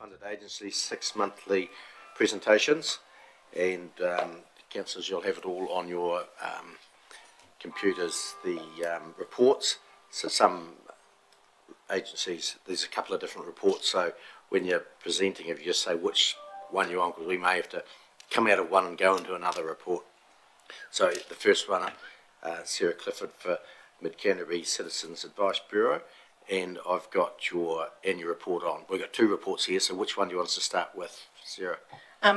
funded agencies, 6 monthly presentations, and councillors, you'll have it all on your computers, the reports. So some agencies, there's a couple of different reports, so when you're presenting, if you just say which one you're on, because we may have to come out of one and go into another report. So the first one, Sarah Clifford for Mid Canterbury Citizens Advice Bureau, and I've got your annual report on. We've got two reports here, so which one do you want us to start with, Sarah?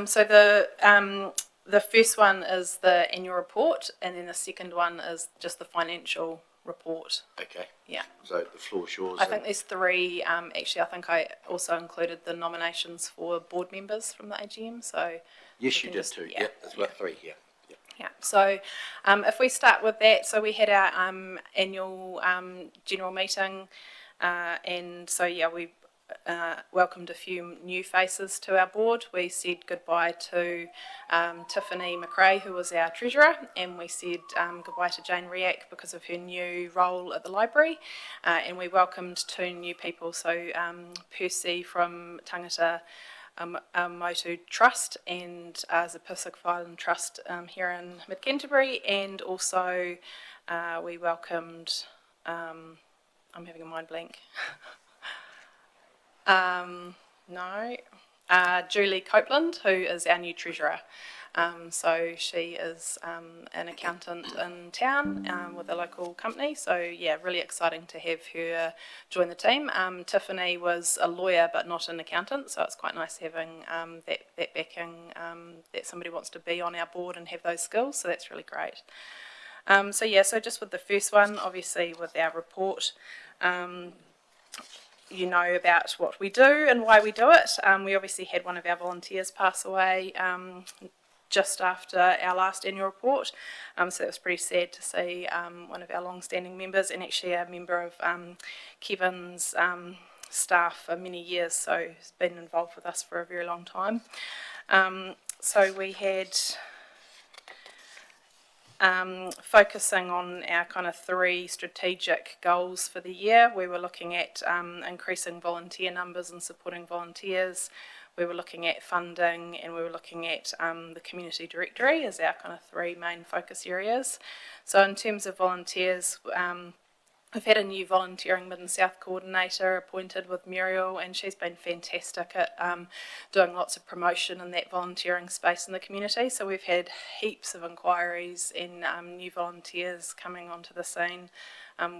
So the first one is the annual report, and then the second one is just the financial report. Okay. Yeah. So the floor's yours. I think there's three. Actually, I think I also included the nominations for board members from the AGM. So yes, you did too. Yeah, there's about three here. Yeah. Yeah. So if we start with that, so we had our annual general meeting, and so yeah, we welcomed a few new faces to our board. We said goodbye to Tiffany McRae, who was our treasurer, and we said goodbye to Jane Riak because of her new role at the library, and we welcomed two new people, so Percy from Tangata Motu Trust and the Pacific Island Trust here in Mid Canterbury, and also we welcomed, I'm having a mind blank, Julie Copeland, who is our new treasurer. So she is an accountant in town with a local company. So yeah, really exciting to have her join the team. Tiffany was a lawyer but not an accountant, so it's quite nice having that backing, that somebody wants to be on our board and have those skills. So that's really great. So just with the first one, obviously with our report, you know about what we do and why we do it. We obviously had one of our volunteers pass away just after our last annual report, so it was pretty sad to see one of our long-standing members, and actually a member of Kevin's staff for many years, so he's been involved with us for a very long time. So we had focusing on our kind of three strategic goals for the year. We were looking at increasing volunteer numbers and supporting volunteers. We were looking at funding, and we were looking at the community directory as our kind of three main focus areas. So in terms of volunteers, we've had a new volunteering Mid and South coordinator appointed with Muriel, and she's been fantastic at doing lots of promotion in that volunteering space in the community. So we've had heaps of inquiries and new volunteers coming onto the scene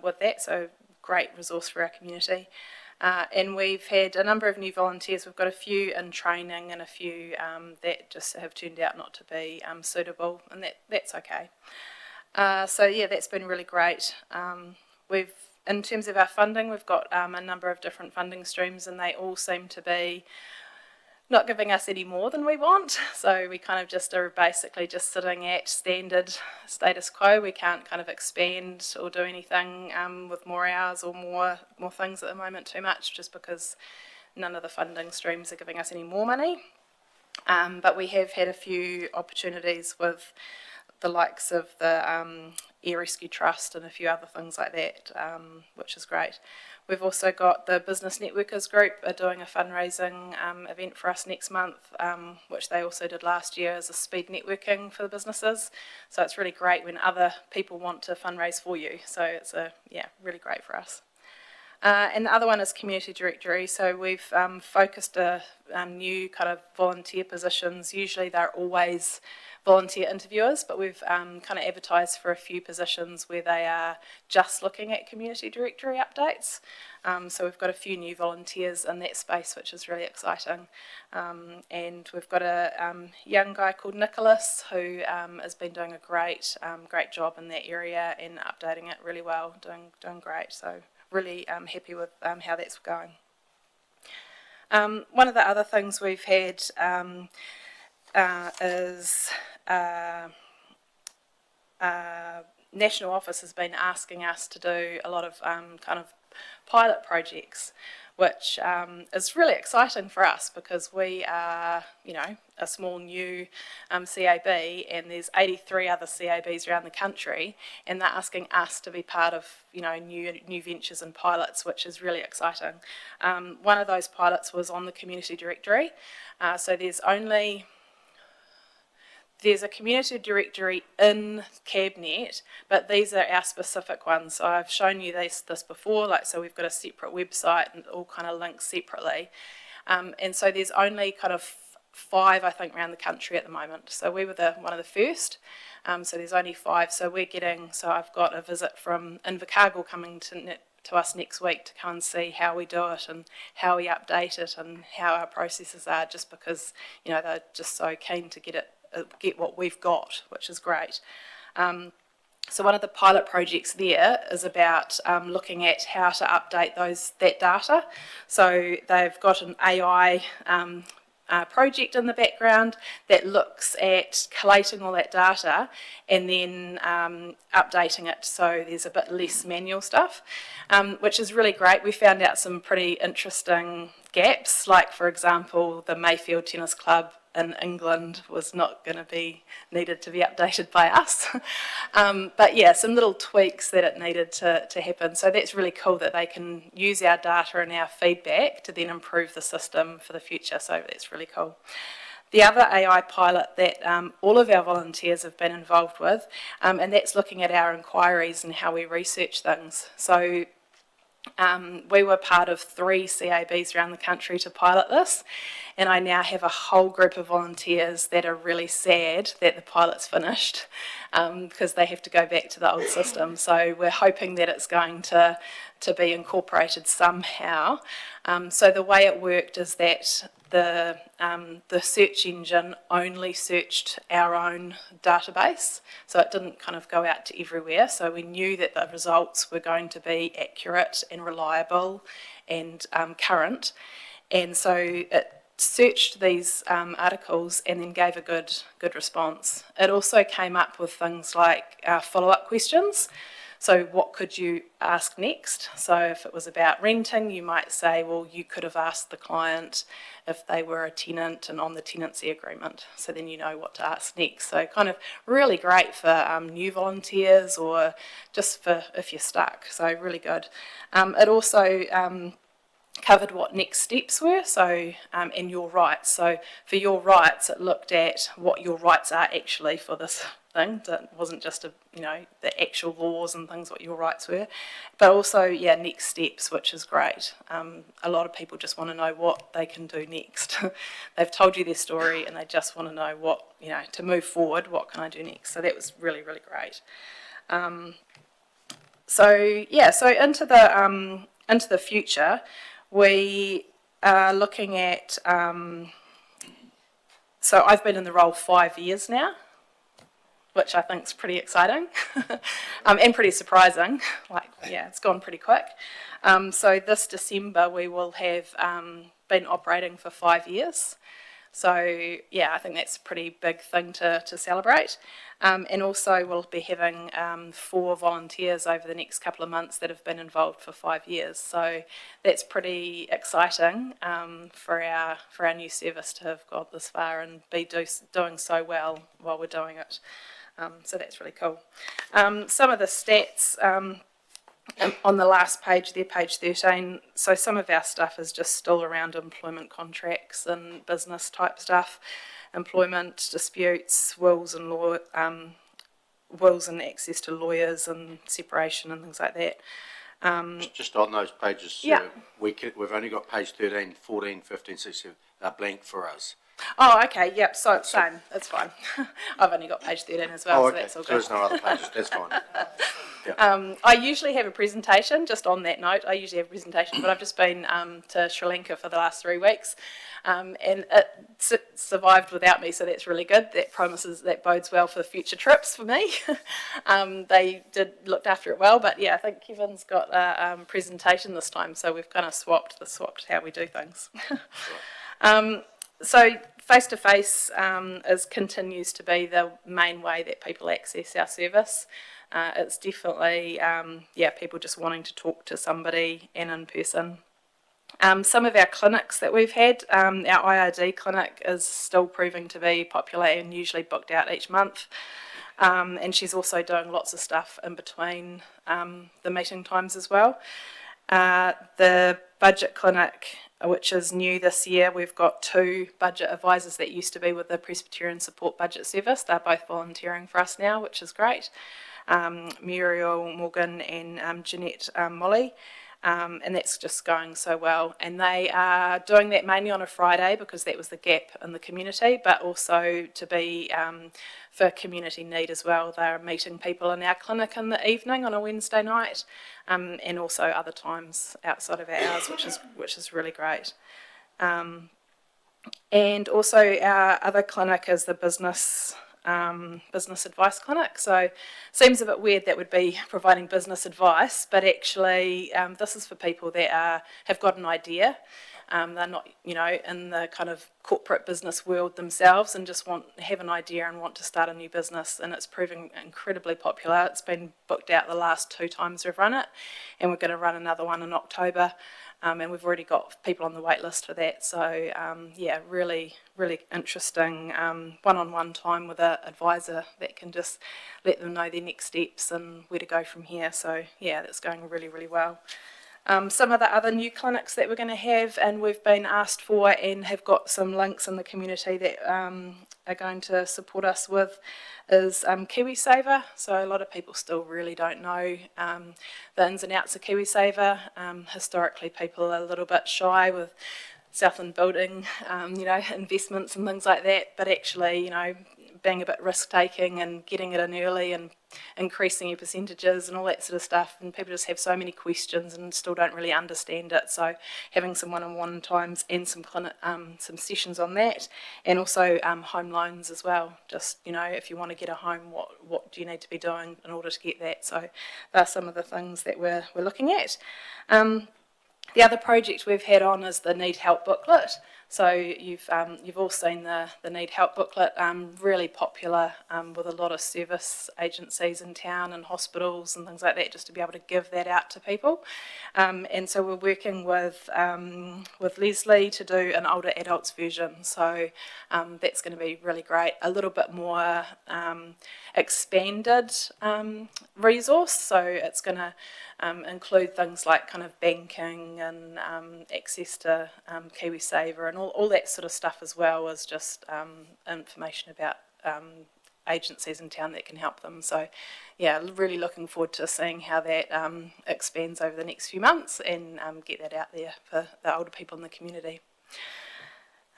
with that, so great resource for our community. And we've had a number of new volunteers. We've got a few in training and a few that just have turned out not to be suitable, and that's okay. So yeah, that's been really great. In terms of our funding, we've got a number of different funding streams, and they all seem to be not giving us any more than we want. So we kind of just are basically just sitting at standard status quo. We can't kind of expand or do anything with more hours or more things at the moment too much, just because none of the funding streams are giving us any more money. But we have had a few opportunities with the likes of the Air Rescue Trust and a few other things like that, which is great. We've also got the Business Networkers Group are doing a fundraising event for us next month, which they also did last year as a speed networking for the businesses. So it's really great when other people want to fundraise for you. So it's really great for us. And the other one is community directory. So we've focused a new kind of volunteer positions. Usually they're always volunteer interviewers, but we've kind of advertised for a few positions where they are just looking at community directory updates. So we've got a few new volunteers in that space, which is really exciting. And we've got a young guy called Nicholas who has been doing a great job in that area and updating it really well, doing great. So really happy with how that's going. One of the other things we've had is National Office has been asking us to do a lot of kind of pilot projects which is really exciting for us because we are, a small new CAB, and there's 83 other CABs around the country, and they're asking us to be part of, new ventures and pilots, which is really exciting. One of those pilots was on the community directory. So there's a community directory in CABnet, but these are our specific ones. So I've shown you this before, so we've got a separate website and all kind of linked separately. And so there's only kind of 5, I think, around the country at the moment. So we were one of the first. So there's only 5. So I've got a visit from Invercargill coming to us next week to come and see how we do it and how we update it and how our processes are, just because, they're just so keen to get what we've got, which is great. So one of the pilot projects there is about looking at how to update that data. So they've got an AI project in the background that looks at collating all that data and then updating it so there's a bit less manual stuff, which is really great. We found out some pretty interesting gaps, like, for example, the Mayfield Tennis Club in England was not going to be needed to be updated by us. But yeah, some little tweaks that it needed to happen. So that's really cool that they can use our data and our feedback to then improve the system for the future. So that's really cool. The other AI pilot that all of our volunteers have been involved with, and that's looking at our inquiries and how we research things. So we were part of 3 CABs around the country to pilot this, and I now have a whole group of volunteers that are really sad that the pilot's finished because they have to go back to the old system. So we're hoping that it's going to be incorporated somehow. So the way it worked is that the search engine only searched our own database, so it didn't kind of go out to everywhere. So we knew that the results were going to be accurate and reliable and current, and so it searched these articles and then gave a good response. It also came up with things like follow-up questions. So what could you ask next? So if it was about renting, you might say, well, you could have asked the client if they were a tenant and on the tenancy agreement. So then you know what to ask next. So kind of really great for new volunteers or just for if you're stuck. So really good. It also covered what next steps were, so and your rights. So for your rights, it looked at what your rights are actually for this thing. It wasn't just the actual laws and things, what your rights were, but also next steps, which is great. A lot of people just want to know what they can do next. They've told you their story and they just want to know what, to move forward, what can I do next? So that was really, really great. So into the future, we are looking at, so I've been in the role 5 years now, which I think is pretty exciting and pretty surprising. It's gone pretty quick. So this December we will have been operating for 5 years. So I think that's a pretty big thing to celebrate. And also we'll be having 4 volunteers over the next couple of months that have been involved for 5 years. So that's pretty exciting for our new service to have got this far and be doing so well while we're doing it. So that's really cool. Some of the stats on the last page there, page 13, so some of our stuff is just still around employment contracts and business type stuff, employment disputes, wills and access to lawyers and separation and things like that. Just on those pages, we've only got page 13, 14, 15, 16, they're blank for us. Oh, okay, yep, so same, that's fine. I've only got page 13 as well, so that's all good. So there's no other pages, that's fine. I usually have a presentation, just on that note, I usually have a presentation, but I've just been to Sri Lanka for the last 3 weeks, and it survived without me, so that's really good. That bodes well for future trips for me. They looked after it well, but I think Kevin's got a presentation this time, so we've kind of swapped how we do things. So face-to-face continues to be the main way that people access our service. It's definitely, people just wanting to talk to somebody and in person. Some of our clinics that we've had, our IRD clinic is still proving to be popular and usually booked out each month. And she's also doing lots of stuff in between the meeting times as well. The budget clinic, which is new this year, we've got 2 budget advisors that used to be with the Presbyterian Support Budget Service. They're both volunteering for us now, which is great. Muriel Morgan and Jeanette Molly. And that's just going so well. And they are doing that mainly on a Friday because that was the gap in the community, but also to be for community need as well. They're meeting people in our clinic in the evening on a Wednesday night, and also other times outside of our hours, which is really great. And also our other clinic is the business advice clinic. So seems a bit weird that would be providing business advice, but actually this is for people that have got an idea. They're not, in the kind of corporate business world themselves and just have an idea and want to start a new business, and it's proving incredibly popular. It's been booked out the last 2 times we've run it, and we're going to run another one in October. And we've already got people on the wait list for that. So, really, really interesting one-on-one time with an advisor that can just let them know their next steps and where to go from here. So, that's going really, really well. Some of the other new clinics that we're going to have, and we've been asked for and have got some links in the community that are going to support us with, is KiwiSaver. So a lot of people still really don't know the ins and outs of KiwiSaver. Historically, people are a little bit shy with Southland building, investments and things like that, but actually, being a bit risk-taking and getting it in early and increasing your percentages and all that sort of stuff, and people just have so many questions and still don't really understand it. So having some one-on-one times and some sessions on that, and also home loans as well. Just if you want to get a home, what do you need to be doing in order to get that? So they're some of the things that we're looking at. The other project we've had on is the Need Help booklet. So you've all seen the Need Help booklet, really popular with a lot of service agencies in town and hospitals and things like that, just to be able to give that out to people. And so we're working with Leslie to do an older adults version. So that's going to be really great. A little bit more expanded resource. So it's going to include things like kind of banking and access to KiwiSaver and all that sort of stuff, as well as just information about agencies in town that can help them. So really looking forward to seeing how that expands over the next few months and get that out there for the older people in the community.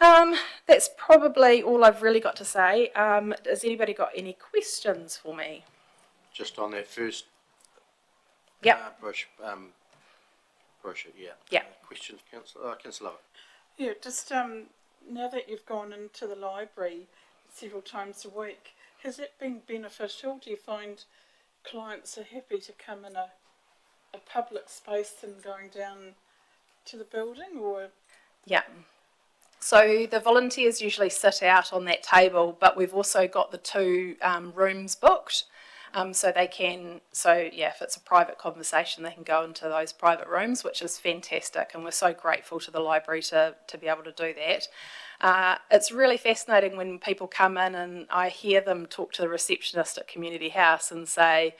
That's probably all I've really got to say. Has anybody got any questions for me? Just on that first brochure, questions, Councillor? Yeah, just now that you've gone into the library several times a week, has it been beneficial? Do you find clients are happy to come in a public space than going down to the building, or? Yeah. So the volunteers usually sit out on that table, but we've also got the 2 rooms booked. So they can, if it's a private conversation, they can go into those private rooms, which is fantastic, and we're so grateful to the library to be able to do that. It's really fascinating when people come in and I hear them talk to the receptionist at Community House and say,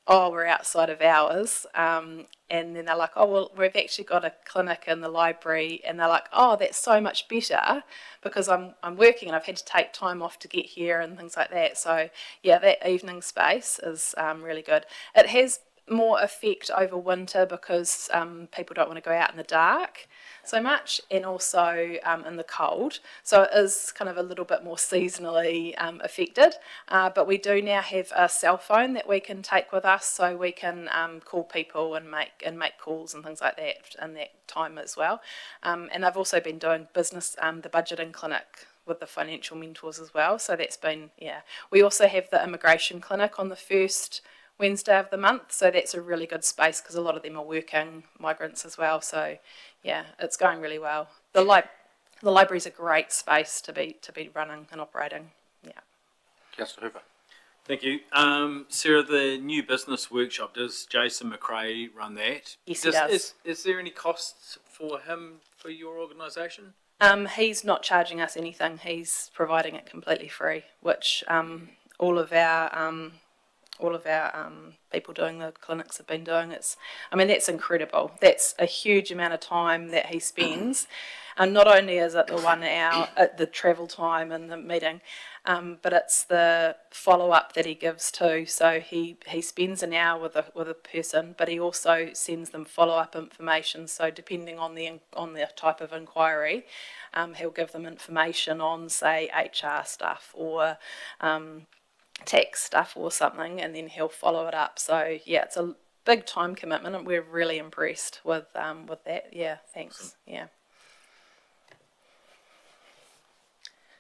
oh, we're outside of hours, and then they're like, oh, well, we've actually got a clinic in the library, and they're like, oh, that's so much better because I'm working and I've had to take time off to get here and things like that. So that evening space is really good. It has more effect over winter because people don't want to go out in the dark so much, and also in the cold. So it is kind of a little bit more seasonally affected. But we do now have a cell phone that we can take with us, so we can call people and make calls and things like that in that time as well. And I've also been doing the budgeting clinic with the financial mentors as well. So that's been, We also have the immigration clinic on the first Wednesday of the month, so that's a really good space because a lot of them are working migrants as well. So it's going really well. The library's a great space to be running and operating. Councillor Hooper. Thank you. Sarah, the new business workshop, does Jason McRae run that? Yes, he does. Is there any costs for him for your organisation? He's not charging us anything. He's providing it completely free, which all of our people doing the clinics have been doing. That's incredible. That's a huge amount of time that he spends. And not only is it the 1 hour, the travel time and the meeting, but it's the follow-up that he gives too. So he spends an hour with a person, but he also sends them follow-up information. So depending on the type of inquiry, he'll give them information on, say, HR stuff or tax stuff or something, and then he'll follow it up. So yeah, it's a big time commitment, and we're really impressed with that. Yeah, thanks. Yeah.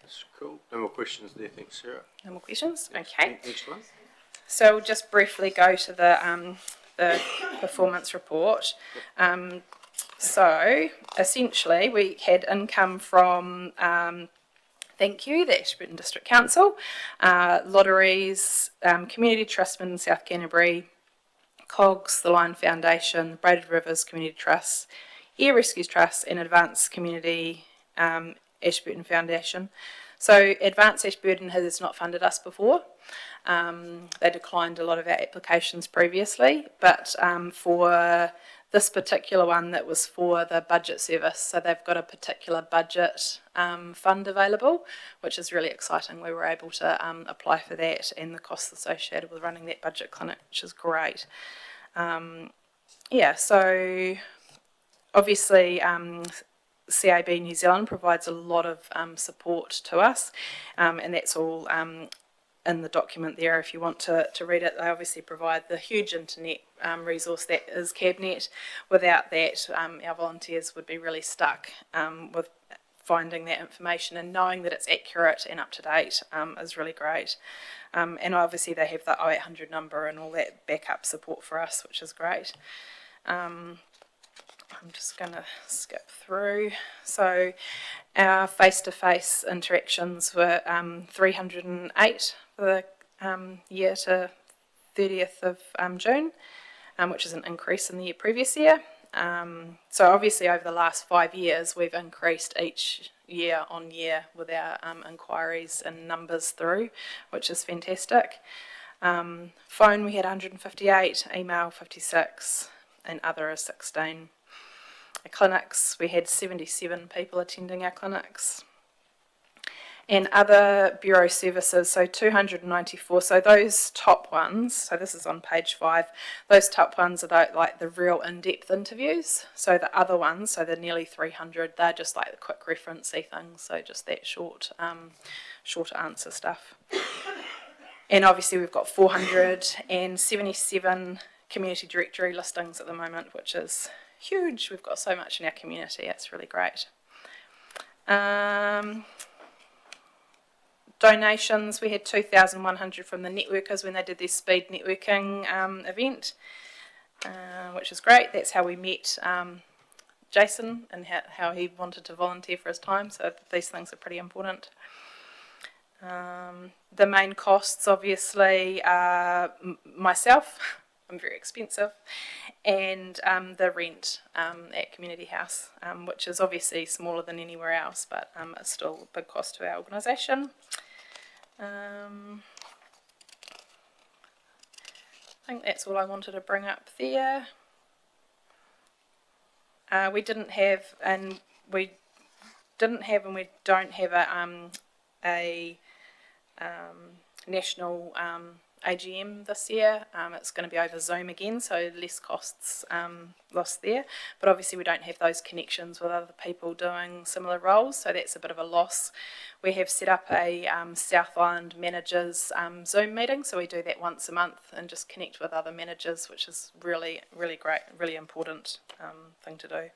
That's cool. No more questions there, thanks, Sarah. No more questions? Okay. Next one. So we'll just briefly go to the performance report. So essentially, we had income from thank you, the Ashburton District Council, lotteries, Community Trustman in South Canterbury, COGS, the Lion Foundation, the Braided Rivers Community Trust, Air Rescues Trust, and Advanced Community Ashburton Foundation. So Advanced Ashburton has not funded us before. They declined a lot of our applications previously, but for this particular one, that was for the budget service. So they've got a particular budget fund available, which is really exciting. We were able to apply for that and the costs associated with running that budget clinic, which is great. So obviously CAB New Zealand provides a lot of support to us, and that's all in the document there if you want to read it. They obviously provide the huge internet resource that is CABnet. Without that, our volunteers would be really stuck with finding that information, and knowing that it's accurate and up to date is really great. And obviously they have the 0800 number and all that backup support for us, which is great. I'm just going to skip through. So our face-to-face interactions were 308 for the year to 30th of June, which is an increase in the previous year. So obviously over the last 5 years we've increased each year on year with our inquiries and numbers through, which is fantastic. Phone we had 158, email 56, and other is 16. Our clinics, we had 77 people attending our clinics. And other bureau services, so 294. So those top ones, so this is on page 5, those top ones are like the real in-depth interviews. So the other ones, so the nearly 300, they're just like the quick referencey things, so just that shorter answer stuff. And obviously we've got 477 community directory listings at the moment, which is huge. We've got so much in our community, it's really great. Donations, we had 2,100 from the networkers when they did their speed networking event, which is great. That's how we met Jason and how he wanted to volunteer for his time, so these things are pretty important. The main costs obviously are myself, I'm very expensive, and the rent at Community House, which is obviously smaller than anywhere else, but it's still a big cost to our organisation. I think that's all I wanted to bring up there. We don't have a national AGM this year. It's going to be over Zoom again, so less costs lost there. But obviously we don't have those connections with other people doing similar roles, so that's a bit of a loss. We have set up a South Island managers Zoom meeting, so we do that once a month and just connect with other managers, which is really, really great, really important thing to do.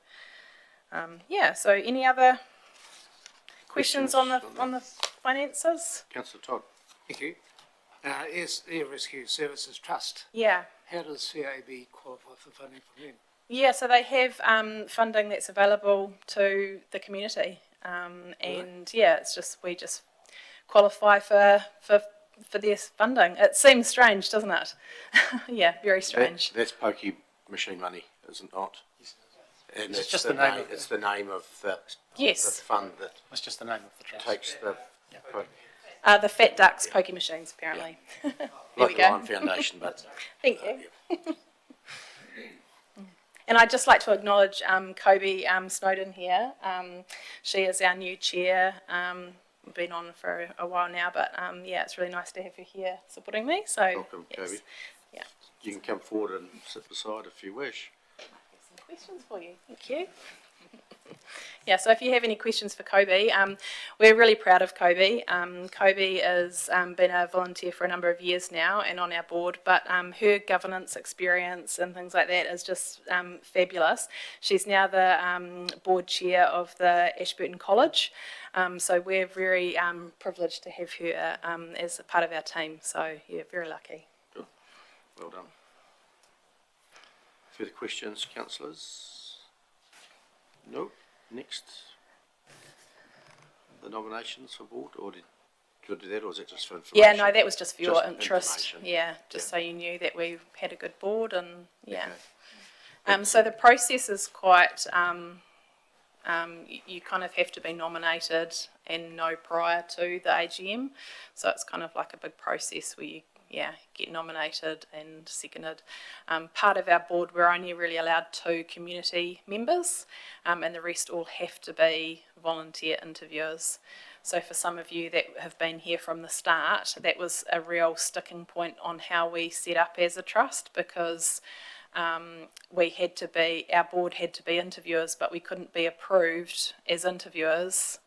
So any other questions on the finances? Councillor Todd. Thank you. Is Air Rescue Services Trust, Yeah. how does CAB qualify for funding from them? Yeah, so they have funding that's available to the community, and yeah, it's just we just qualify for their funding. It seems strange, doesn't it? Yeah, very strange. That's pokey machine money, is it not? And It's it's just the the name name, of it's the name of the Yes. fund that That's just the name of the trust. takes the, The Fat Ducks Pokie Machines, apparently. There like we the go. Lion Foundation, but Thank you. And I'd just like to acknowledge Kobe Snowden here. She is our new chair. Been on for a while now, but yeah, it's really nice to have her here supporting me. So welcome, yes. Kobe. Yeah. You can come forward and sit beside if you wish. Some questions for you. Thank you. Yeah, so if you have any questions for Kobe, we're really proud of Kobe. Kobe has been a volunteer for a number of years now and on our board, but her governance experience and things like that is just fabulous. She's now the board chair of the Ashburton College, so we're very privileged to have her as a part of our team, so yeah, very lucky. Good. Well done. Further questions, councillors? No. Next. The nominations for board, or did you do that, or was it just for information? Yeah, no, that was just for your Just interest. information. Yeah, just so you knew that we had a good board and yeah. Okay. So the process is quite, you kind of have to be nominated and know prior to the AGM. So it's kind of like a big process where you, get nominated and seconded. Part of our board, we're only really allowed 2 community members, and the rest all have to be volunteer interviewers. So for some of you that have been here from the start, that was a real sticking point on how we set up as a trust, because our board had to be interviewers, but we couldn't be approved as interviewers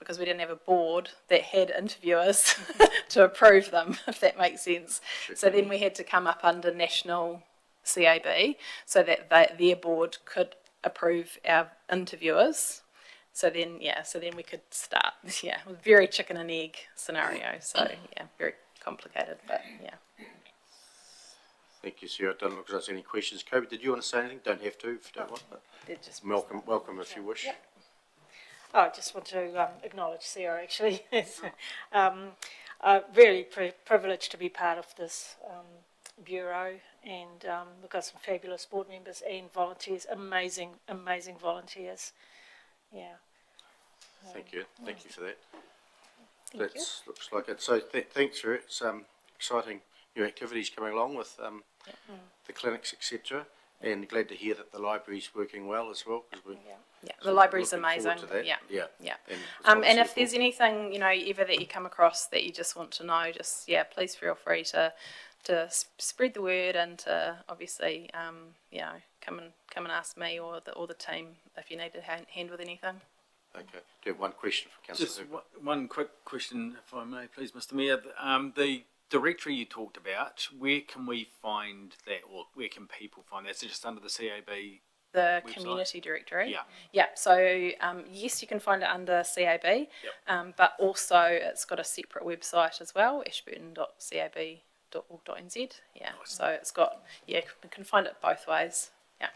because we didn't have a board that had interviewers to approve them, if that makes sense. So then we had to come up under national CAB so that their board could approve our interviewers. So then we could start. Yeah, it was a very chicken and egg scenario. So yeah, very complicated, but yeah. Thank you, Sarah. It doesn't look as though there's any questions. Kobe, did you want to say anything? Don't have to if you don't want, but welcome if you wish. Yep. I just want to acknowledge Sarah, actually. It's really privileged to be part of this bureau, and we've got some fabulous board members and volunteers, amazing volunteers. Yeah. Thank you for that. That looks like it. So thanks for it. It's exciting new activities coming along with the clinics, etc. And glad to hear that the library's working well as well. The library's looking amazing. forward to that. Yeah. And if there's anything ever that you come across that you just want to know, just please feel free to spread the word and to obviously come and ask me or the team if you need a hand with anything. Okay. Do you have one question for Councillor? Just one quick question, if I may, please, Mr. Mayor. The directory you talked about, where can we find that, or where can people find that? Is it just under the CAB? The website? community directory. Yeah. Yeah. So yes, you can find it under CAB, but also it's got a separate website as well, ashburton.cab.org.nz. Yeah. Nice. So it's got you can find it both ways. Yeah.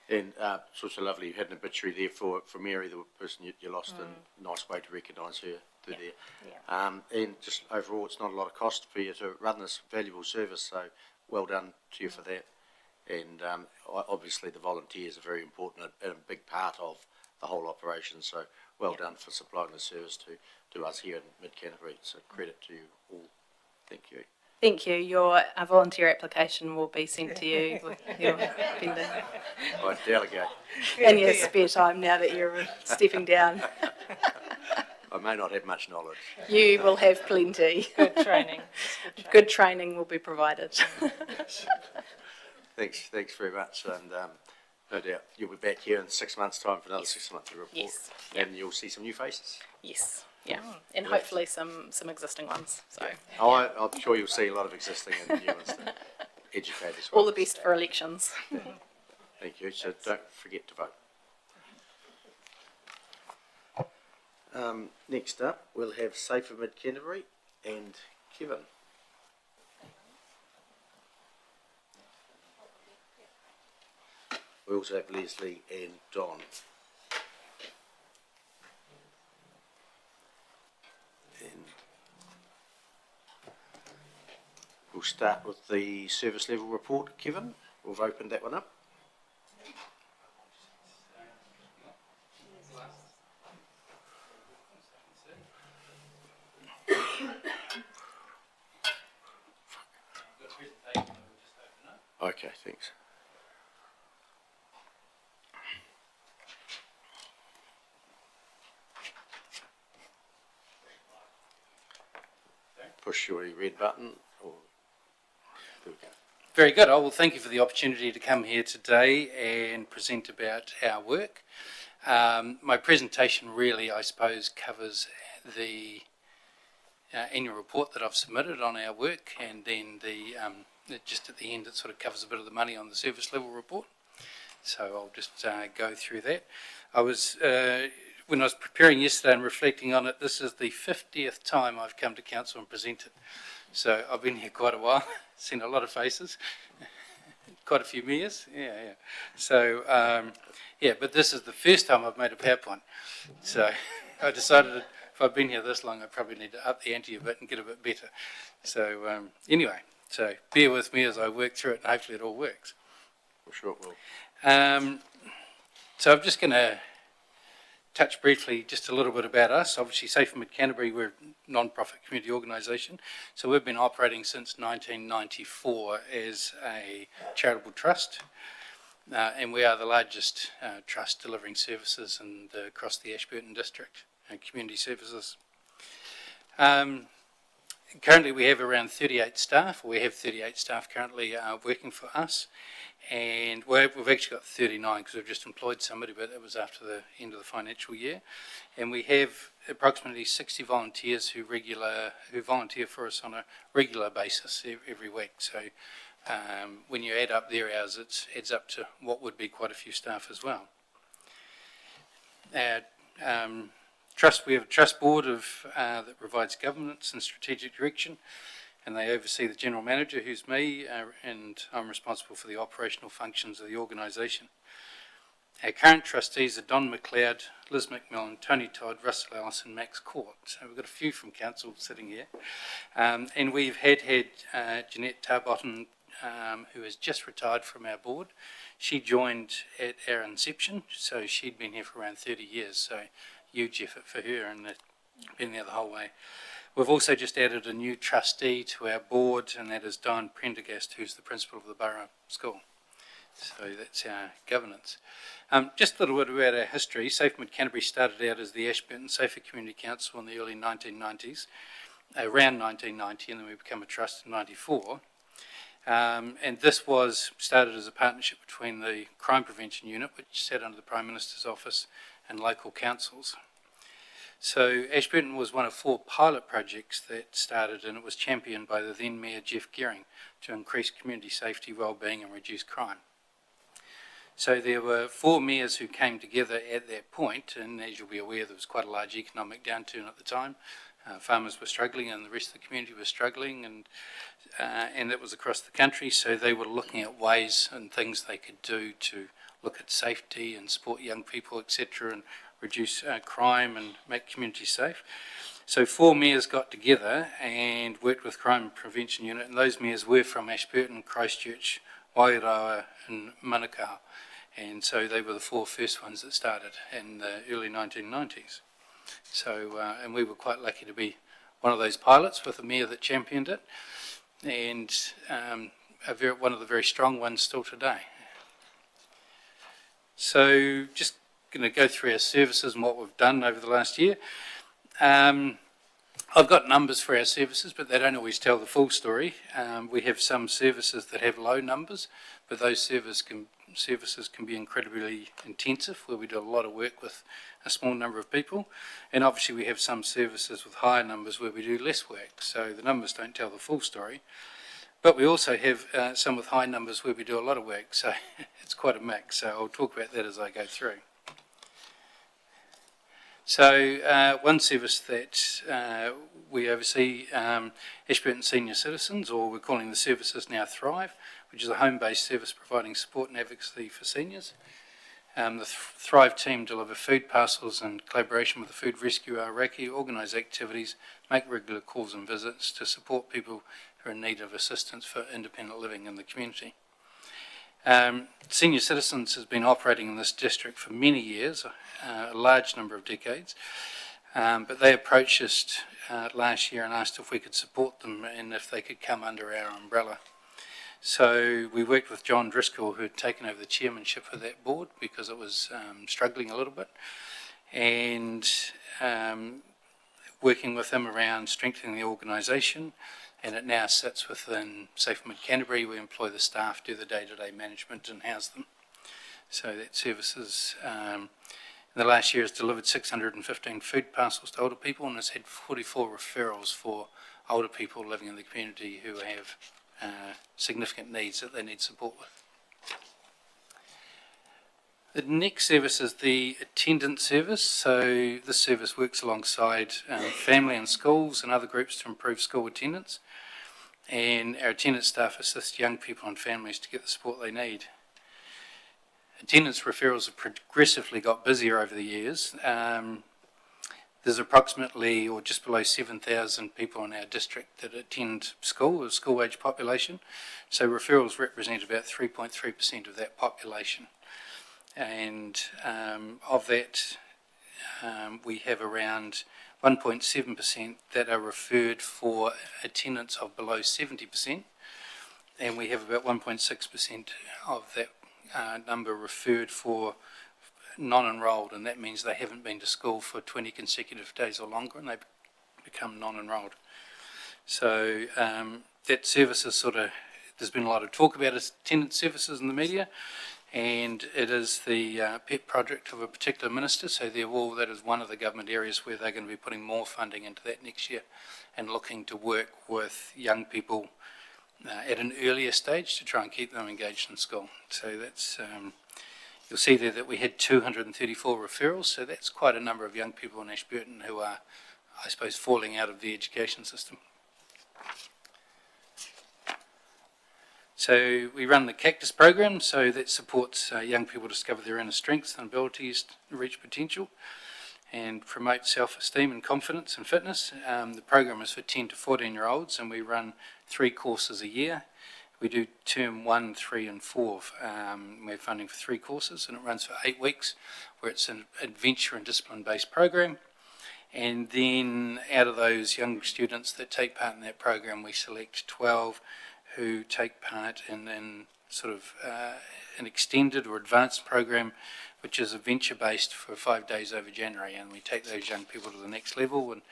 And it's also lovely you had an obituary there for Mary, the person you lost, and nice way to recognise her through there. Yeah. And just overall, it's not a lot of cost for you to run this valuable service, so well done to you for that. And obviously the volunteers are very important and a big part of the whole operation, so well done for supplying the service to us here in Mid Canterbury. So credit to you all. Thank you. Thank you. Your volunteer application will be sent to you with your vendor. I delegate. In your spare time now that you're stepping down. I may not have much knowledge. You will have plenty. Good training. Good training will be provided. Thanks very much, and no doubt you'll be back here in 6 months' time for another 6 months report. Yes. And you'll see some new faces. Yes. Yeah. And hopefully some existing ones. So. I'm sure you'll see a lot of existing and new ones to educate as well. All the best for elections. Thank you. So don't forget to vote. Next up, we'll have Safer Mid Canterbury and Kevin. We also have Leslie and Don. And we'll start with the service level report, Kevin. we've opened that one up. Okay, thanks. Push your red button, or there we go. Very good. Oh, well, thank you for the opportunity to come here today and present about our work. My presentation really, I suppose, covers the annual report that I've submitted on our work, and then just at the end it sort of covers a bit of the money on the service level report. So I'll just go through that. When I was preparing yesterday and reflecting on it, this is the 50th time I've come to council and presented. So I've been here quite a while, seen a lot of faces, quite a few mayors, yeah. So, but this is the first time I've made a PowerPoint. So I decided that if I've been here this long, I probably need to up the ante a bit and get a bit better. So anyway, so bear with me as I work through it, and hopefully it all works. I'm sure it will. So I'm just going to touch briefly just a little bit about us. Obviously, Safe Mid Canterbury, we're a non-profit community organisation. So we've been operating since 1994 as a charitable trust. And we are the largest trust delivering services across the Ashburton district and community services. Currently we have around 38 staff, or we have 38 staff currently working for us. And we've actually got 39 because we've just employed somebody, but it was after the end of the financial year. And we have approximately 60 volunteers who volunteer for us on a regular basis every week. So when you add up their hours, it adds up to what would be quite a few staff as well. We have a trust board that provides governance and strategic direction, and they oversee the general manager, who's me, and I'm responsible for the operational functions of the organisation. Our current trustees are Don McLeod, Liz McMillan, Tony Todd, Russell Ellis and Max Court. So we've got a few from council sitting here. And we've had Jeanette Tarbotton, who has just retired from our board. She joined at our inception, so she'd been here for around 30 years, so huge effort for her, and been there the whole way. We've also just added a new trustee to our board, and that is Diane Prendergast, who's the principal of the Borough School. So that's our governance. Just a little bit about our history. Safe Mid Canterbury started out as the Ashburton Safer Community Council in the early 1990s, around 1990, and then we became a trust in 94. And this was started as a partnership between the Crime Prevention Unit, which sat under the Prime Minister's Office, and local councils. So Ashburton was one of 4 pilot projects that started, and it was championed by the then Mayor Jeff Gehring to increase community safety, wellbeing and reduce crime. So there were 4 mayors who came together at that point, and as you'll be aware, there was quite a large economic downturn at the time. Farmers were struggling and the rest of the community was struggling, and that was across the country, so they were looking at ways and things they could do to look at safety and support young people, etc., and reduce crime and make communities safe. So 4 mayors got together and worked with Crime Prevention Unit, and those mayors were from Ashburton, Christchurch, Wairoa and Manukau, and so they were the 4 first ones that started in the early 1990s. So, and we were quite lucky to be one of those pilots with a mayor that championed it, and one of the very strong ones still today. So just going to go through our services and what we've done over the last year. I've got numbers for our services, but they don't always tell the full story. We have some services that have low numbers, but those services can be incredibly intensive, where we do a lot of work with a small number of people. And obviously we have some services with higher numbers where we do less work, so the numbers don't tell the full story. But we also have some with high numbers where we do a lot of work, so it's quite a mix. So I'll talk about that as I go through. So one service that we oversee, Ashburton Senior Citizens, or we're calling the services now Thrive, which is a home-based service providing support and advocacy for seniors. The Thrive team deliver food parcels in collaboration with the Food Rescue Aoraki, organise activities, make regular calls and visits to support people who are in need of assistance for independent living in the community. Senior Citizens has been operating in this district for many years, a large number of decades, but they approached us last year and asked if we could support them and if they could come under our umbrella. So we worked with John Driscoll, who had taken over the chairmanship of that board because it was struggling a little bit, and working with him around strengthening the organisation, and it now sits within, say for Mid Canterbury, we employ the staff, do the day-to-day management and house them. So that services in the last year has delivered 615 food parcels to older people and has had 44 referrals for older people living in the community who have significant needs that they need support with. The next service is the attendance service. So this service works alongside family and schools and other groups to improve school attendance. And our attendance staff assist young people and families to get the support they need. Attendance referrals have progressively got busier over the years. There's approximately, or just below 7,000 people in our district that attend school, a school-age population. So referrals represent about 3.3% of that population. And of that, we have around 1.7% that are referred for attendance of below 70%, and we have about 1.6% of that number referred for non-enrolled, and that means they haven't been to school for 20 consecutive days or longer and they become non-enrolled. So that service is there's been a lot of talk about attendance services in the media, and it is the pet project of a particular minister, so that is one of the government areas where they're going to be putting more funding into that next year and looking to work with young people at an earlier stage to try and keep them engaged in school. So that's you'll see there that we had 234 referrals, so that's quite a number of young people in Ashburton who are, I suppose, falling out of the education system. So we run the Cactus program, so that supports young people discover their inner strengths and abilities to reach potential and promote self-esteem and confidence and fitness. The program is for 10 to 14-year-olds, and we run 3 courses a year. We do term 1, 3 and 4. We have funding for 3 courses, and it runs for 8 weeks, where it's an adventure and discipline-based program. And then out of those young students that take part in that program, we select 12 who take part in an extended or advanced program, which is adventure-based for 5 days over January, and we take those young people to the next level. And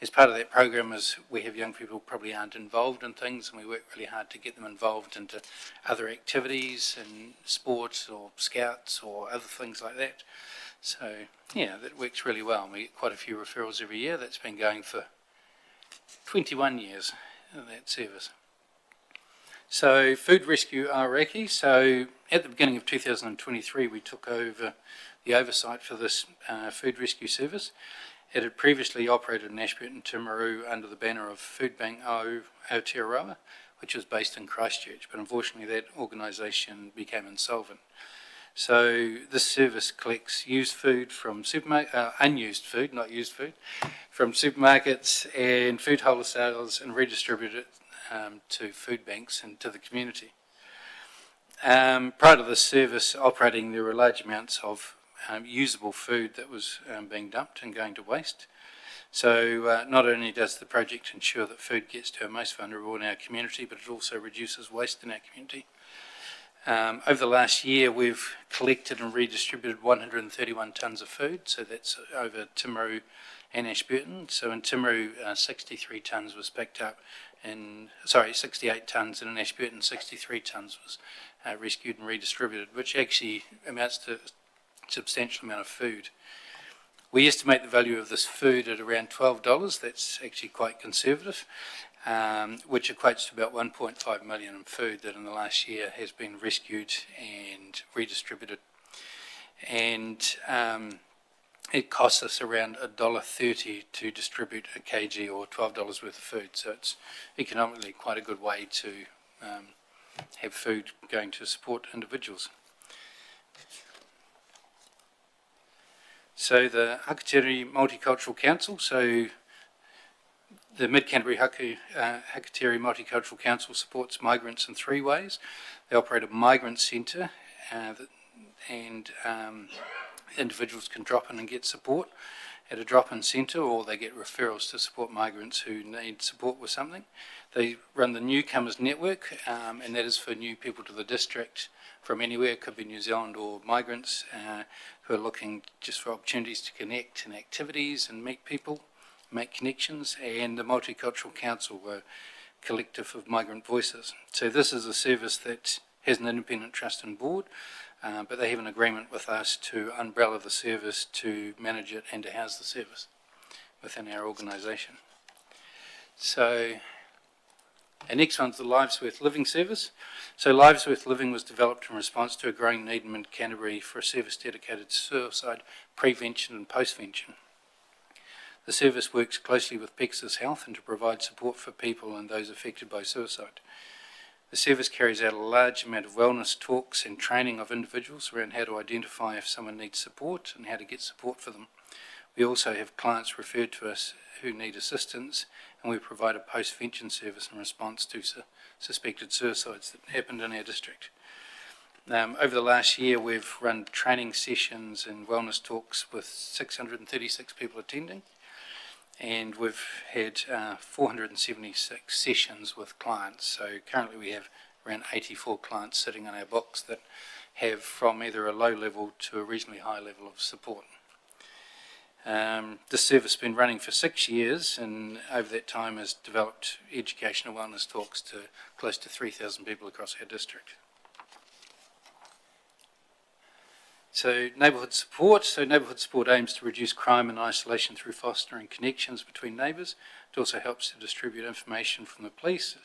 as part of that program is we have young people who probably aren't involved in things, and we work really hard to get them involved into other activities and sports or scouts or other things like that. So yeah, that works really well. We get quite a few referrals every year. That's been going for 21 years in that service. So Food Rescue Aoraki. So at the beginning of 2023, we took over the oversight for this food rescue service. It had previously operated in Ashburton, Timaru, under the banner of Food Bank Aotearoa, which was based in Christchurch, but unfortunately that organisation became insolvent. So this service collects used food from unused food, not used food, from supermarkets and food wholesalers and redistribute it to food banks and to the community. Prior to this service operating, there were large amounts of usable food that was being dumped and going to waste. So not only does the project ensure that food gets to our most vulnerable in our community, but it also reduces waste in our community. Over the last year, we've collected and redistributed 131 tonnes of food, so that's over Timaru and Ashburton. So in Timaru, 68 tonnes, and in Ashburton, 63 tonnes was rescued and redistributed, which actually amounts to a substantial amount of food. We estimate the value of this food at around $12. That's actually quite conservative, which equates to about 1.5 million in food that in the last year has been rescued and redistributed. And it costs us around $1.30 to distribute a kg or $12 worth of food. So it's economically quite a good way to have food going to support individuals. So the Hakateri Multicultural Council, so The Mid Canterbury Hakateri Multicultural Council supports migrants in 3 ways. They operate a migrant centre and individuals can drop in and get support at a drop-in centre, or they get referrals to support migrants who need support with something. They run the Newcomers Network, and that is for new people to the district from anywhere. It could be New Zealand or migrants who are looking just for opportunities to connect and activities and meet people, make connections. And the Multicultural Council, a collective of migrant voices. So this is a service that has an independent trust and board, but they have an agreement with us to umbrella the service, to manage it and to house the service within our organisation. So, and next one's the Lives Worth Living service. So Lives Worth Living was developed in response to a growing need in Mid Canterbury for a service dedicated to suicide prevention and postvention. The service works closely with Pegasus Health and to provide support for people and those affected by suicide. The service carries out a large amount of wellness talks and training of individuals around how to identify if someone needs support and how to get support for them. We also have clients referred to us who need assistance, and we provide a postvention service in response to suspected suicides that happened in our district. Over the last year, we've run training sessions and wellness talks with 636 people attending, and we've had 476 sessions with clients. So currently we have around 84 clients sitting on our books that have from either a low level to a reasonably high level of support. This service has been running for 6 years, and over that time has developed education and wellness talks to close to 3,000 people across our district. So neighbourhood support. So neighbourhood support aims to reduce crime and isolation through fostering connections between neighbours. It also helps to distribute information from the police,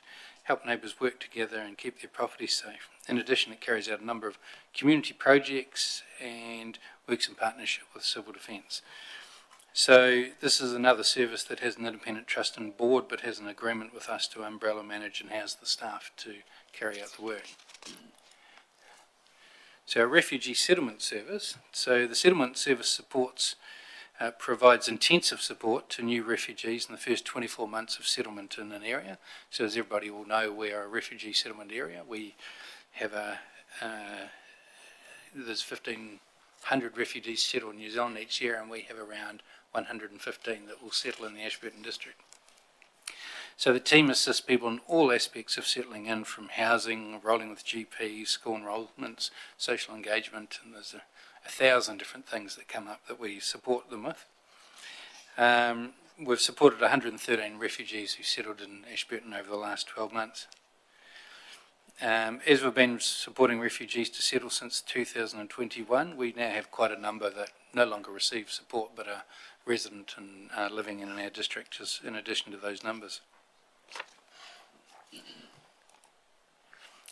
help neighbours work together and keep their properties safe. In addition, it carries out a number of community projects and works in partnership with civil defence. So this is another service that has an independent trust and board, but has an agreement with us to umbrella manage and house the staff to carry out the work. So our refugee settlement service. So the settlement service supports, provides intensive support to new refugees in the first 24 months of settlement in an area. So as everybody will know, we are a refugee settlement area. We have there's 1,500 refugees settled in New Zealand each year, and we have around 115 that will settle in the Ashburton district. So the team assists people in all aspects of settling in, from housing, rolling with GPs, school enrolments, social engagement, and there's 1,000 different things that come up that we support them with. We've supported 113 refugees who settled in Ashburton over the last 12 months. As we've been supporting refugees to settle since 2021, we now have quite a number that no longer receive support but are resident and living in our district, in addition to those numbers.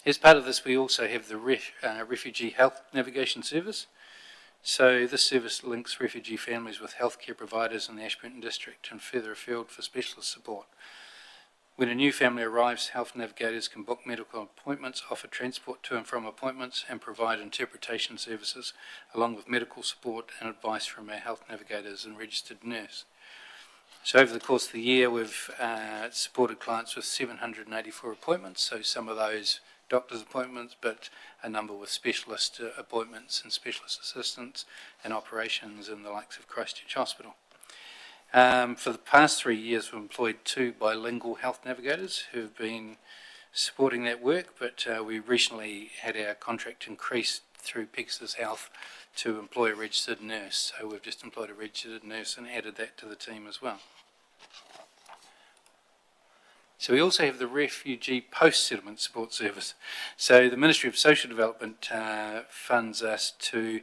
As part of this, we also have the Refugee Health Navigation Service. So this service links refugee families with healthcare providers in the Ashburton district and further afield for specialist support. When a new family arrives, health navigators can book medical appointments, offer transport to and from appointments, and provide interpretation services, along with medical support and advice from our health navigators and registered nurse. So over the course of the year, we've supported clients with 784 appointments, so some of those doctor's appointments, but a number with specialist appointments and specialist assistants and operations in the likes of Christchurch Hospital. For the past 3 years, we've employed 2 bilingual health navigators who've been supporting that work, but we recently had our contract increased through Pegasus Health to employ a registered nurse. So we've just employed a registered nurse and added that to the team as well. So we also have the Refugee Post-Settlement Support Service. So the Ministry of Social Development funds us to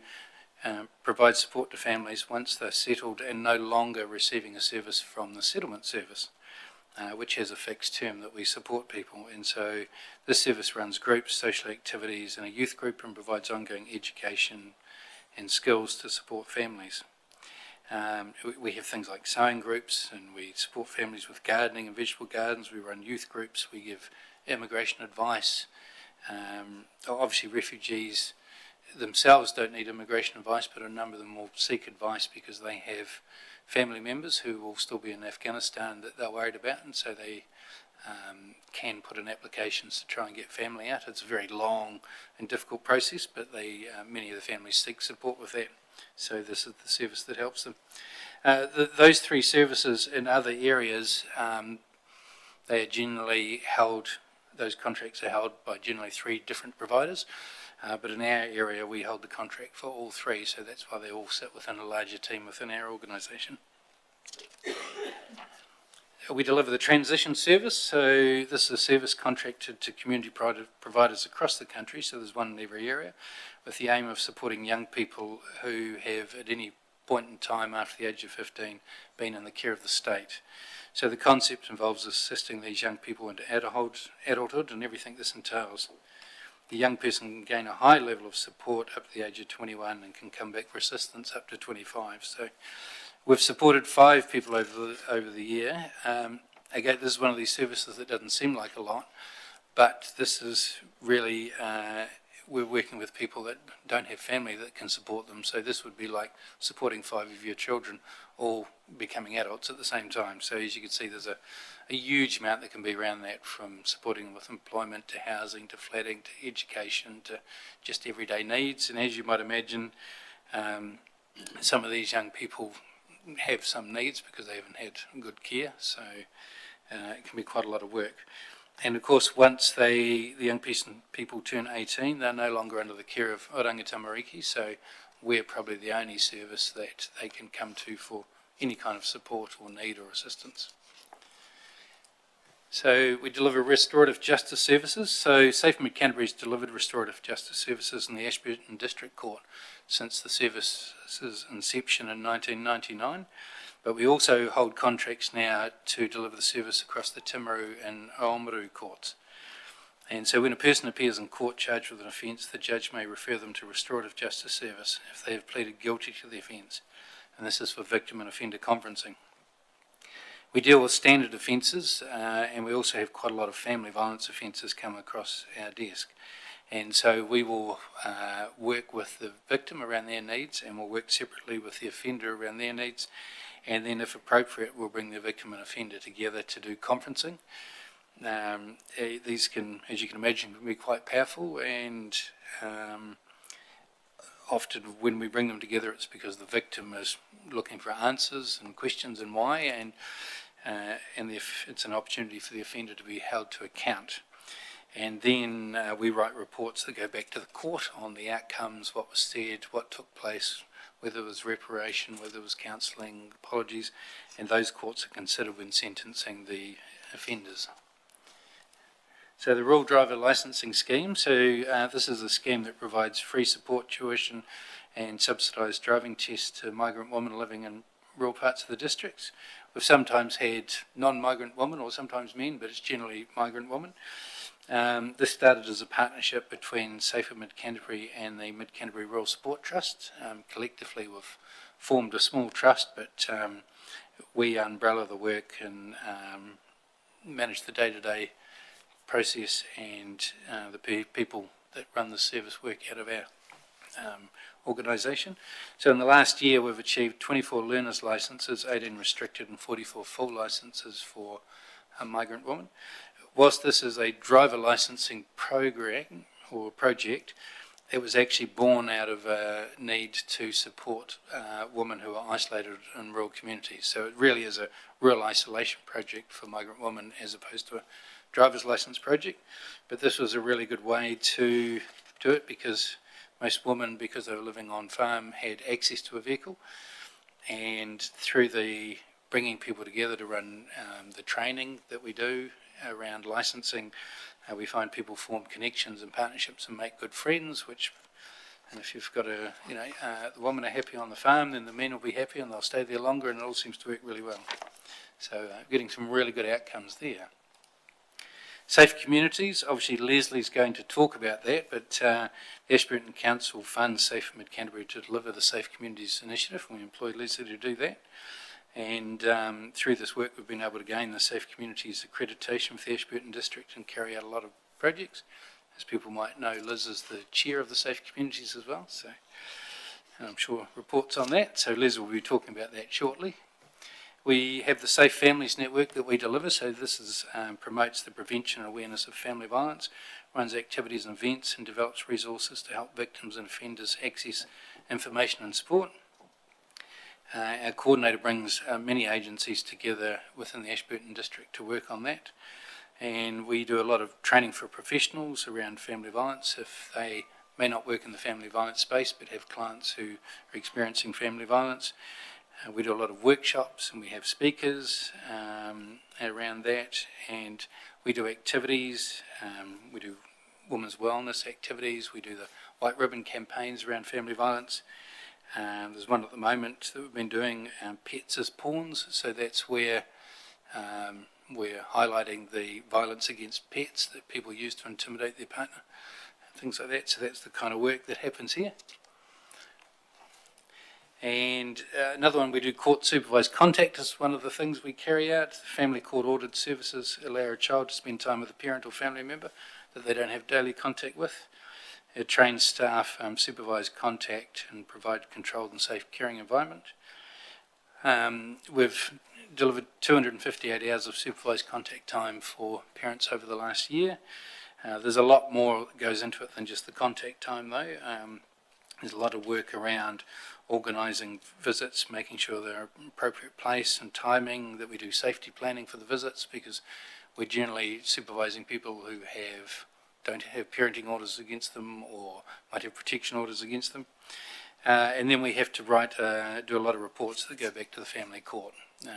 provide support to families once they're settled and no longer receiving a service from the settlement service, which has a fixed term that we support people. And so this service runs groups, social activities and a youth group, and provides ongoing education and skills to support families. We have things like sewing groups, and we support families with gardening and vegetable gardens. We run youth groups, we give immigration advice. Obviously refugees, themselves don't need immigration advice, but a number of them will seek advice because they have family members who will still be in Afghanistan that they're worried about, and so they can put in applications to try and get family out. It's a very long and difficult process, but many of the families seek support with that. So this is the service that helps them. Those three services in other areas, they are generally held, those contracts are held by generally 3 different providers, but in our area we hold the contract for all 3, so that's why they all sit within a larger team within our organisation. We deliver the transition service, so this is a service contracted to community providers across the country, so there's one in every area, with the aim of supporting young people who have at any point in time after the age of 15 been in the care of the state. So the concept involves assisting these young people into adulthood and everything this entails. The young person can gain a high level of support up to the age of 21 and can come back for assistance up to 25. So we've supported 5 people over the year. Again, this is one of these services that doesn't seem like a lot, but this is really, we're working with people that don't have family that can support them. So this would be like supporting 5 of your children all becoming adults at the same time. So as you can see, there's a huge amount that can be around that, from supporting them with employment to housing to flatting to education to just everyday needs. And as you might imagine, some of these young people have some needs because they haven't had good care, so it can be quite a lot of work. And of course, once the young people turn 18, they're no longer under the care of Oranga Tamariki, so we're probably the only service that they can come to for any kind of support or need or assistance. So we deliver restorative justice services. So Safe Mid Canterbury's delivered restorative justice services in the Ashburton District Court since the service's inception in 1999. But we also hold contracts now to deliver the service across the Timaru and Oamaru courts. And so when a person appears in court charged with an offence, the judge may refer them to restorative justice service if they have pleaded guilty to the offence. And this is for victim and offender conferencing. We deal with standard offences, and we also have quite a lot of family violence offences come across our desk. And so we will work with the victim around their needs, and we'll work separately with the offender around their needs. And then if appropriate, we'll bring the victim and offender together to do conferencing. These can, as you can imagine, be quite powerful, and often when we bring them together, it's because the victim is looking for answers and questions and why, and it's an opportunity for the offender to be held to account. And then we write reports that go back to the court on the outcomes, what was said, what took place, whether it was reparation, whether it was counselling, apologies, and those courts are considered when sentencing the offenders. So the Rural Driver Licensing Scheme, so this is a scheme that provides free support, tuition and subsidised driving tests to migrant women living in rural parts of the districts. We've sometimes had non-migrant women or sometimes men, but it's generally migrant women. This started as a partnership between Safer Mid Canterbury and the Mid Canterbury Rural Sport Trust. Collectively we've formed a small trust, but we umbrella the work and manage the day-to-day process, and the people that run the service work out of our organisation. So in the last year we've achieved 24 learners licences, 18 restricted and 44 full licences for migrant women. Whilst this is a driver licensing program or project, it was actually born out of a need to support women who are isolated in rural communities. So it really is a real isolation project for migrant women as opposed to a driver's license project. But this was a really good way to do it, because most women, because they were living on farm, had access to a vehicle, and through the bringing people together to run the training that we do around licensing, we find people form connections and partnerships and make good friends, and if you've got the women are happy on the farm, then the men will be happy and they'll stay there longer, and it all seems to work really well. So getting some really good outcomes there. Safe communities, obviously Leslie's going to talk about that, but the Ashburton Council funds Safe Mid Canterbury to deliver the Safe Communities Initiative, and we employed Leslie to do that. And through this work we've been able to gain the Safe Communities accreditation for the Ashburton District and carry out a lot of projects. As people might know, Liz is the chair of the Safe Communities as well, so and I'm sure reports on that, so Liz will be talking about that shortly. We have the Safe Families Network that we deliver, so this is, promotes the prevention and awareness of family violence, runs activities and events and develops resources to help victims and offenders access information and support. Our coordinator brings many agencies together within the Ashburton district to work on that, and we do a lot of training for professionals around family violence if they may not work in the family violence space but have clients who are experiencing family violence. We do a lot of workshops and we have speakers around that, and we do activities, we do women's wellness activities, we do the white ribbon campaigns around family violence. There's one at the moment that we've been doing, Pets as Pawns, so that's where we're highlighting the violence against pets that people use to intimidate their partner, things like that, so that's the kind of work that happens here. And another one, we do court supervised contact is one of the things we carry out. Family court ordered services allow a child to spend time with a parent or family member that they don't have daily contact with. It trains staff supervise contact and provide controlled and safe caring environment. We've delivered 258 hours of supervised contact time for parents over the last year. There's a lot more that goes into it than just the contact time though. There's a lot of work around organising visits, making sure they're in appropriate place and timing, that we do safety planning for the visits, because we're generally supervising people who don't have parenting orders against them or might have protection orders against them. And then we have to do a lot of reports that go back to the family court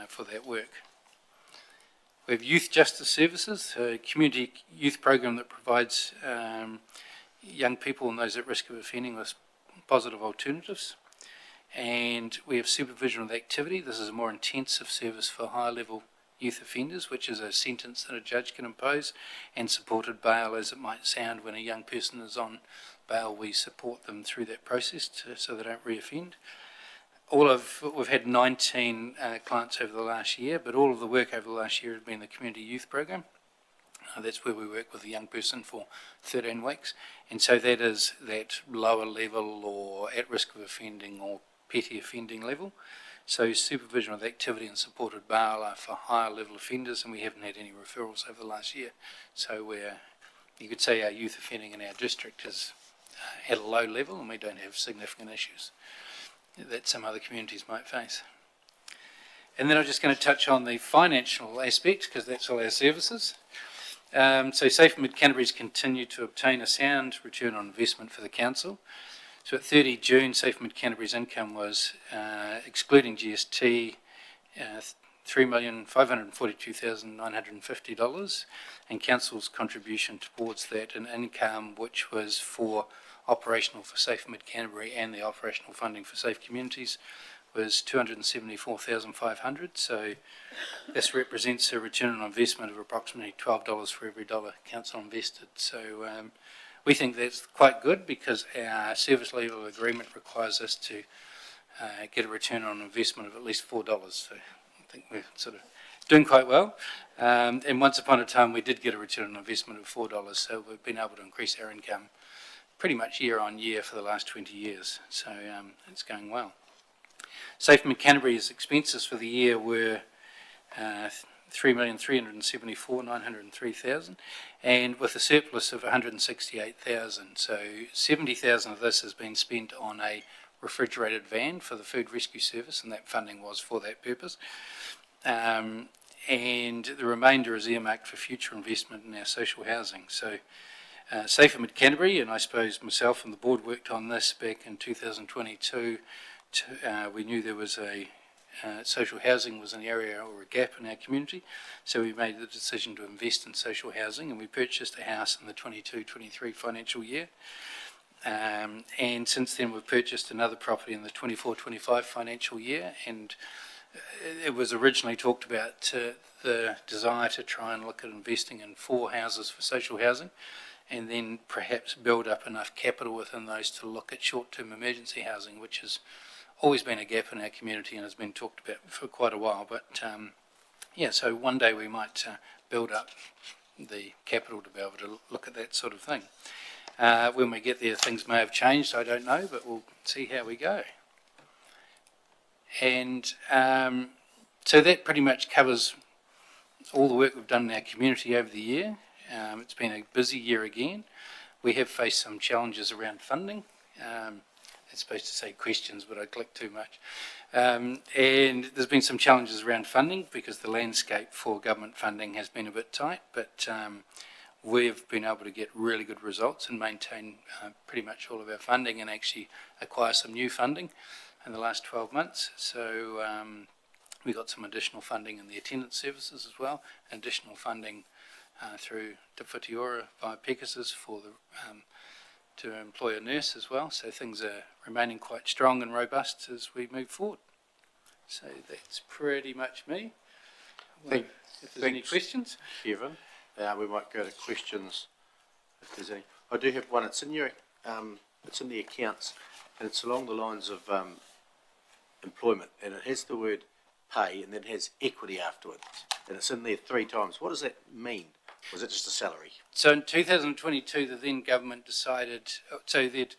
for that work. We have Youth Justice Services, a community youth program that provides young people and those at risk of offending with positive alternatives. And we have supervision of activity. This is a more intensive service for higher level youth offenders, which is a sentence that a judge can impose, and supported bail, as it might sound when a young person is on bail. We support them through that process so they don't reoffend. We've had 19 clients over the last year, but all of the work over the last year has been the community youth program. That's where we work with a young person for 13 weeks, and so that is that lower level or at risk of offending or petty offending level. So supervision of activity and supported bail are for higher level offenders, and we haven't had any referrals over the last year. So you could say our youth offending in our district is at a low level, and we don't have significant issues that some other communities might face. And then I'm just going to touch on the financial aspect, because that's all our services. So Safe Mid Canterbury's continued to obtain a sound return on investment for the council. So at 30 June, Safe Mid Canterbury's income was, excluding GST, $3,542,950, and council's contribution towards that, an income which was for operational for Safe Mid Canterbury and the operational funding for Safe Communities, was $274,500. So this represents a return on investment of approximately $12 for every dollar council invested. So we think that's quite good, because our service level agreement requires us to get a return on investment of at least $4. So I think we're sort of doing quite well. And once upon a time we did get a return on investment of $4, so we've been able to increase our income pretty much year on year for the last 20 years. So it's going well. Safe Mid Canterbury's expenses for the year were $3,374,903, and with a surplus of $168,000. So $70,000 of this has been spent on a refrigerated van for the food rescue service, and that funding was for that purpose. And the remainder is earmarked for future investment in our social housing. So Safe Mid Canterbury, and I suppose myself and the board worked on this back in 2022. We knew there was social housing was an area or a gap in our community, so we made the decision to invest in social housing, and we purchased a house in the 22-23 financial year. And since then we've purchased another property in the 24-25 financial year, and it was originally talked about the desire to try and look at investing in 4 houses for social housing, and then perhaps build up enough capital within those to look at short-term emergency housing, which has always been a gap in our community and has been talked about for quite a while. But yeah, so one day we might build up the capital to be able to look at that sort of thing. When we get there, things may have changed, I don't know, but we'll see how we go. And so that pretty much covers all the work we've done in our community over the year. It's been a busy year again. We have faced some challenges around funding. It's supposed to say questions, but I clicked too much. And there's been some challenges around funding because the landscape for government funding has been a bit tight, but we've been able to get really good results and maintain pretty much all of our funding and actually acquire some new funding in the last 12 months. So we got some additional funding in the attendance services as well, additional funding through Te Whatiora via Pegasus for the to employ a nurse as well. So things are remaining quite strong and robust as we move forward. So that's pretty much me. If there's any questions. Kevin, we might go to questions if there's any. I do have one. It's in your, it's in the accounts, and it's along the lines of employment, and it has the word pay, and then it has equity afterwards, and it's in there 3 times. What does that mean? Was it just a salary? So in 2022, the then government decided, they'd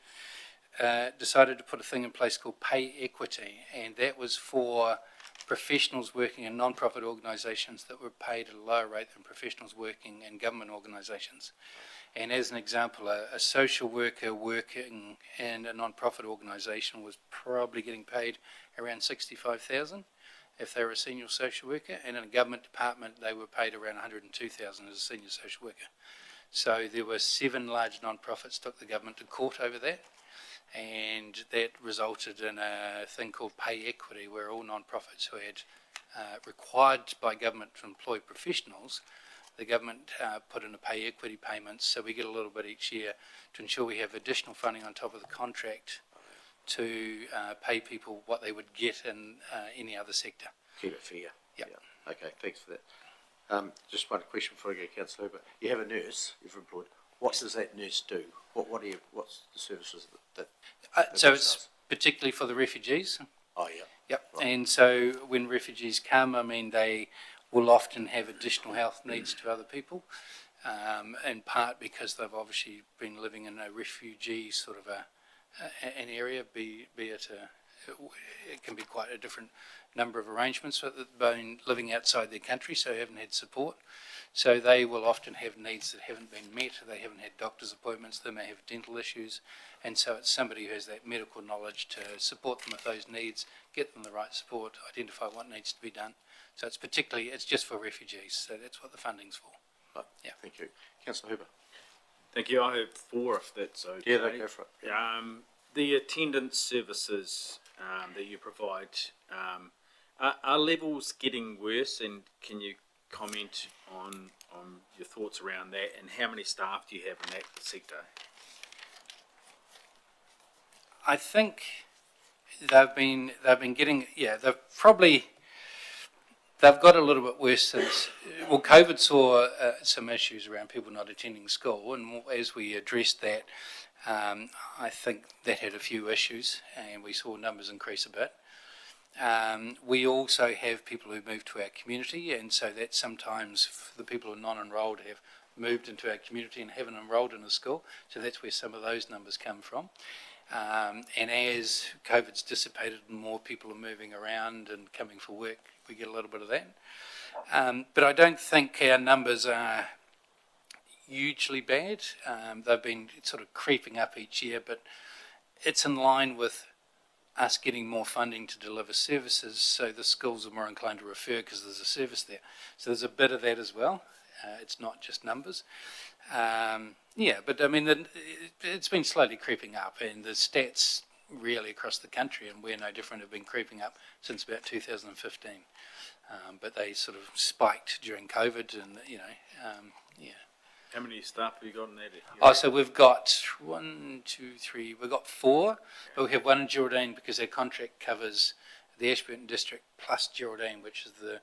decided to put a thing in place called pay equity, and that was for professionals working in non-profit organisations that were paid at a lower rate than professionals working in government organisations. And as an example, a social worker working in a non-profit organisation was probably getting paid around $65,000 if they were a senior social worker, and in a government department they were paid around $102,000 as a senior social worker. So there were 7 large non-profits took the government to court over that, and that resulted in a thing called pay equity, where all non-profits who had required by government to employ professionals, the government put in a pay equity payments, so we get a little bit each year to ensure we have additional funding on top of the contract to pay people what they would get in any other sector. Keep it fair. Yep. Yeah. Okay, thanks for that. Just one question before I go, Councillor Hooper. You have a nurse you've employed. What does that nurse do? What's the services that So nurse it's does? particularly for the refugees. Oh, yeah. Yep. Right. And so when refugees come, I mean, they will often have additional health needs to other people, in part because they've obviously been living in a refugee sort of an area, be it it can be quite a different number of arrangements, but they've been living outside their country, so haven't had support. So they will often have needs that haven't been met. They haven't had doctor's appointments. They may have dental issues, and so it's somebody who has that medical knowledge to support them with those needs, get them the right support, identify what needs to be done. So it's just for refugees. So that's what the funding's for. Right. Yeah. Thank you. Councillor Hooper. Thank you. I have 4, if that's okay. Yeah, go for it. The attendance services that you provide, are levels getting worse, and can you comment on your thoughts around that, and how many staff do you have in that sector? I think they've been getting, they've got a little bit worse since, well, COVID saw some issues around people not attending school, and as we addressed that, I think that had a few issues, and we saw numbers increase a bit. We also have people who move to our community, and so that sometimes the people who are non-enrolled have moved into our community and haven't enrolled in a school, so that's where some of those numbers come from. And as COVID's dissipated and more people are moving around and coming for work, we get a little bit of that. But I don't think our numbers are hugely bad. They've been sort of creeping up each year, but it's in line with us getting more funding to deliver services, so the schools are more inclined to refer because there's a service there. So there's a bit of that as well. It's not just numbers. But I mean, it's been slowly creeping up, and the stats really across the country, and we're no different, have been creeping up since about 2015. But they sort of spiked during COVID, and How many staff have you got in that? So we've got we've got 4, but we have 1 in Geraldine because our contract covers the Ashburton district plus Geraldine, which is the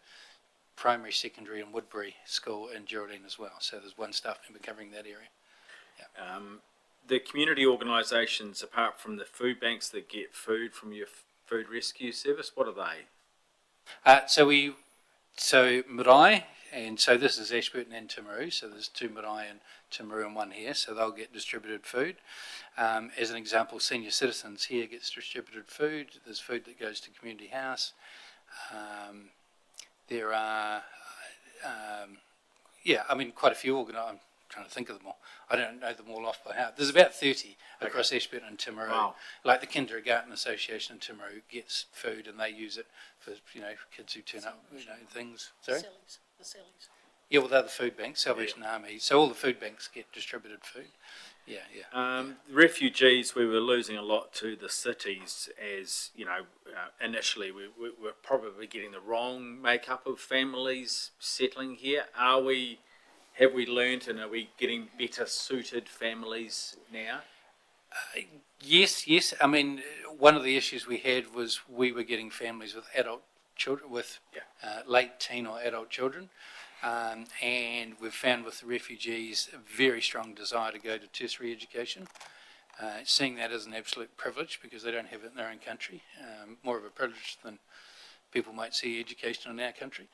primary, secondary and Woodbury school in Geraldine as well. So there's 1 staff member covering that area. Yeah. The community organisations, apart from the food banks that get food from your food rescue service, what are they? So Marae and so this is Ashburton and Timaru, so there's 2 marae and Timaru and 1 here, so they'll get distributed food. As an example, senior citizens here gets distributed food. There's food that goes to community house. There are, quite a few I'm trying to think of them all. I don't know them all off by heart. There's about 30 across Ashburton and Timaru. Wow. Like the Kindergarten Association in Timaru gets food and they use it for, kids who turn up, things. Sorry? The Sallies. Yeah, well, they're the food banks, Salvation Army. So all the food banks get distributed food. Yeah. Refugees, we were losing a lot to the cities as, initially we were probably getting the wrong makeup of families settling here. Have we learnt and are we getting better suited families now? Yes. I mean, one of the issues we had was we were getting families with adult children, with late teen or adult children. And we've found with the refugees a very strong desire to go to tertiary education, seeing that as an absolute privilege because they don't have it in their own country, more of a privilege than people might see education in our country.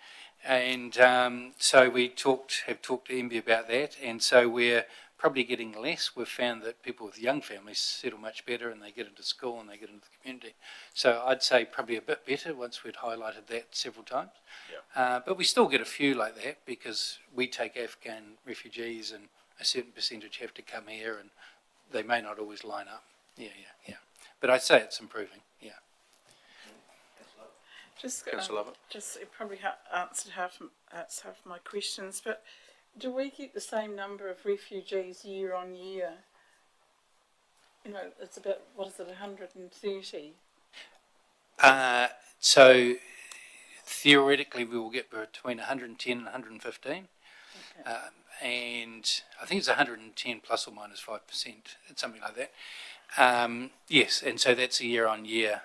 And so we have talked to MB about that, and so we're probably getting less. We've found that people with young families settle much better and they get into school and they get into the community. So I'd say probably a bit better once we'd highlighted that several times. But we still get a few like that because we take Afghan refugees and a certain percentage have to come here and they may not always line up. Yeah. But I'd say it's improving, yeah. Councillor Lovett. It probably answered half my questions, but do we get the same number of refugees year on year? It's about, 130? So theoretically we will get between 110 and 115. Okay. And I think it's 110 plus or minus 5%, it's something like that. Yes, and so that's a year on year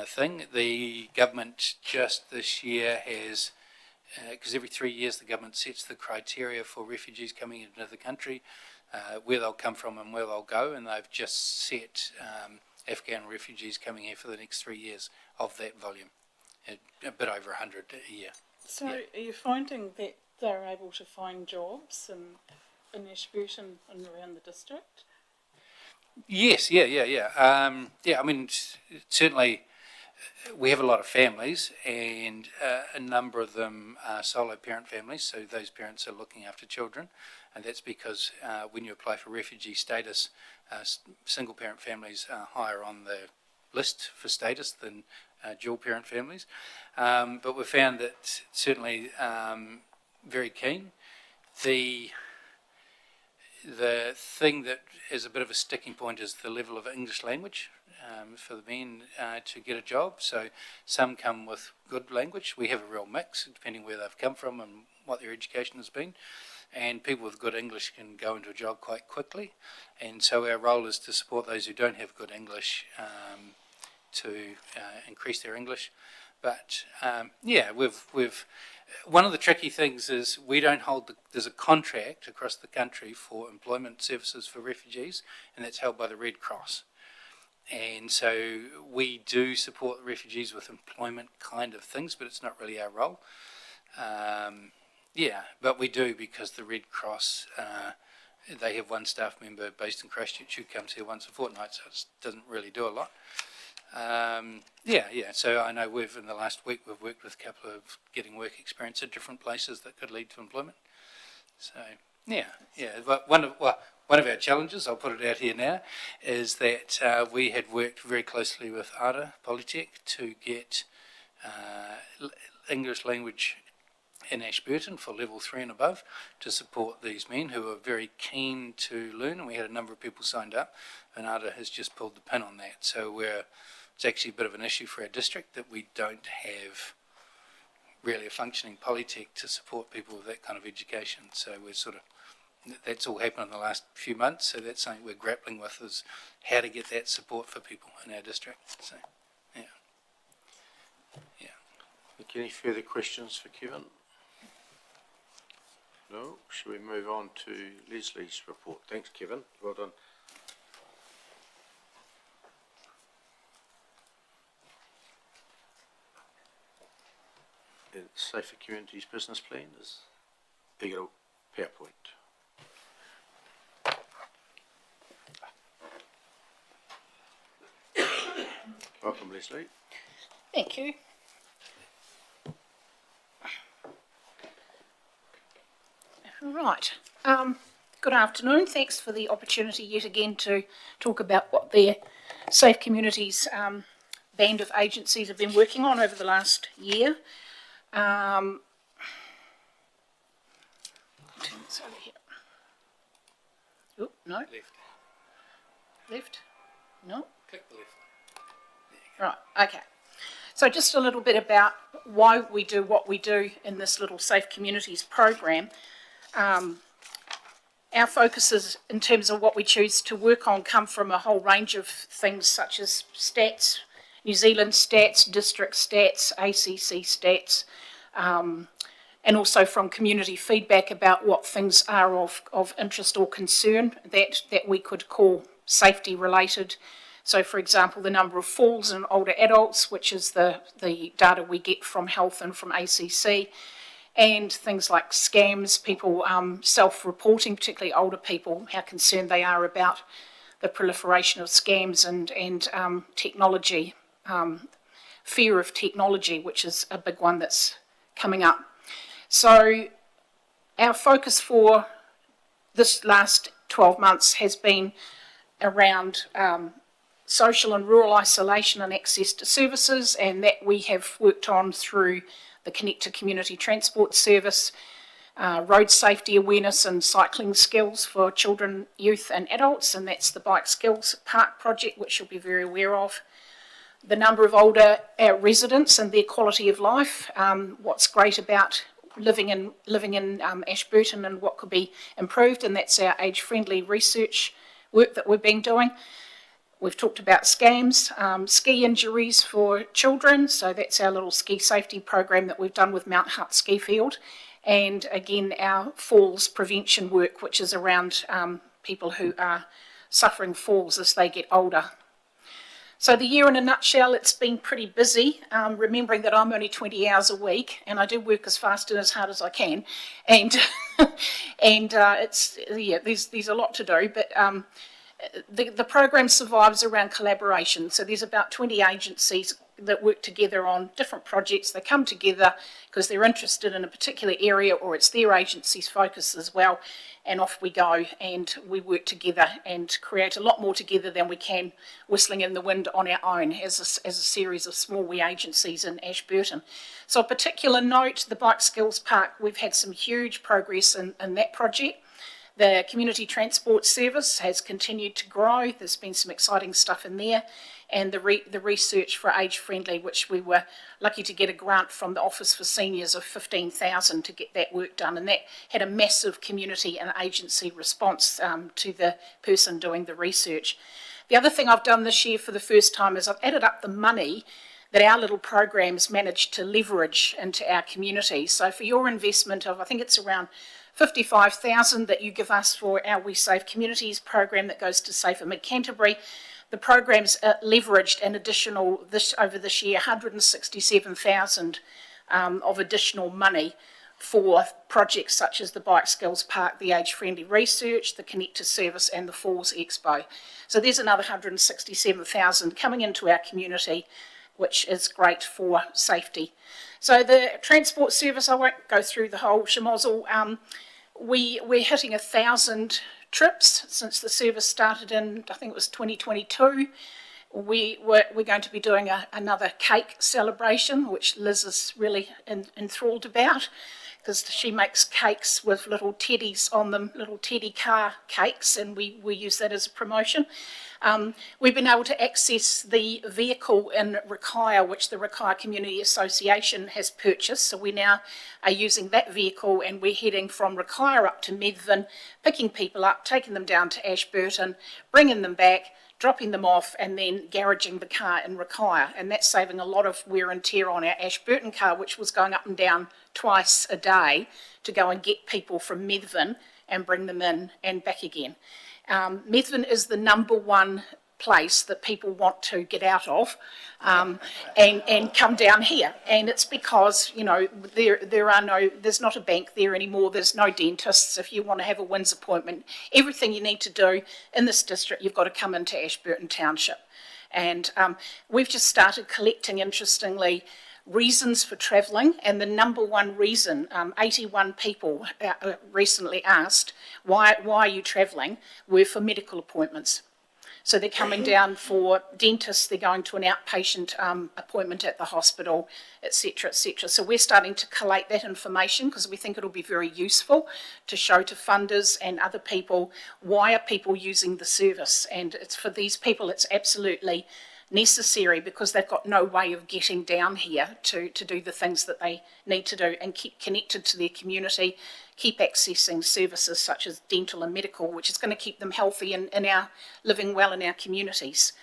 thing. The government just this year has, because every 3 years the government sets the criteria for refugees coming into the country, where they'll come from and where they'll go, and they've just set Afghan refugees coming here for the next 3 years of that volume, a bit over 100 a year. So are you finding that they're able to find jobs in Ashburton and around the district? Yes, yeah. I mean, certainly we have a lot of families, and a number of them are solo parent families, so those parents are looking after children, and that's because when you apply for refugee status, single parent families are higher on the list for status than dual parent families. But we've found that certainly very keen. The thing that is a bit of a sticking point is the level of English language for the men to get a job. So some come with good language. We have a real mix depending where they've come from and what their education has been. And people with good English can go into a job quite quickly. And so our role is to support those who don't have good English to increase their English. But we've one of the tricky things is we don't hold there's a contract across the country for employment services for refugees, and that's held by the Red Cross. And so we do support refugees with employment kind of things, but it's not really our role. But we do because the Red Cross, they have one staff member based in Christchurch who comes here once a fortnight, so it doesn't really do a lot. So I know in the last week we've worked with a couple of getting work experience at different places that could lead to employment. So but one of our challenges, I'll put it out here now, is that we had worked very closely with ARTA Polytech to get English language in Ashburton for level 3 and above to support these men who are very keen to learn, and we had a number of people signed up, and ARTA has just pulled the pin on that. So it's actually a bit of an issue for our district that we don't have really a functioning polytech to support people with that kind of education. So that's all happened in the last few months, so that's something we're grappling with, is how to get that support for people in our district. So, yeah. Any further questions for Kevin? No? Shall we move on to Leslie's report? Thanks, Kevin. Well done. The Safer Communities Business Plan is, you got a PowerPoint. Welcome, Leslie. Thank you. Right. Good afternoon. Thanks for the opportunity yet again to talk about what the Safe Communities band of agencies have been working on over the last year. Turn this over here. Oh, no. Left. Left? No. Click the left. Right, okay. So just a little bit about why we do what we do in this little Safe Communities program. Our focuses in terms of what we choose to work on come from a whole range of things such as stats, New Zealand stats, district stats, ACC stats, and also from community feedback about what things are of interest or concern that we could call safety related. So, for example, the number of falls in older adults, which is the data we get from health and from ACC, and things like scams, people self-reporting, particularly older people, how concerned they are about the proliferation of scams and technology, fear of technology, which is a big one that's coming up. So our focus for this last 12 months has been around social and rural isolation and access to services, and that we have worked on through the Connect to Community Transport Service, road safety awareness and cycling skills for children, youth and adults, and that's the Bike Skills Park project, which you'll be very aware of. The number of older residents and their quality of life, what's great about living in Ashburton and what could be improved, and that's our age-friendly research work that we've been doing. We've talked about scams, ski injuries for children, so that's our little ski safety program that we've done with Mount Hutt Ski Field, and again our falls prevention work, which is around people who are suffering falls as they get older. So the year in a nutshell, it's been pretty busy, remembering that I'm only 20 hours a week and I do work as fast and as hard as I can, and there's a lot to do, but the program survives around collaboration. So there's about 20 agencies that work together on different projects. They come together because they're interested in a particular area or it's their agency's focus as well, and off we go and we work together and create a lot more together than we can whistling in the wind on our own as a series of small wee agencies in Ashburton. So a particular note, the Bike Skills Park, we've had some huge progress in that project. The Community Transport Service has continued to grow. There's been some exciting stuff in there. And the research for Age Friendly, which we were lucky to get a grant from the Office for Seniors of $15,000 to get that work done. And that had a massive community and agency response to the person doing the research. The other thing I've done this year for the first time is I've added up the money that our little programs managed to leverage into our community. So for your investment of, I think it's around $55,000 that you give us for our We Safe Communities program that goes to Safer Mid Canterbury, the program's leveraged an additional, over this year, $167,000 of additional money for projects such as the Bike Skills Park, the Age Friendly Research, the Connector Service and the Falls Expo. So there's another $167,000 coming into our community, which is great for safety. So the Transport Service, I won't go through the whole schmozzle. We're hitting 1,000 trips since the service started in, I think it was 2022. We're going to be doing another cake celebration, which Liz is really enthralled about, because she makes cakes with little teddies on them, little teddy car cakes, and we use that as a promotion. We've been able to access the vehicle in Rakaia, which the Rakaia Community Association has purchased. So we now are using that vehicle and we're heading from Rakaia up to Medvin, picking people up, taking them down to Ashburton, bringing them back, dropping them off and then garaging the car in Rakaia. And that's saving a lot of wear and tear on our Ashburton car, which was going up and down twice a day to go and get people from Medvin and bring them in and back again. Medvin is the #1 place that people want to get out of and come down here. And it's because, you know, there's not a bank there anymore, there's no dentists. If you want to have a WINS appointment, everything you need to do in this district, you've got to come into Ashburton Township. And we've just started collecting, interestingly, reasons for travelling, and the number one reason, 81 people recently asked, why are you travelling, were for medical appointments. So they're coming down for dentists, they're going to an outpatient appointment at the hospital, etc., etc. So we're starting to collate that information because we think it'll be very useful to show to funders and other people why are people using the service. And it's for these people, it's absolutely necessary because they've got no way of getting down here to do the things that they need to do and keep connected to their community, keep accessing services such as dental and medical, which is going to keep them healthy and living well in our communities.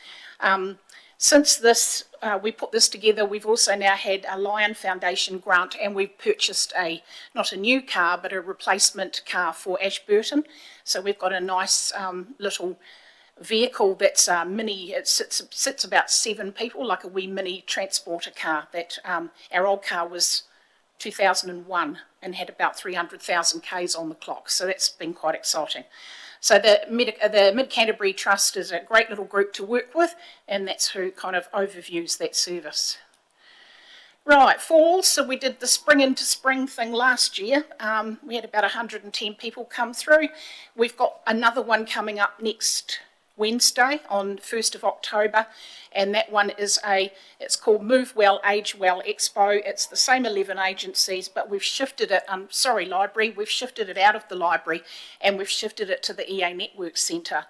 Since this, we put this together, we've also now had a Lion Foundation grant, and we've purchased not a new car, but a replacement car for Ashburton. So we've got a nice little vehicle that's mini, it sits about 7 people, like a wee mini transporter car. That our old car was 2001 and had about 300,000 Ks on the clock, so that's been quite exciting. So the Mid Canterbury Trust is a great little group to work with, and that's who kind of overviews that service. Right, falls, so we did the Spring into Spring thing last year. We had about 110 people come through. We've got another one coming up next Wednesday on 1st of October, and that one is it's called Move Well, Age Well Expo. It's the same 11 agencies, but we've shifted it, library, we've shifted it out of the library and we've shifted it to the EA Network Centre.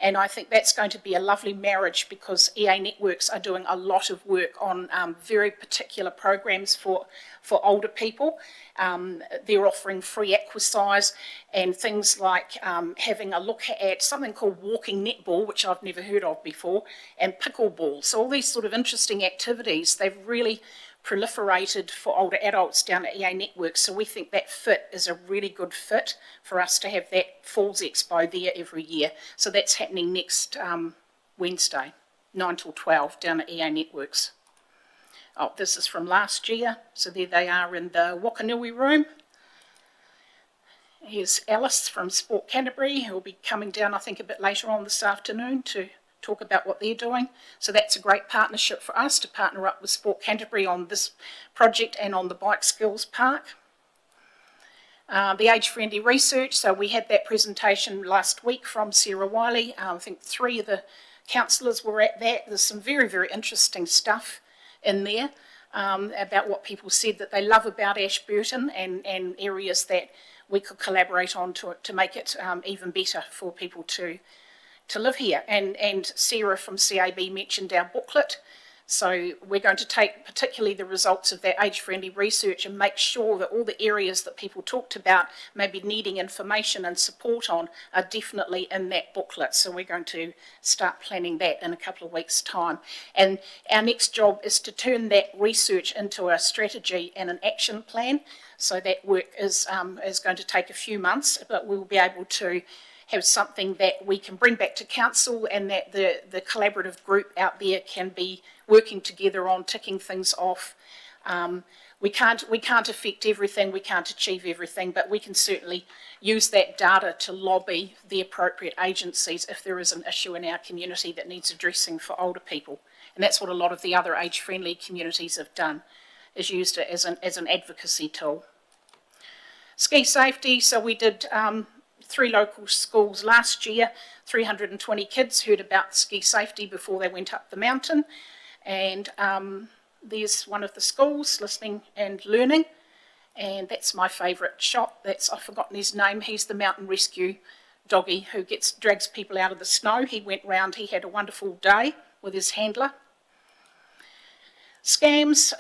And I think that's going to be a lovely marriage because EA Networks are doing a lot of work on very particular programs for older people. They're offering free exercise and things like having a look at something called walking netball, which I've never heard of before, and pickleball. So all these sort of interesting activities, they've really proliferated for older adults down at EA Networks. So we think that fit is a really good fit for us to have that Falls Expo there every year. So that's happening next Wednesday, 9 till 12 down at EA Networks. Oh, this is from last year. So there they are in the Wakanui room. Here's Alice from Sport Canterbury, who will be coming down, I think, a bit later on this afternoon to talk about what they're doing. So that's a great partnership for us to partner up with Sport Canterbury on this project and on the Bike Skills Park. The age-friendly research, so we had that presentation last week from Sarah Wiley. I think 3 of the councillors were at that. There's some very, very interesting stuff in there about what people said that they love about Ashburton and areas that we could collaborate on to make it even better for people to live here. And Sarah from CAB mentioned our booklet. So we're going to take particularly the results of that age-friendly research and make sure that all the areas that people talked about maybe needing information and support on are definitely in that booklet. So we're going to start planning that in a couple of weeks' time. And our next job is to turn that research into a strategy and an action plan. So that work is going to take a few months, but we'll be able to have something that we can bring back to council and that the collaborative group out there can be working together on ticking things off. We can't affect everything, we can't achieve everything, but we can certainly use that data to lobby the appropriate agencies if there is an issue in our community that needs addressing for older people. And that's what a lot of the other age-friendly communities have done, is used it as an advocacy tool. Ski safety, so we did 3 local schools last year. 320 kids heard about ski safety before they went up the mountain. And there's one of the schools, Listening and Learning. And that's my favourite shot. I've forgotten his name. He's the mountain rescue doggy who drags people out of the snow. He went round, he had a wonderful day with his handler. Scams,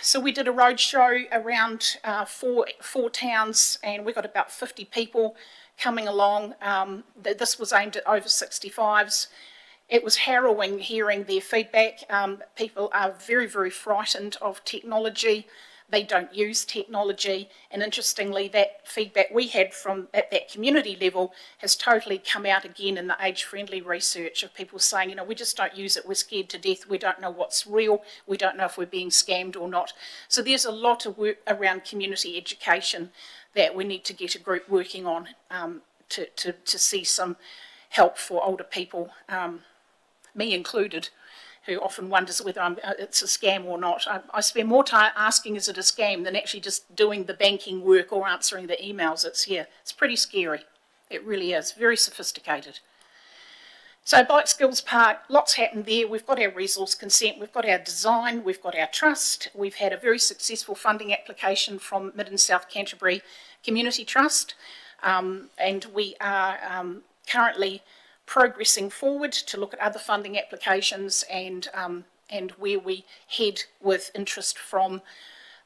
so we did a road show around 4 towns, and we got about 50 people coming along. This was aimed at over 65s. It was harrowing hearing their feedback. People are very, very frightened of technology. they don't use technology, and interestingly, that feedback we had from at that community level has totally come out again in the age-friendly research of people saying, we just don't use it, we're scared to death, we don't know what's real, we don't know if we're being scammed or not. So there's a lot of work around community education that we need to get a group working on to see some help for older people, me included, who often wonders whether it's a scam or not. I spend more time asking is it a scam than actually just doing the banking work or answering the emails. It's pretty scary. It really is, very sophisticated. So Bike Skills Park, lots happened there. We've got our resource consent, we've got our design, we've got our trust. We've had a very successful funding application from Mid and South Canterbury Community Trust, and we are currently progressing forward to look at other funding applications and where we head with interest from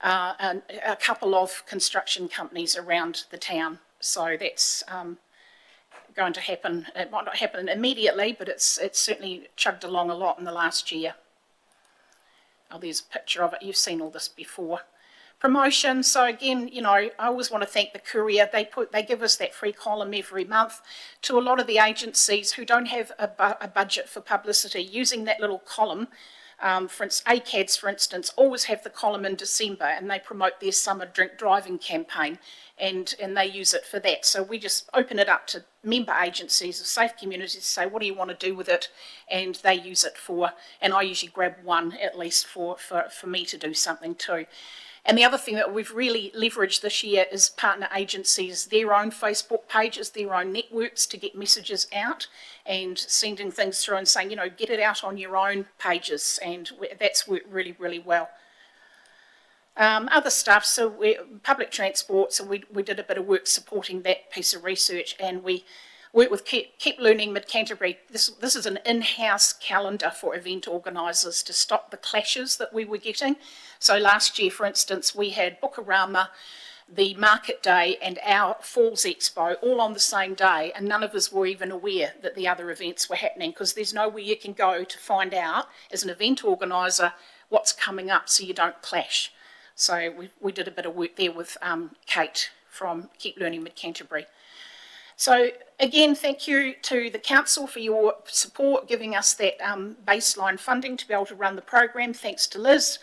a couple of construction companies around the town. So that's going to happen. It might not happen immediately, but it's certainly chugged along a lot in the last year. Oh, there's a picture of it. You've seen all this before. Promotion. So again, I always want to thank the Courier. They give us that free column every month. To a lot of the agencies who don't have a budget for publicity, using that little column, for instance, ACADs, for instance, always have the column in December, and they promote their summer drink driving campaign, and they use it for that. So we just open it up to member agencies of safe communities to say, what do you want to do with it? And they use it for, and I usually grab one at least for me to do something too. And the other thing that we've really leveraged this year is partner agencies, their own Facebook pages, their own networks to get messages out and sending things through and saying, get it out on your own pages, and that's worked really, really well. Other stuff, so public transport, so we did a bit of work supporting that piece of research, and we worked with Keep Learning Mid Canterbury. This is an in-house calendar for event organisers to stop the clashes that we were getting. So last year, for instance, we had Bookarama, the Market Day and our Falls Expo all on the same day, and none of us were even aware that the other events were happening, because there's nowhere you can go to find out as an event organiser what's coming up so you don't clash. So we did a bit of work there with Kate from Keep Learning Mid Canterbury. So again, thank you to the council for your support, giving us that baseline funding to be able to run the program. Thanks to Liz,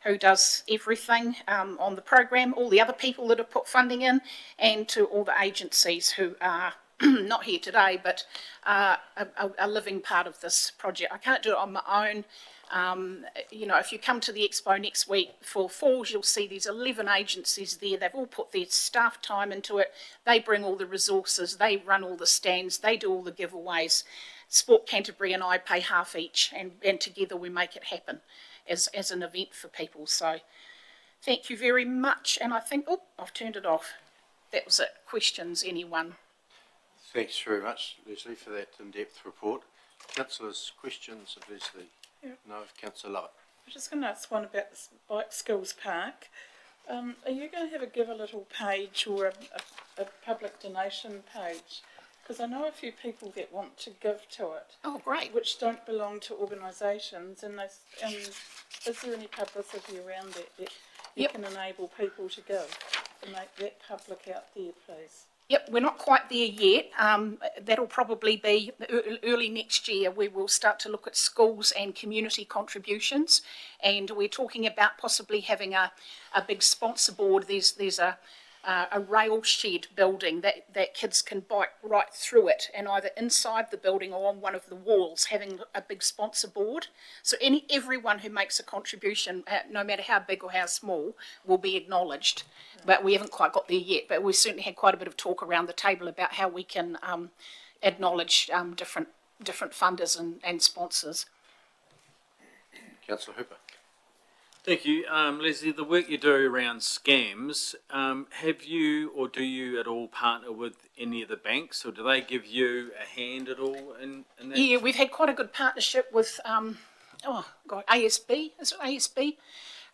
who does everything on the program, all the other people that have put funding in, and to all the agencies who are not here today, but are a living part of this project. I can't do it on my own. If you come to the expo next week for Falls, you'll see there's 11 agencies there. They've all put their staff time into it. They bring all the resources, they run all the stands, they do all the giveaways. Sport Canterbury and I pay half each, and together we make it happen as an event for people. So thank you very much, and I think, I've turned it off. That was it. Questions, anyone? Thanks very much, Leslie, for that in-depth report. Councillors, questions of Leslie? Yeah. No, of Councillor Lovett. I'm just going to ask one about this Bike Skills Park. Are you going to have a Give a Little page or a public donation page? Because I know a few people that want to give to it. Oh, great. Which don't belong to organisations, and is there any publicity around that you can enable people to give and make that public out there, please? Yep, we're not quite there yet. That'll probably be early next year. We will start to look at schools and community contributions, and we're talking about possibly having a big sponsor board. There's a rail shed building that kids can bike right through it, and either inside the building or on one of the walls, having a big sponsor board. So everyone who makes a contribution, no matter how big or how small, will be acknowledged. But we haven't quite got there yet, but we've certainly had quite a bit of talk around the table about how we can acknowledge different funders and sponsors. Councillor Hooper. Thank you. Leslie, the work you do around scams, have you or do you at all partner with any of the banks, or do they give you a hand at all in that? Yeah, we've had quite a good partnership with ASB, is it ASB?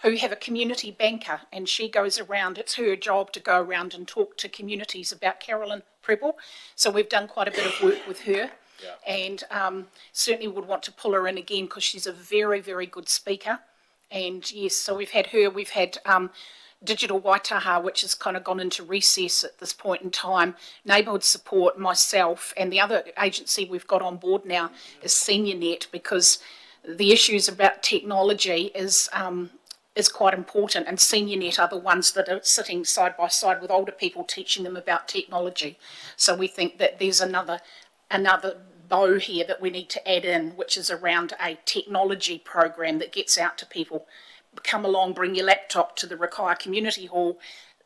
Who have a community banker, and she goes around, it's her job to go around and talk to communities about Carolyn Prebble. So we've done quite a bit of work with her. Yeah. And certainly would want to pull her in again, because she's a very, very good speaker. And yes, so we've had her, we've had Digital Waitaha, which has kind of gone into recess at this point in time, Neighbourhood Support, myself, and the other agency we've got on board now is SeniorNet, because the issues about technology is quite important, and SeniorNet are the ones that are sitting side by side with older people, teaching them about technology. So we think that there's another bow here that we need to add in, which is around a technology program that gets out to people. Come along, bring your laptop to the Rakaia Community Hall.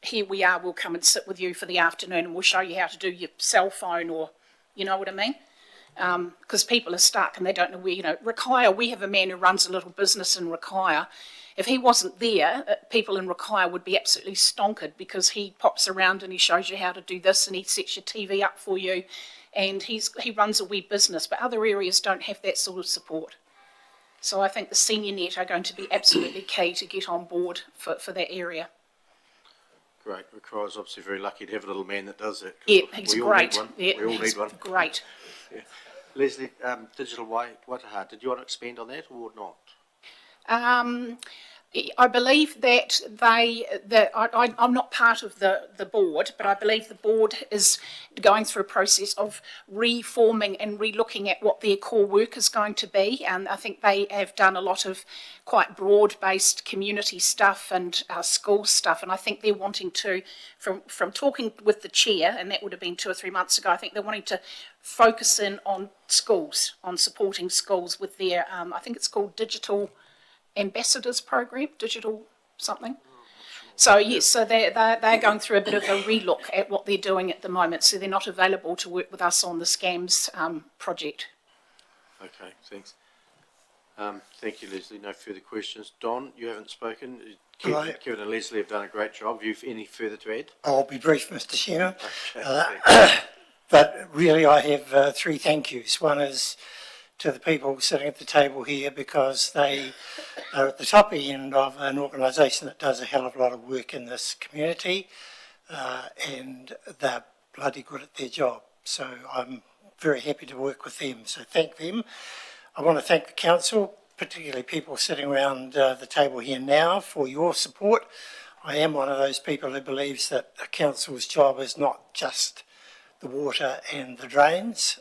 Here we are, we'll come and sit with you for the afternoon and we'll show you how to do your cell phone, or, you know what I mean? Because people are stuck and they don't know where, Rakaia, we have a man who runs a little business in Rakaia. If he wasn't there, people in Rakaia would be absolutely stonkered, because he pops around and he shows you how to do this and he sets your TV up for you, and he runs a wee business, but other areas don't have that sort of support. So I think the SeniorNet are going to be absolutely key to get on board for that area. Great. Rakaia's obviously very lucky to have a little man that does that. Yeah, he's we great. All need one. Yeah, we all he's need one. Great. Yeah. Leslie, Digital Waitaha, did you want to expand on that or not? I believe that I'm not part of the board, but I believe the board is going through a process of reforming and relooking at what their core work is going to be. And I think they have done a lot of quite broad-based community stuff and school stuff. And I think they're wanting to, from talking with the chair, and that would have been 2 or 3 months ago, I think they're wanting to focus in on schools, on supporting schools with their, I think it's called Digital Ambassadors Program, digital something. So yes, so they're going through a bit of a relook at what they're doing at the moment. So they're not available to work with us on the scams project. Okay, thanks. Thank you, Leslie. No further questions. Don, you haven't spoken. Kevin and Leslie have done a great job. Have you any further to add? I'll be brief, Mr. Chairman. Okay, But really I have 3 thank yous. One is to the people sitting at the table here, because they are at the top end of an organisation that does a hell of a lot of work in this community, and they're bloody good at their job. So I'm very happy to work with them, so thank them. I want to thank the council, particularly people sitting around the table here now, for your support. I am one of those people who believes that a council's job is not just the water and the drains,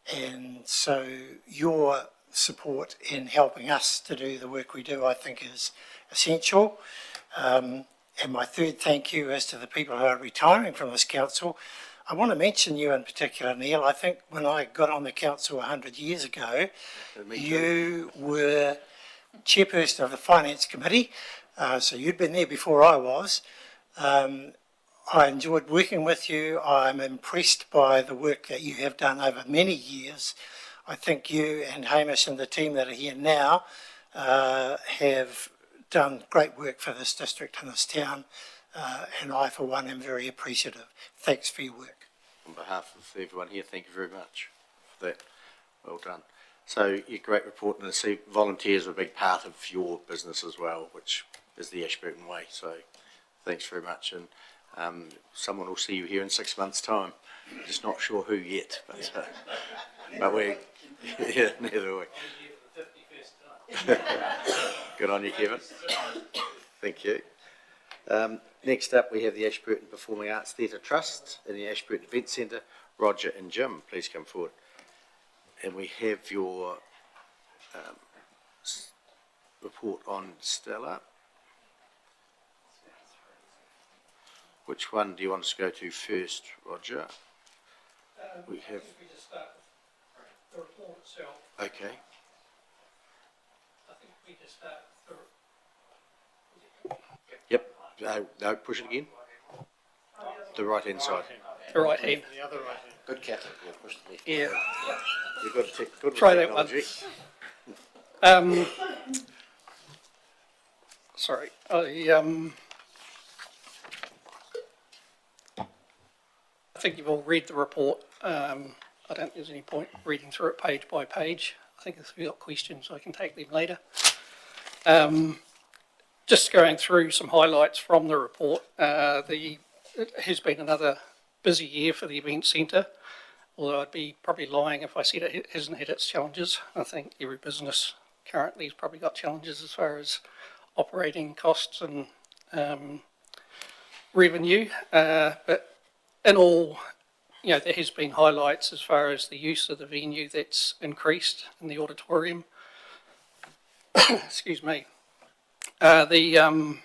and so your support in helping us to do the work we do, I think, is essential. And my third thank you is to the people who are retiring from this council. I want to mention you in particular, Neil. I think when I got on the council 100 years ago, you were chairperson of the Finance Committee, so you'd been there before I was. I enjoyed working with you. I'm impressed by the work that you have done over many years. I think you and Hamish and the team that are here now have done great work for this district and this town, and I, for one, am very appreciative. Thanks for your work. On behalf of everyone here, thank you very much for that. Well done. So, your great report, and I see volunteers are a big part of your business as well, which is the Ashburton way. So, thanks very much. And someone will see you here in 6 months' time. Just not sure who yet, but we, yeah, neither are we. Good on you, Kevin. Thank you. Next up, we have the Ashburton Performing Arts Theatre Trust and the Ashburton Event Centre. Roger and Jim, please come forward. And we have your report on Stella. Which one do you want us to go to first, Roger? We have. We just start with the report itself. Okay. I think we just start with Yep. No, push it again. The right hand side. the right hand. The other right hand. Good captain. Yeah, push the left. Yeah. You've got to take good Try that one. Technology. Sorry. I think you've all read the report. I don't think there's any point reading through it page by page. I think if you've got questions, I can take them later. Just going through some highlights from the report. It has been another busy year for the event centre, although I'd be probably lying if I said it hasn't had its challenges. I think every business currently has probably got challenges as far as operating costs and revenue, but in all, there has been highlights as far as the use of the venue that's increased in the auditorium. Excuse me. We've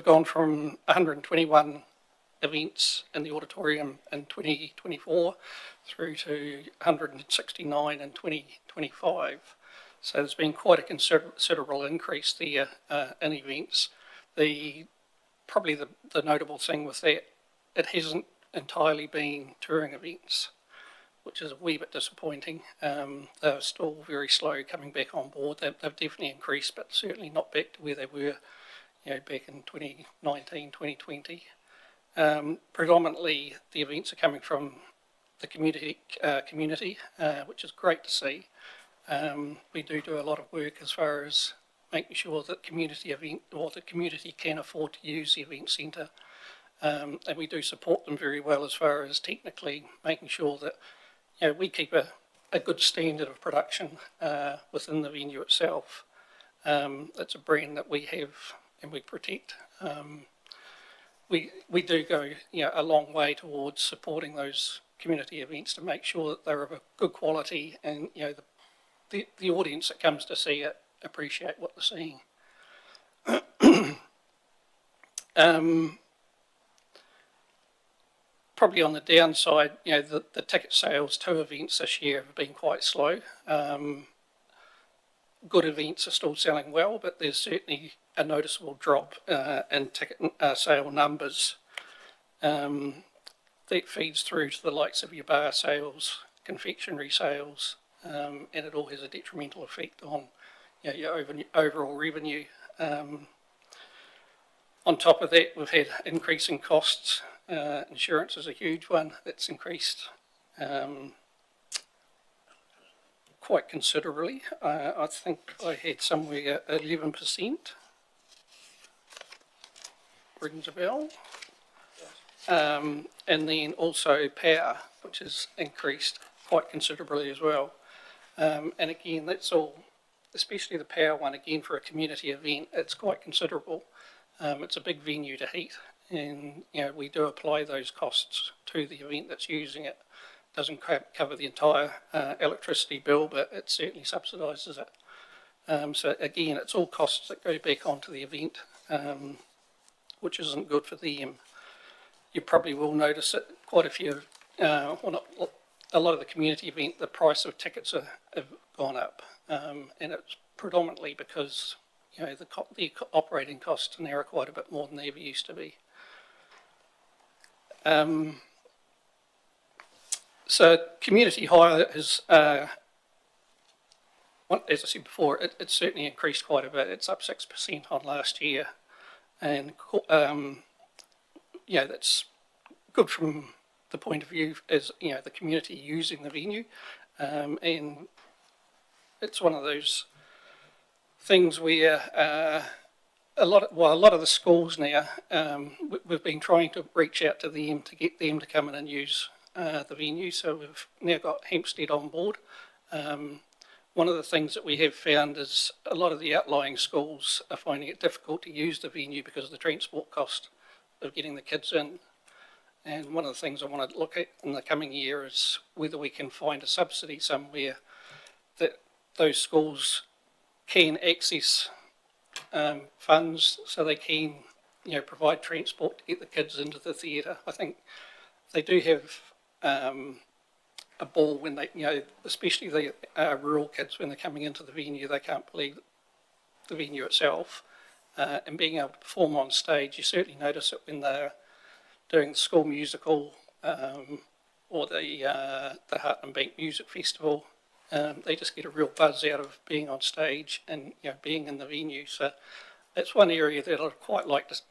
gone from 121 events in the auditorium in 2024 through to 169 in 2025. So there's been quite a considerable increase there in events. Probably the notable thing with that, it hasn't entirely been touring events, which is a wee bit disappointing. They're still very slow coming back on board. They've definitely increased, but certainly not back to where they were, back in 2019, 2020. Predominantly, the events are coming from the community, which is great to see. We do a lot of work as far as making sure that the community can afford to use the event centre, and we do support them very well as far as technically making sure that we keep a good standard of production within the venue itself. It's a brand that we have and we protect. We do go a long way towards supporting those community events to make sure that they're of a good quality, and the audience that comes to see it appreciate what they're seeing. Probably on the downside, the ticket sales to events this year have been quite slow. Good events are still selling well, but there's certainly a noticeable drop in ticket sale numbers. That feeds through to the likes of your bar sales, confectionery sales, and it all has a detrimental effect on your overall revenue. On top of that, we've had increasing costs. Insurance is a huge one that's increased quite considerably. I think I had somewhere 11%. Rings a bell. And then also power, which has increased quite considerably as well. And again, that's all, especially the power one, again, for a community event, it's quite considerable. It's a big venue to heat, and we do apply those costs to the event that's using it. Doesn't cover the entire electricity bill, but it certainly subsidises it. So again, it's all costs that go back onto the event, which isn't good for them. You probably will notice that quite a few, a lot of the community event, the price of tickets have gone up, and it's predominantly because the operating costs now are quite a bit more than they ever used to be. So community hire is, as I said before, it's certainly increased quite a bit. It's up 6% on last year, and that's good from the point of view as the community using the venue, and it's one of those things where a lot of the schools now, we've been trying to reach out to them to get them to come in and use the venue. So we've now got Hampstead on board. One of the things that we have found is a lot of the outlying schools are finding it difficult to use the venue because of the transport cost of getting the kids in. And one of the things I want to look at in the coming year is whether we can find a subsidy somewhere that those schools can access funds so they can provide transport to get the kids into the theatre. I think they do have a ball when they, especially the rural kids, when they're coming into the venue, they can't believe the venue itself. And being able to perform on stage, you certainly notice it when they're doing the school musical or the Heartland Bank Music Festival. They just get a real buzz out of being on stage and being in the venue. So it's one area that I'd quite like to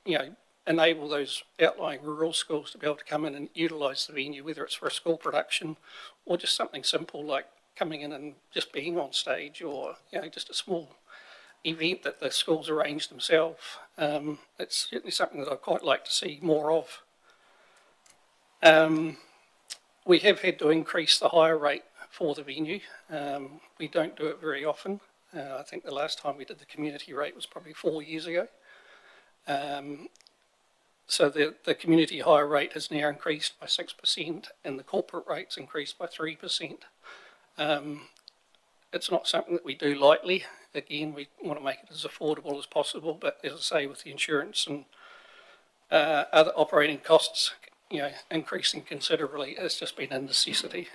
enable those outlying rural schools to be able to come in and utilise the venue, whether it's for a school production or just something simple like coming in and just being on stage, or just a small event that the schools arrange themselves. It's certainly something that I'd quite like to see more of. We have had to increase the hire rate for the venue. We don't do it very often. I think the last time we did the community rate was probably 4 years ago. So the community hire rate has now increased by 6% and the corporate rate's increased by 3%. It's not something that we do lightly. Again, we want to make it as affordable as possible, but as I say, with the insurance and other operating costs, increasing considerably, it's just been a necessity.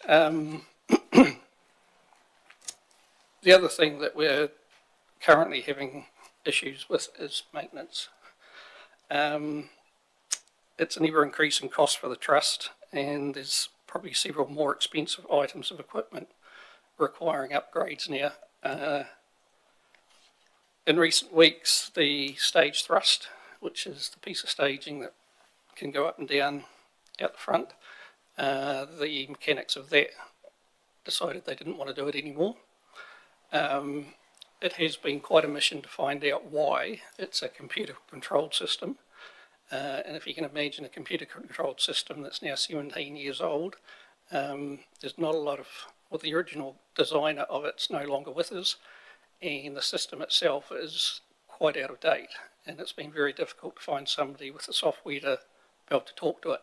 The other thing that we're currently having issues with is maintenance. It's an ever-increasing cost for the trust, and there's probably several more expensive items of equipment requiring upgrades now. In recent weeks, the stage thrust, which is the piece of staging that can go up and down out the front, the mechanics of that decided they didn't want to do it anymore. It has been quite a mission to find out why. It's a computer-controlled system, and if you can imagine a computer-controlled system that's now 17 years old, there's not a lot of, well, the original designer of it's no longer with us, and the system itself is quite out of date, and it's been very difficult to find somebody with the software to be able to talk to it.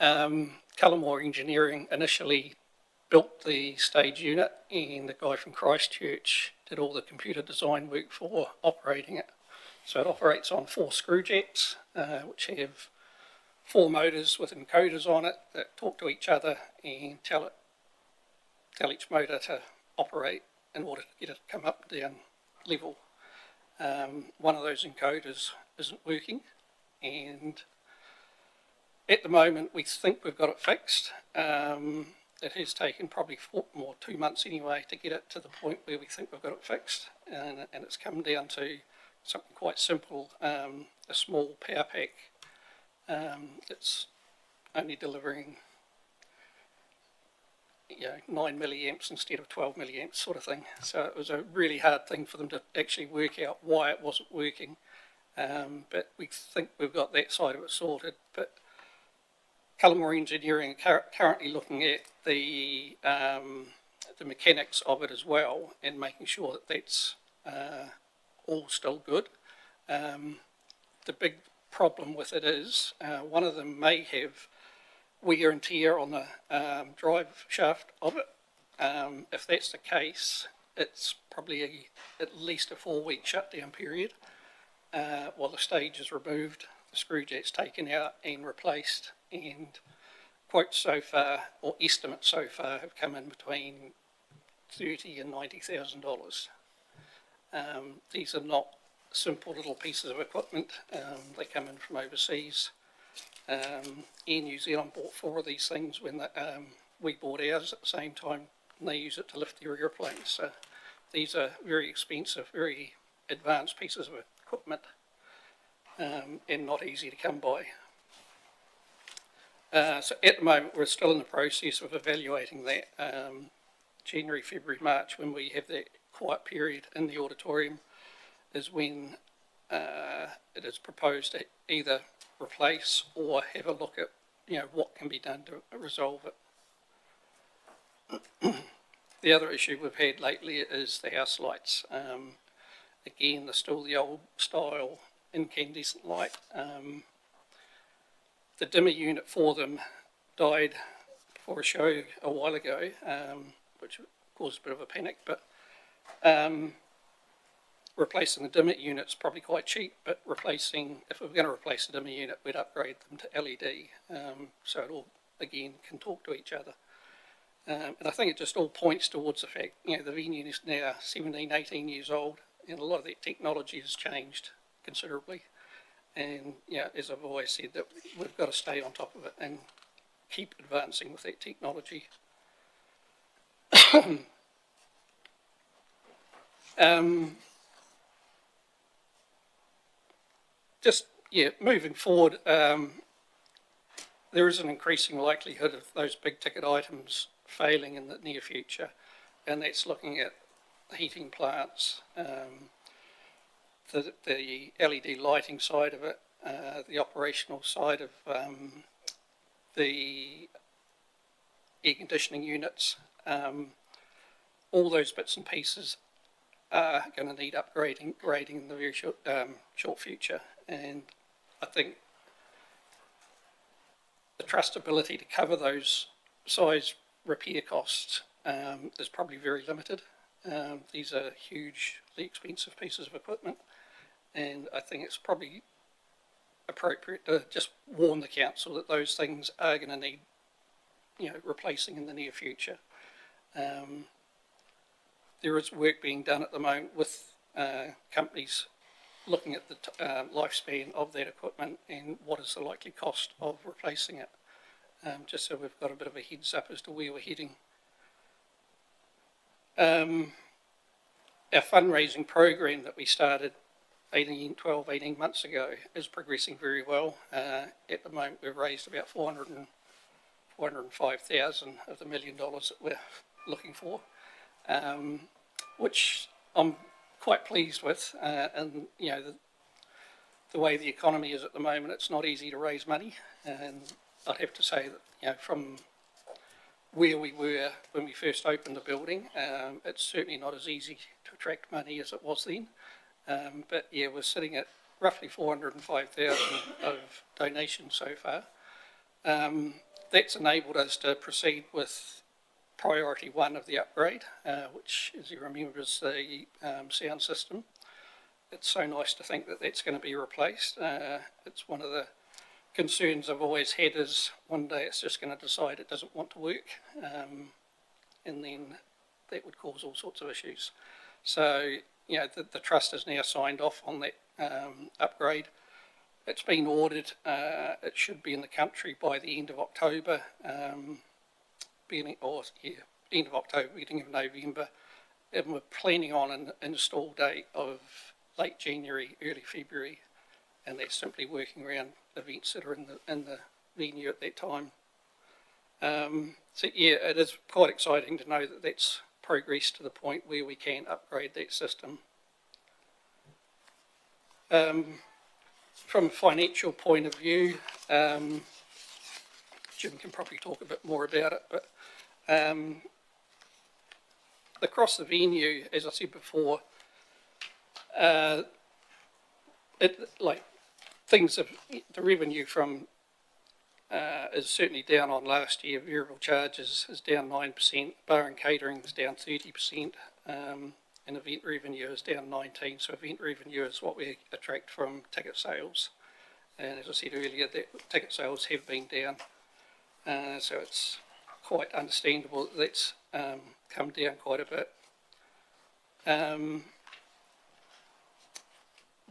Cullimore Engineering initially built the stage unit, and the guy from Christchurch did all the computer design work for operating it. So it operates on 4 screw jets, which have 4 motors with encoders on it that talk to each other and tell each motor to operate in order to get it to come up and down level. One of those encoders isn't working, and at the moment we think we've got it fixed. It has taken probably 2 months anyway to get it to the point where we think we've got it fixed, and it's come down to something quite simple, a small power pack. It's only delivering 9 milliamps instead of 12 milliamps sort of thing. So it was a really hard thing for them to actually work out why it wasn't working, but we think we've got that side of it sorted. But Cullimore Engineering are currently looking at the mechanics of it as well, and making sure that that's all still good. The big problem with it is one of them may have wear and tear on the drive shaft of it. If that's the case, it's probably at least a 4-week shutdown period while the stage is removed, the screw jet's taken out and replaced, and quotes so far, or estimates so far, have come in between $30,000 and $90,000. These are not simple little pieces of equipment. They come in from overseas. Air New Zealand bought 4 of these things when we bought ours at the same time, and they use it to lift their airplanes. So these are very expensive, very advanced pieces of equipment, and not easy to come by. So at the moment we're still in the process of evaluating that. January, February, March, when we have that quiet period in the auditorium, is when it is proposed to either replace or have a look at what can be done to resolve it. The other issue we've had lately is the house lights. Again, they're still the old style incandescent light. The dimmer unit for them died before a show a while ago, which caused a bit of a panic, but replacing the dimmer unit's probably quite cheap, but if we were going to replace the dimmer unit, we'd upgrade them to LED, so it all, again, can talk to each other. And I think it just all points towards the fact, the venue is now 17, 18 years old, and a lot of that technology has changed considerably. And, as I've always said, that we've got to stay on top of it and keep advancing with that technology. Moving forward, there is an increasing likelihood of those big ticket items failing in the near future, and that's looking at heating plants, the LED lighting side of it, the operational side of the air conditioning units, all those bits and pieces are going to need grading in the very short future. And I think the trust ability to cover those size repair costs is probably very limited. These are hugely expensive pieces of equipment, and I think it's probably appropriate to just warn the council that those things are going to need, replacing in the near future. There is work being done at the moment with companies looking at the lifespan of that equipment and what is the likely cost of replacing it, just so we've got a bit of a heads up as to where we're heading. Our fundraising program that we started 18 months ago is progressing very well. At the moment we've raised about 405,000 of the $1 million that we're looking for, which I'm quite pleased with. And the way the economy is at the moment, it's not easy to raise money, and I'd have to say that from where we were when we first opened the building, it's certainly not as easy to attract money as it was then. But yeah, we're sitting at roughly 405,000 of donations so far. That's enabled us to proceed with priority one of the upgrade, which, as you remember, is the sound system. It's so nice to think that that's going to be replaced. It's one of the concerns I've always had, is one day it's just going to decide it doesn't want to work, and then that would cause all sorts of issues. So, the trust has now signed off on that upgrade. It's been ordered. It should be in the country by the end of October, beginning of November, and we're planning on an install date of late January, early February, and that's simply working around events that are in the venue at that time. So yeah, it is quite exciting to know that that's progressed to the point where we can upgrade that system. From a financial point of view, Jim can probably talk a bit more about it, but across the venue, as I said before, the revenue from is certainly down on last year. Variable charges is down 9%, bar and catering is down 30%, and event revenue is down 19%. So event revenue is what we attract from ticket sales, and as I said earlier, that ticket sales have been down, so it's quite understandable that that's come down quite a bit.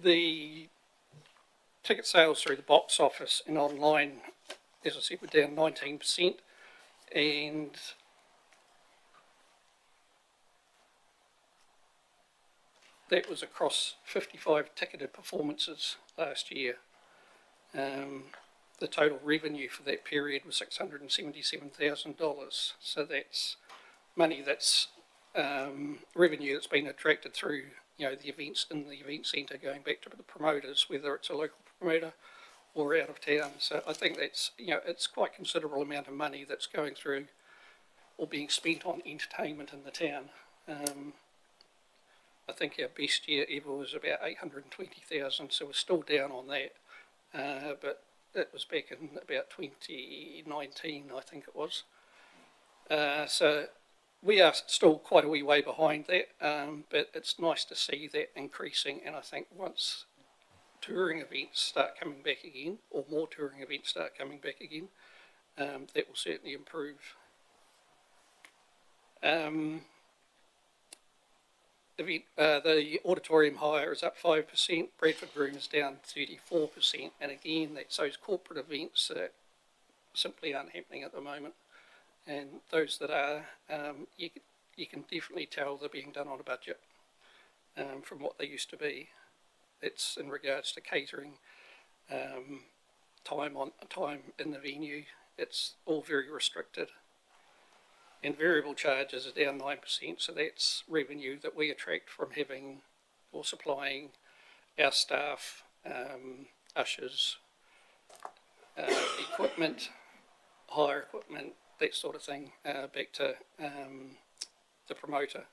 The ticket sales through the box office and online, as I said, were down 19%, and that was across 55 ticketed performances last year. The total revenue for that period was $677,000. So that's money that's revenue that's been attracted through the events in the event centre, going back to the promoters, whether it's a local promoter or out of town. So I think that's it's quite a considerable amount of money that's going through or being spent on entertainment in the town. I think our best year ever was about 820,000, so we're still down on that, but that was back in about 2019, I think it was. So we are still quite a wee way behind that, but it's nice to see that increasing, and I think once touring events start coming back again, or more touring events start coming back again, that will certainly improve. The auditorium hire is up 5%, Bradford Room is down 34%, and again that's those corporate events that simply aren't happening at the moment, and those that are, you can definitely tell they're being done on a budget from what they used to be. It's in regards to catering, time in the venue, it's all very restricted. And variable charges are down 9%, so that's revenue that we attract from having or supplying our staff, ushers, equipment, hire equipment, that sort of thing, back to the promoter.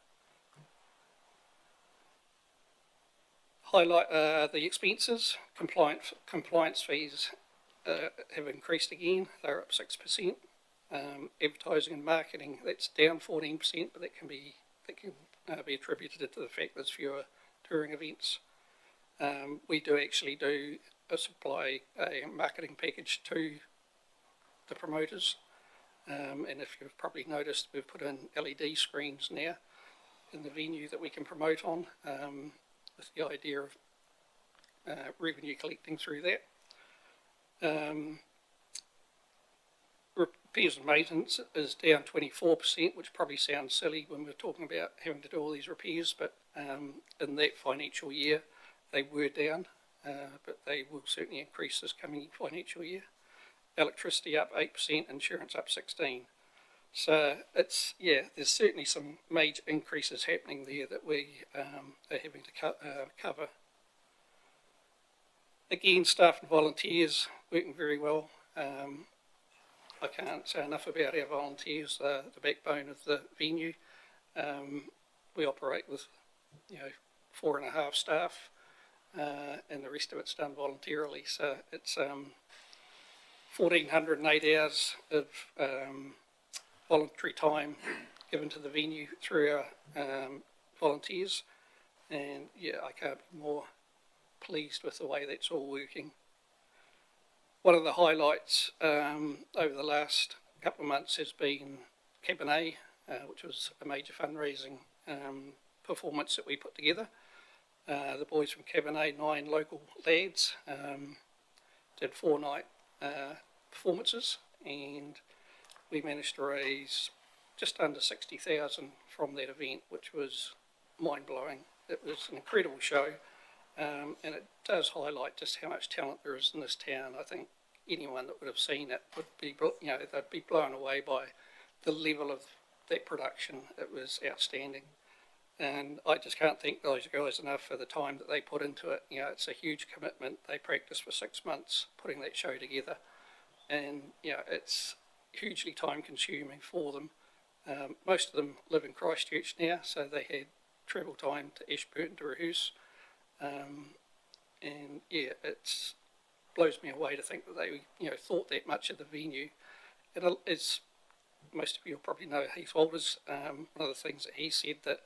highlight the expenses. Compliance fees have increased again. They're up 6%. Advertising and marketing, that's down 14%, but that can be attributed to the fact there's fewer touring events. We do actually supply a marketing package to the promoters, and if you've probably noticed, we've put in LED screens now in the venue that we can promote on, with the idea of revenue collecting through that. Repairs and maintenance is down 24%, which probably sounds silly when we're talking about having to do all these repairs, but in that financial year they were down, but they will certainly increase this coming financial year. Electricity up 8%, insurance up 16%. So it's, yeah, there's certainly some major increases happening there that we are having to cover. Again, staff and volunteers working very well. I can't say enough about our volunteers, the backbone of the venue. We operate with, 4.5 staff, and the rest of it's done voluntarily. So it's 1,408 hours of voluntary time given to the venue through our volunteers, and yeah, I can't be more pleased with the way that's all working. One of the highlights over the last couple of months has been Cabernet, which was a major fundraising performance that we put together. The boys from Cabernet, 9 local lads, did 4-night performances, and we managed to raise just under 60,000 from that event, which was mind-blowing. It was an incredible show, and it does highlight just how much talent there is in this town. I think anyone that would have seen it would be, they'd be blown away by the level of that production. It was outstanding, and I just can't thank those guys enough for the time that they put into it. It's a huge commitment. They practiced for 6 months putting that show together, and it's hugely time consuming for them. Most of them live in Christchurch now, so they had travel time to Ashburton to rehearse, and yeah, it blows me away to think that they thought that much of the venue. And as most of you will probably know, Heath Walters, one of the things that he said, that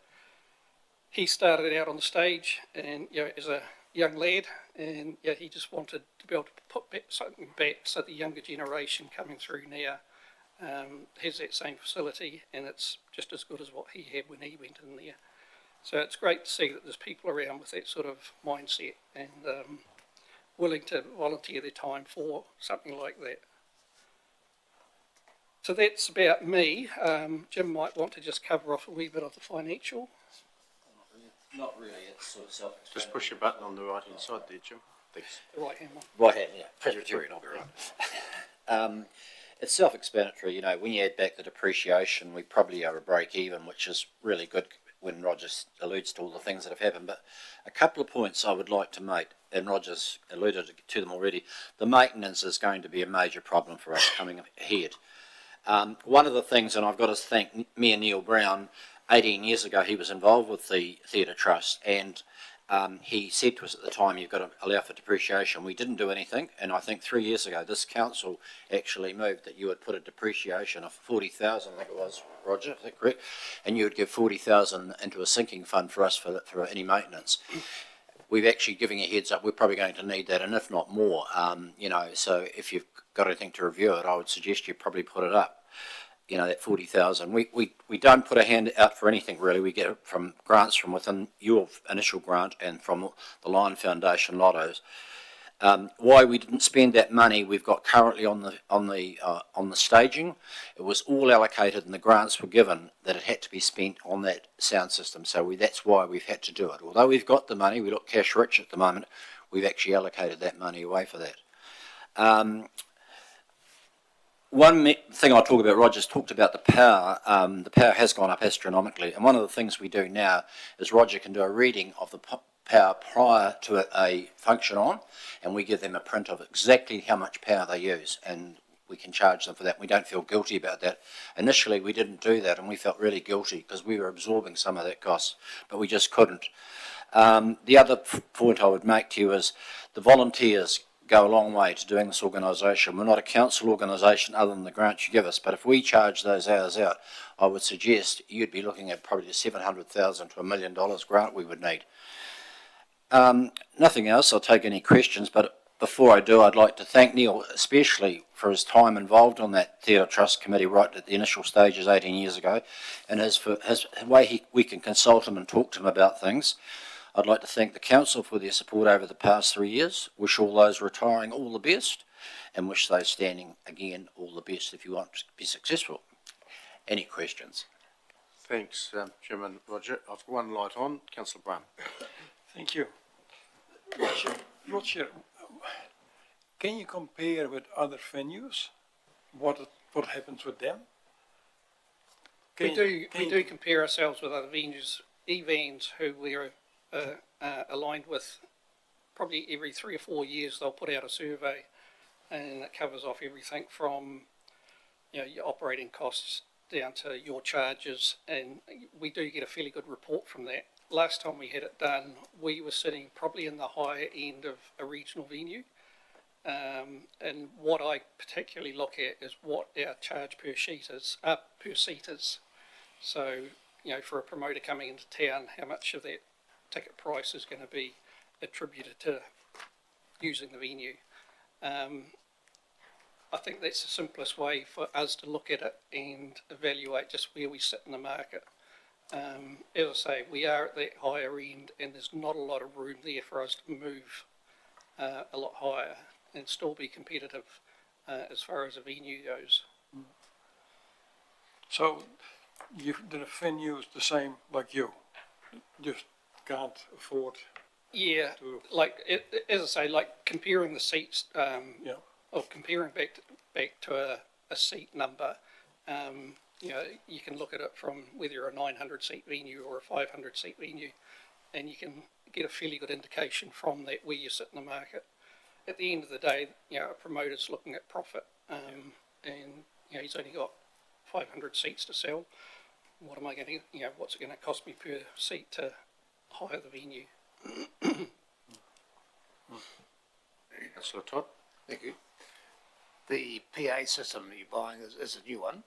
he started out on the stage and as a young lad, and he just wanted to be able to put back something back so the younger generation coming through now has that same facility, and it's just as good as what he had when he went in there. So it's great to see that there's people around with that sort of mindset and willing to volunteer their time for something like that. So that's about me. Jim might want to just cover off a wee bit of the financial. Not really, it's sort of self-explanatory. Just push your button on the right hand side there, Jim. Thanks. The right hand one. Right hand, yeah. Presbyterian, I'll be right. It's self-explanatory. When you add back the depreciation, we probably are a break even, which is really good when Roger alludes to all the things that have happened. But a couple of points I would like to make, and Roger's alluded to them already. The maintenance is going to be a major problem for us coming ahead. One of the things, and I've got to thank Mayor Neil Brown, 18 years ago he was involved with the Theatre Trust, and he said to us at the time, you've got to allow for depreciation. We didn't do anything, and I think 3 years ago this council actually moved that you would put a depreciation of 40,000, I think it was, Roger, is that correct? And you would give 40,000 into a sinking fund for us for any maintenance. We've actually given a heads up, we're probably going to need that, and if not more, so if you've got anything to review it, I would suggest you probably put it up. That 40,000. We don't put a hand out for anything really. We get it from grants from within your initial grant and from the Lion Foundation lottos. Why we didn't spend that money we've got currently on the staging, it was all allocated and the grants were given that it had to be spent on that sound system. So that's why we've had to do it. Although we've got the money, we look cash rich at the moment, we've actually allocated that money away for that. One thing I'll talk about, Roger's talked about the power. The power has gone up astronomically, and one of the things we do now is Roger can do a reading of the power prior to a function on, and we give them a print of exactly how much power they use, and we can charge them for that. We don't feel guilty about that. Initially we didn't do that, and we felt really guilty because we were absorbing some of that cost, but we just couldn't. The other point I would make to you is the volunteers go a long way to doing this organisation. We're not a council organisation other than the grant you give us, but if we charge those hours out, I would suggest you'd be looking at probably the $700,000 to $1 million grant we would need. Nothing else, I'll take any questions, but before I do, I'd like to thank Neil especially for his time involved on that Theatre Trust Committee right at the initial stages 18 years ago, and his way we can consult him and talk to him about things. I'd like to thank the council for their support over the past 3 years, wish all those retiring all the best, and wish those standing again all the best if you want to be successful. Any questions? Thanks, Chairman Roger. I've got one light on. Councillor Brown. Thank you. Roger, can you compare with other venues? What happens with them? We do compare ourselves with other venues, events who we're aligned with. Probably every 3 or 4 years they'll put out a survey, and it covers off everything from your operating costs down to your charges, and we do get a fairly good report from that. Last time we had it done, we were sitting probably in the higher end of a regional venue. And what I particularly look at is what our charge per seat is. So, for a promoter coming into town, how much of that ticket price is going to be attributed to using the venue. I think that's the simplest way for us to look at it and evaluate just where we sit in the market. As I say, we are at that higher end, and there's not a lot of room there for us to move a lot higher and still be competitive as far as a venue goes. So, the venue is the same like you, just can't afford. Yeah, as I say, like comparing the seats, or comparing back to a seat number. You can look at it from whether you're a 900 seat venue or a 500 seat venue, and you can get a fairly good indication from that where you sit in the market. At the end of the day, a promoter's looking at profit, and he's only got 500 seats to sell. What am I going to, what's it going to cost me per seat to hire the venue? Councillor Todd. Thank you. The PA system that you're buying is a new one.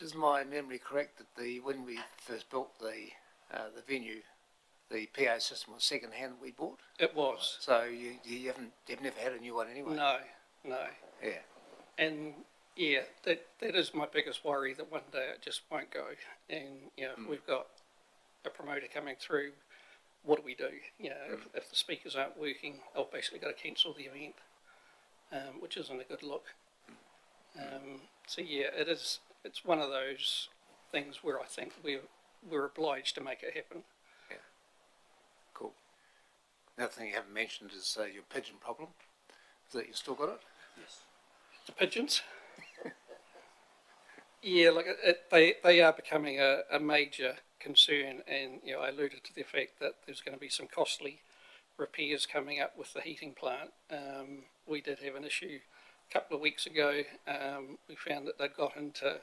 Is my memory correct that when we first built the venue, the PA system was second hand that we bought? It was. So you've never had a new one anyway? No. Yeah. And that is my biggest worry, that one day it just won't go. And if we've got a promoter coming through, what do we do? If the speakers aren't working, I've basically got to cancel the event, which isn't a good look. It's one of those things where I think we're obliged to make it happen. Yeah. Cool. Another thing you haven't mentioned is your pigeon problem. Is that you still got it? Yes. The pigeons? Yeah, they are becoming a major concern, and I alluded to the fact that there's going to be some costly repairs coming up with the heating plant. We did have an issue a couple of weeks ago. We found that they'd got into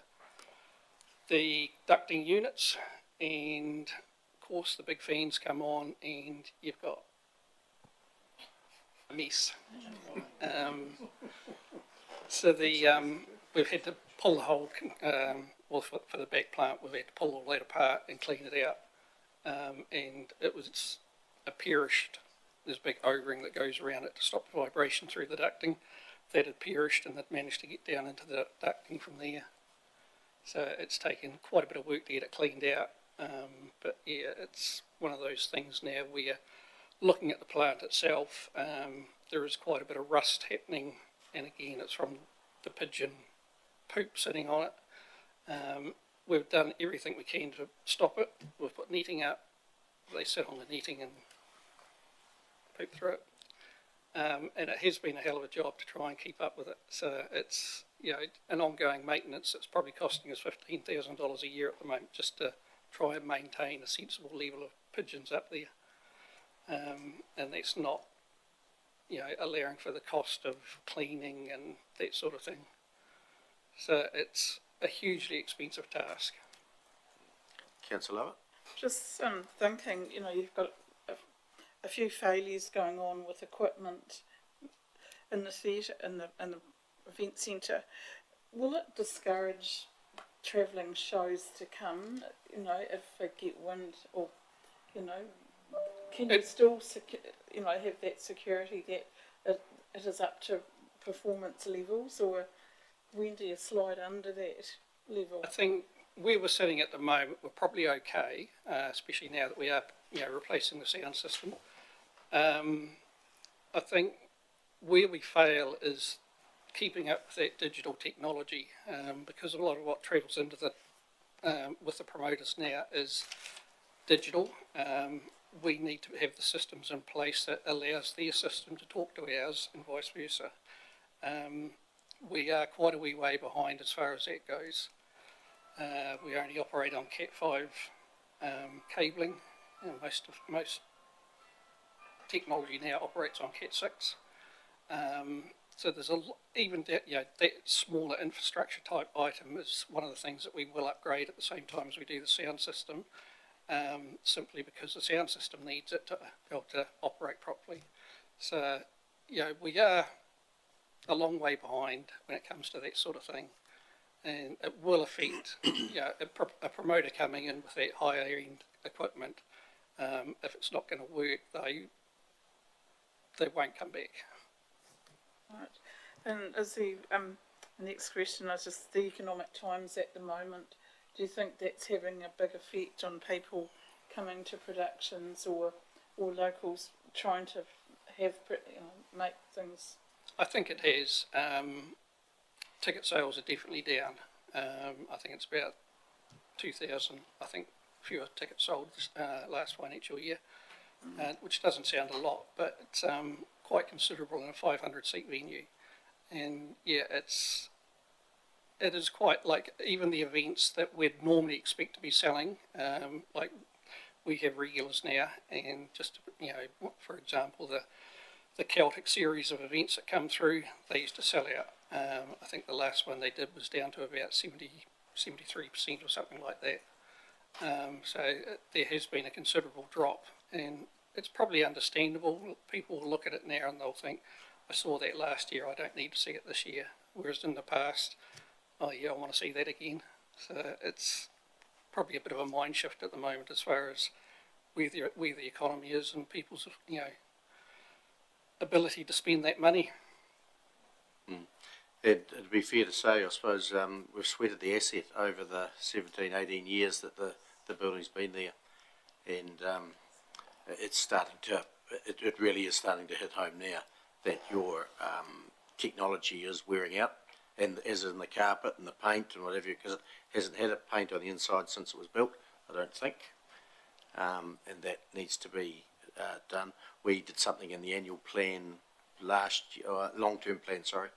the ducting units, and of course the big fans come on and you've got a mess. So we've had to pull the whole, for the back plant, we've had to pull all that apart and clean it out. And it was a perished, there's a big O-ring that goes around it to stop the vibration through the ducting. That had perished, and they'd managed to get down into the ducting from there. So it's taken quite a bit of work to get it cleaned out. But it's one of those things now where, looking at the plant itself, there is quite a bit of rust happening, and again it's from the pigeon poop sitting on it. We've done everything we can to stop it. We've put netting up. They sit on the netting and poop through it. And it has been a hell of a job to try and keep up with it. So it's an ongoing maintenance. It's probably costing us $15,000 a year at the moment just to try and maintain a sensible level of pigeons up there. And that's not allowing for the cost of cleaning and that sort of thing. So it's a hugely expensive task. Councillor Lovett. Just thinking, you know, you've got a few failures going on with equipment in the theatre, in the event centre. Will it discourage travelling shows to come? You know, if they get wind, or you know, can you still you know, have that security that it is up to performance levels, or when do you slide under that level? I think where we're sitting at the moment, we're probably okay, especially now that we are, you know, replacing the sound system. I think where we fail is keeping up with that digital technology, because a lot of what travels into the with the promoters now is digital. We need to have the systems in place that allows their system to talk to ours and vice versa. We are quite a wee way behind as far as that goes. We only operate on Cat 5 cabling, and most technology now operates on Cat 6. So there's even that, you know, that smaller infrastructure type item is one of the things that we will upgrade at the same time as we do the sound system, simply because the sound system needs it to be able to operate properly. So, you know, we are a long way behind when it comes to that sort of thing, and it will affect, you know, a promoter coming in with that higher end equipment. If it's not going to work, they won't come back. Right. And is the next question is just the economic times at the moment. Do you think that's having a big effect on people coming to productions, or locals trying to have, you know, make things? I think it has. Ticket sales are definitely down. I think it's about 2,000, I think, fewer tickets sold this last financial year, which doesn't sound a lot, but it's quite considerable in a 500-seat venue. And yeah, it is quite, like, even the events that we'd normally expect to be selling, like we have regulars now, and just, you know, for example, the Celtic series of events that come through, they used to sell out. I think the last one they did was down to about 73% or something like that. So there has been a considerable drop, and it's probably understandable. People will look at it now and they'll think, I saw that last year, I don't need to see it this year. Whereas in the past, oh yeah, I want to see that again. So it's probably a bit of a mind shift at the moment as far as where the economy is and people's, you know, ability to spend that money. It'd be fair to say, I suppose, we've sweated the asset over the 17, 18 years that the building's been there, and it's starting to, it really is starting to hit home now that your technology is wearing out, and as in the carpet and the paint and whatever, because it hasn't had a paint on the inside since it was built, I don't think, and that needs to be done. We did something in the annual plan last year, long-term plan, sorry,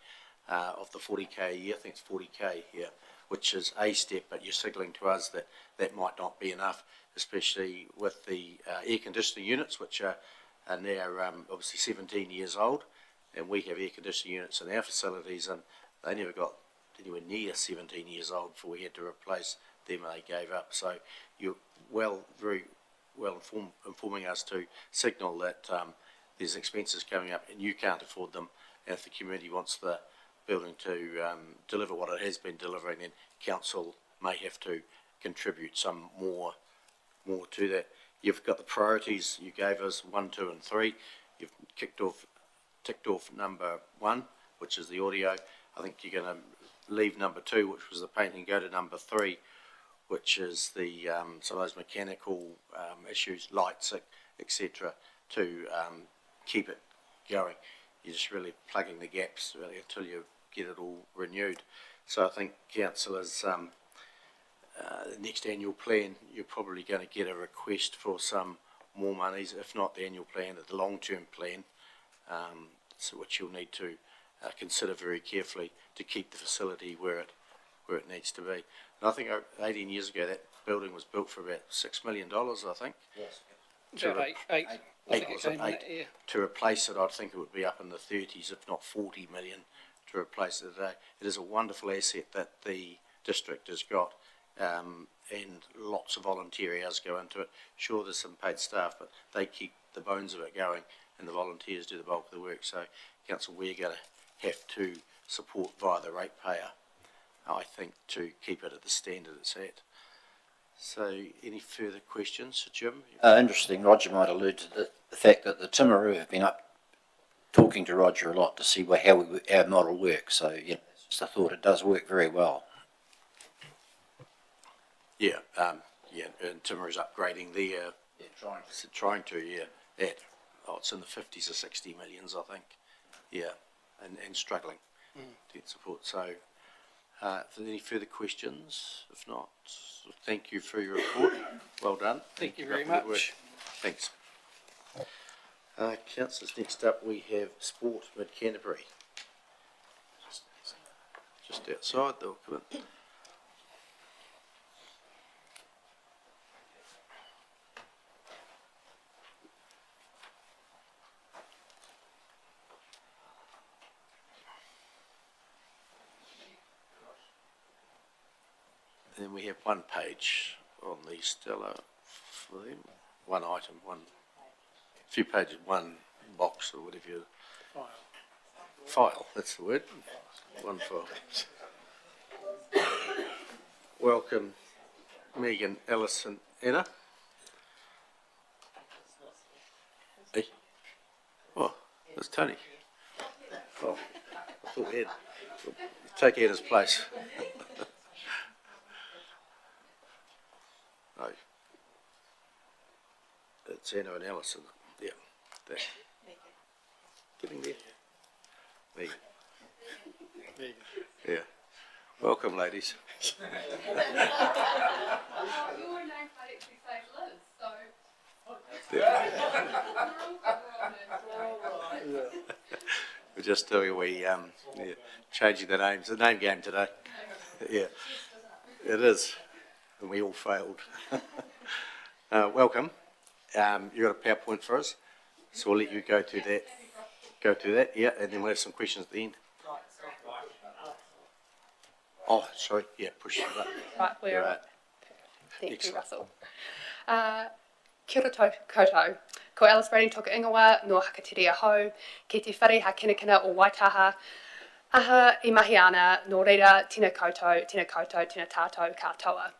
of the 40k a year. I think it's 40k here, which is a step, but you're signalling to us that that might not be enough, especially with the air conditioning units, which are now obviously 17 years old, and we have air conditioning units in our facilities, and they never got anywhere near 17 years old before we had to replace them, and they gave up. So you're very well informing us to signal that there's expenses coming up and you can't afford them, and if the community wants the building to deliver what it has been delivering, then council may have to contribute some more to that. You've got the priorities you gave us, 1, 2 and 3. You've ticked off number 1, which is the audio. I think you're going to leave number 2, which was the painting, go to number 3, which is the some of those mechanical issues, lights, etc., to keep it going. You're just really plugging the gaps really until you get it all renewed. So I think councillors, the next annual plan, you're probably going to get a request for some more monies, if not the annual plan, the long-term plan, so which you'll need to consider very carefully to keep the facility where it needs to be. And I think 18 years ago that building was built for about $6 million, I think. Yes. About eight. I think it came in that year. To replace it, I'd think it would be up in the 30s, if not 40 million, to replace it today. It is a wonderful asset that the district has got, and lots of volunteer hours go into it. Sure, there's some paid staff, but they keep the bones of it going, and the volunteers do the bulk of the work. So, Council, we're going to have to support via the ratepayer, I think, to keep it at the standard it's at. So, any further questions, Jim? Interesting, Roger might allude to the fact that the Timaru have been up talking to Roger a lot to see how our model works. So, you know, it's just a thought, it does work very well. Yeah, and Timaru's upgrading their, trying to, it's in the 50s or 60 millions, I think. Yeah, and struggling to get support. So, if there's any further questions, if not, thank you for your report. Well done. Thank you very Keep up the good much. work. Thanks. Councillors, next up we have Sport Mid Canterbury. Just outside, they'll come in. Then we have one page on the Stella for them, one item, a few pages, one box or whatever you... File, that's the word. One file. Welcome, Megan, Alice and Anna. Hey. Oh, that's Tony. Oh, I thought we had... Take Anna's place. No. It's Anna and Alison. Yeah. There. Getting there. Megan. Yeah. Welcome, ladies. Your name might actually say Liz, so. We're just doing changing the names. The name game today. Yeah. It is. And we all failed. Welcome. You got a PowerPoint for us, so we'll let you go to that. Go to that, yeah, and then we'll have some questions at the end. Oh, sorry, yeah, push the button. Right, we're Right. Thank Excellent. you, Russell. Kia ora koutou. Ko Alice Brady toka ingoa no hakatiri ahau, ki te whare ha kinakina o Waitaha, aha I mahi ana no reira tina koutou, tina tātou katoa.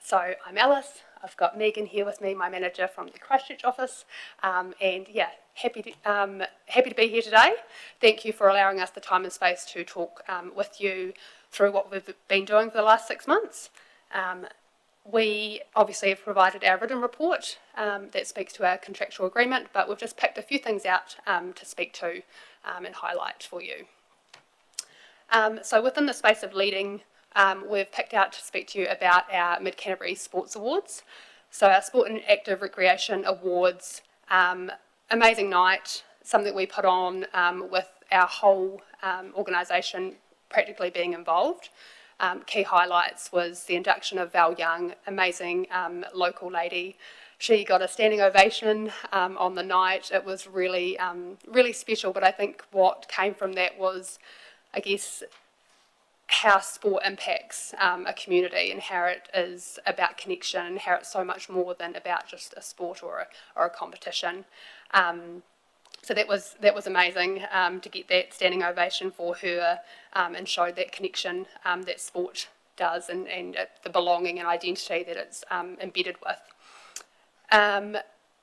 So I'm Alice. I've got Megan here with me, my manager from the Christchurch office, and yeah, happy to be here today. Thank you for allowing us the time and space to talk with you through what we've been doing for the last 6 months. We obviously have provided our written report that speaks to our contractual agreement, but we've just picked a few things out to speak to and highlight for you. So within the space of leading, we've picked out to speak to you about our Mid Canterbury Sports Awards. So our Sport and Active Recreation Awards, amazing night, something we put on with our whole organisation practically being involved. Key highlights was the induction of Val Young, amazing local lady. She got a standing ovation on the night. It was really, really special, but I think what came from that was, I guess, how sport impacts a community and how it is about connection and how it's so much more than about just a sport or a competition. So that was amazing to get that standing ovation for her and showed that connection that sport does and the belonging and identity that it's embedded with.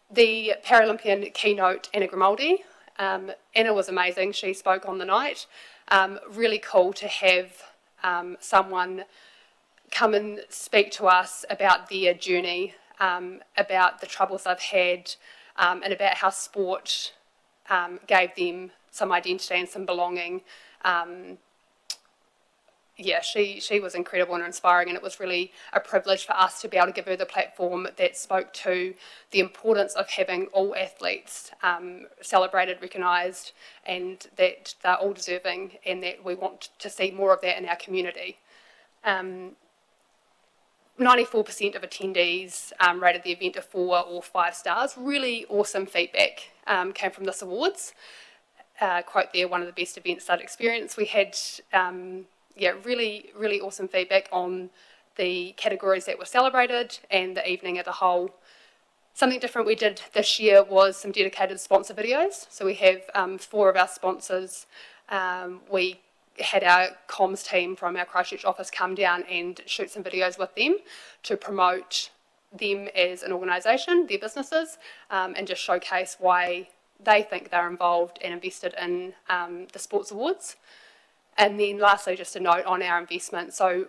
The Paralympian keynote, Anna Grimaldi. Anna was amazing. She spoke on the night. Really cool to have someone come and speak to us about their journey, about the troubles they've had, and about how sport gave them some identity and some belonging. Yeah, she was incredible and inspiring, and it was really a privilege for us to be able to give her the platform that spoke to the importance of having all athletes celebrated, recognised, and that they're all deserving, and that we want to see more of that in our community. 94% of attendees rated the event a 4 or 5 stars. Really awesome feedback came from this awards. Quote there, one of the best events I'd experienced. We had really, really awesome feedback on the categories that were celebrated and the evening as a whole. Something different we did this year was some dedicated sponsor videos. So we have 4 of our sponsors. We had our comms team from our Christchurch office come down and shoot some videos with them to promote them as an organisation, their businesses, and just showcase why they think they're involved and invested in the sports awards. And then lastly, just a note on our investment. So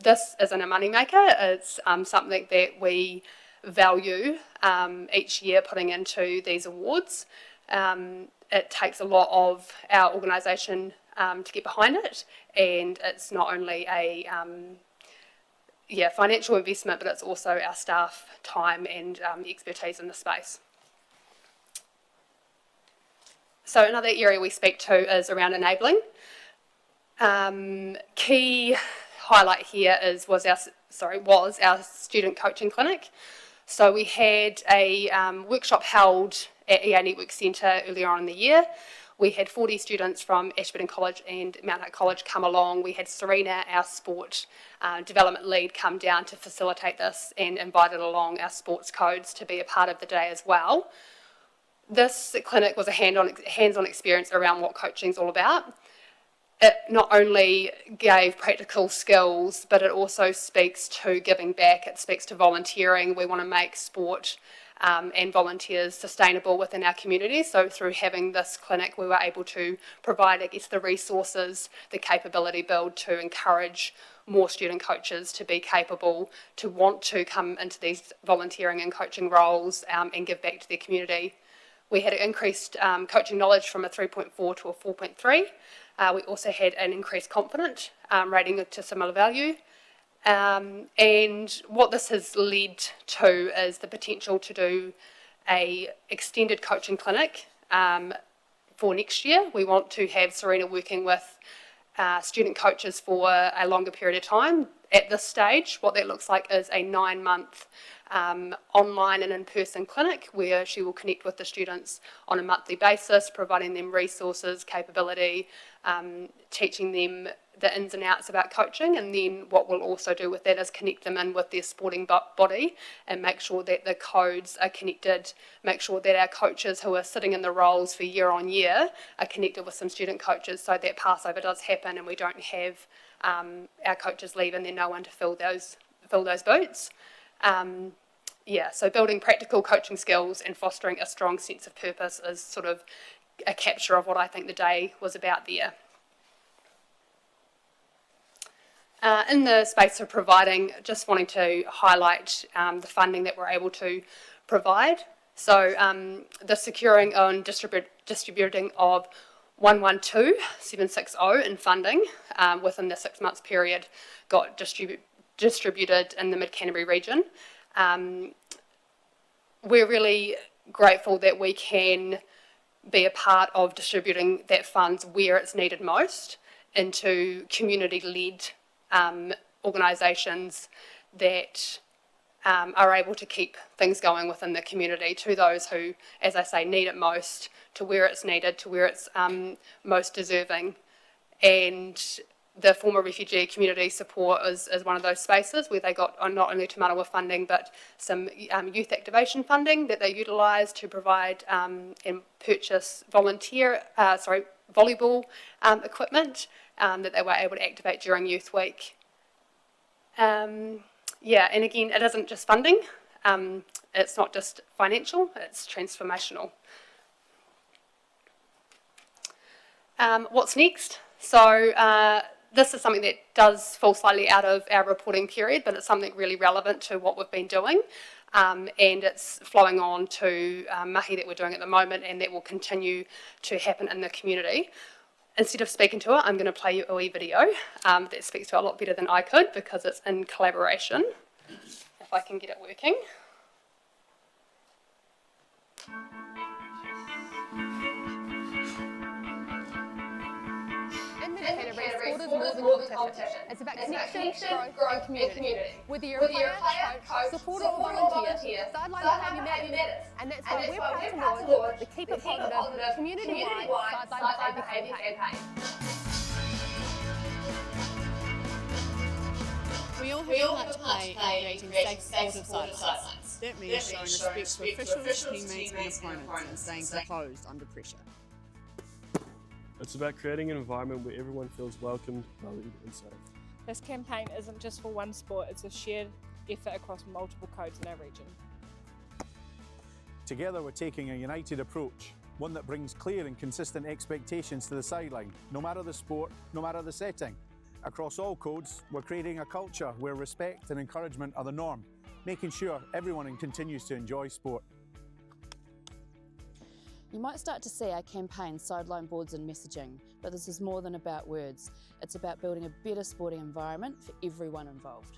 this isn't a moneymaker, it's something that we value each year putting into these awards. It takes a lot of our organisation to get behind it, and it's not only a financial investment, but it's also our staff time and expertise in the space. So another area we speak to is around enabling. Key highlight here was our student coaching clinic. So we had a workshop held at EA Network Centre earlier on in the year. We had 40 students from Ashburton College and Mount Hutt College come along. We had Serena, our sport development lead, come down to facilitate this and invited along our sports codes to be a part of the day as well. This clinic was a hands-on experience around what coaching is all about. It not only gave practical skills, but it also speaks to giving back. It speaks to volunteering. We want to make sport and volunteers sustainable within our community. So through having this clinic, we were able to provide, I guess, the resources, the capability build to encourage more student coaches to be capable, to want to come into these volunteering and coaching roles and give back to their community. We had increased coaching knowledge from a 3.4 to a 4.3. We also had an increased confidence rating to similar value. And what this has led to is the potential to do a extended coaching clinic for next year. We want to have Serena working with student coaches for a longer period of time. At this stage, what that looks like is a 9-month online and in-person clinic where she will connect with the students on a monthly basis, providing them resources, capability, teaching them the ins and outs about coaching, and then what we'll also do with that is connect them in with their sporting body and make sure that the codes are connected, make sure that our coaches who are sitting in the roles for year on year are connected with some student coaches so that passover does happen and we don't have our coaches leave and then no one to fill those boots. So building practical coaching skills and fostering a strong sense of purpose is sort of a capture of what I think the day was about there. In the space of providing, just wanting to highlight the funding that we're able to provide. So the securing and distributing of 112,760 in funding within the 6 months period got distributed in the Mid Canterbury region. We're really grateful that we can be a part of distributing that funds where it's needed most into community-led organisations that are able to keep things going within the community, to those who, as I say, need it most, to where it's needed, to where it's most deserving. And the former refugee community support is one of those spaces where they got not only Te Manawa funding but some youth activation funding that they utilised to provide and purchase volleyball equipment that they were able to activate during Youth Week. And again, it isn't just funding, it's not just financial, it's transformational. What's next? So this is something that does fall slightly out of our reporting period, but it's something really relevant to what we've been doing. And it's flowing on to mahi that we're doing at the moment and that will continue to happen in the community. Instead of speaking to it, I'm going to play you a wee video that speaks to it a lot better than I could because it's in collaboration. If I can get it working. Mid Canterbury, sport is more than competition. It's about connection, growth and community. Whether you're a player, coach, supporter or volunteer, sideline behaviour matters. And that's why we're proud to launch the Keep It Positive community-wide sideline behaviour campaign. We We all have a part to play in creating safe, supportive sidelines. That means showing respect for officials, teammates and opponents and staying composed under pressure. It's about creating an environment where everyone feels welcomed, valued and safe. This campaign isn't just for one sport, it's a shared effort across multiple codes in our region. Together we're taking a united approach, one that brings clear and consistent expectations to the sideline, no matter the sport, no matter the setting. Across all codes, we're creating a culture where respect and encouragement are the norm, making sure everyone continues to enjoy sport. You might start to see our campaign sideline boards and messaging, but this is more than about words. It's about building a better sporting environment for everyone involved.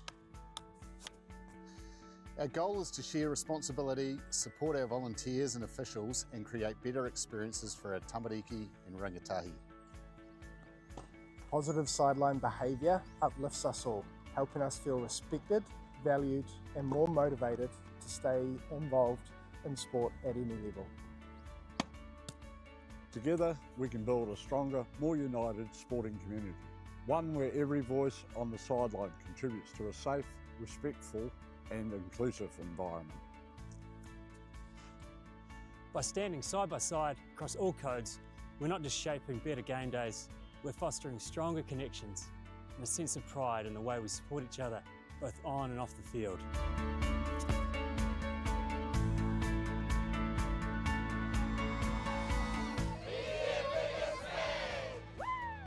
Our goal is to share responsibility, support our volunteers and officials and create better experiences for our tamariki and rangatahi. Positive sideline behaviour uplifts us all, helping us feel respected, valued and more motivated to stay involved in sport at any level. Together we can build a stronger, more united sporting community. One where every voice on the sideline contributes to a safe, respectful and inclusive environment. By standing side by side across all codes, we're not just shaping better game days, we're fostering stronger connections and a sense of pride in the way we support each other, both on and off the field.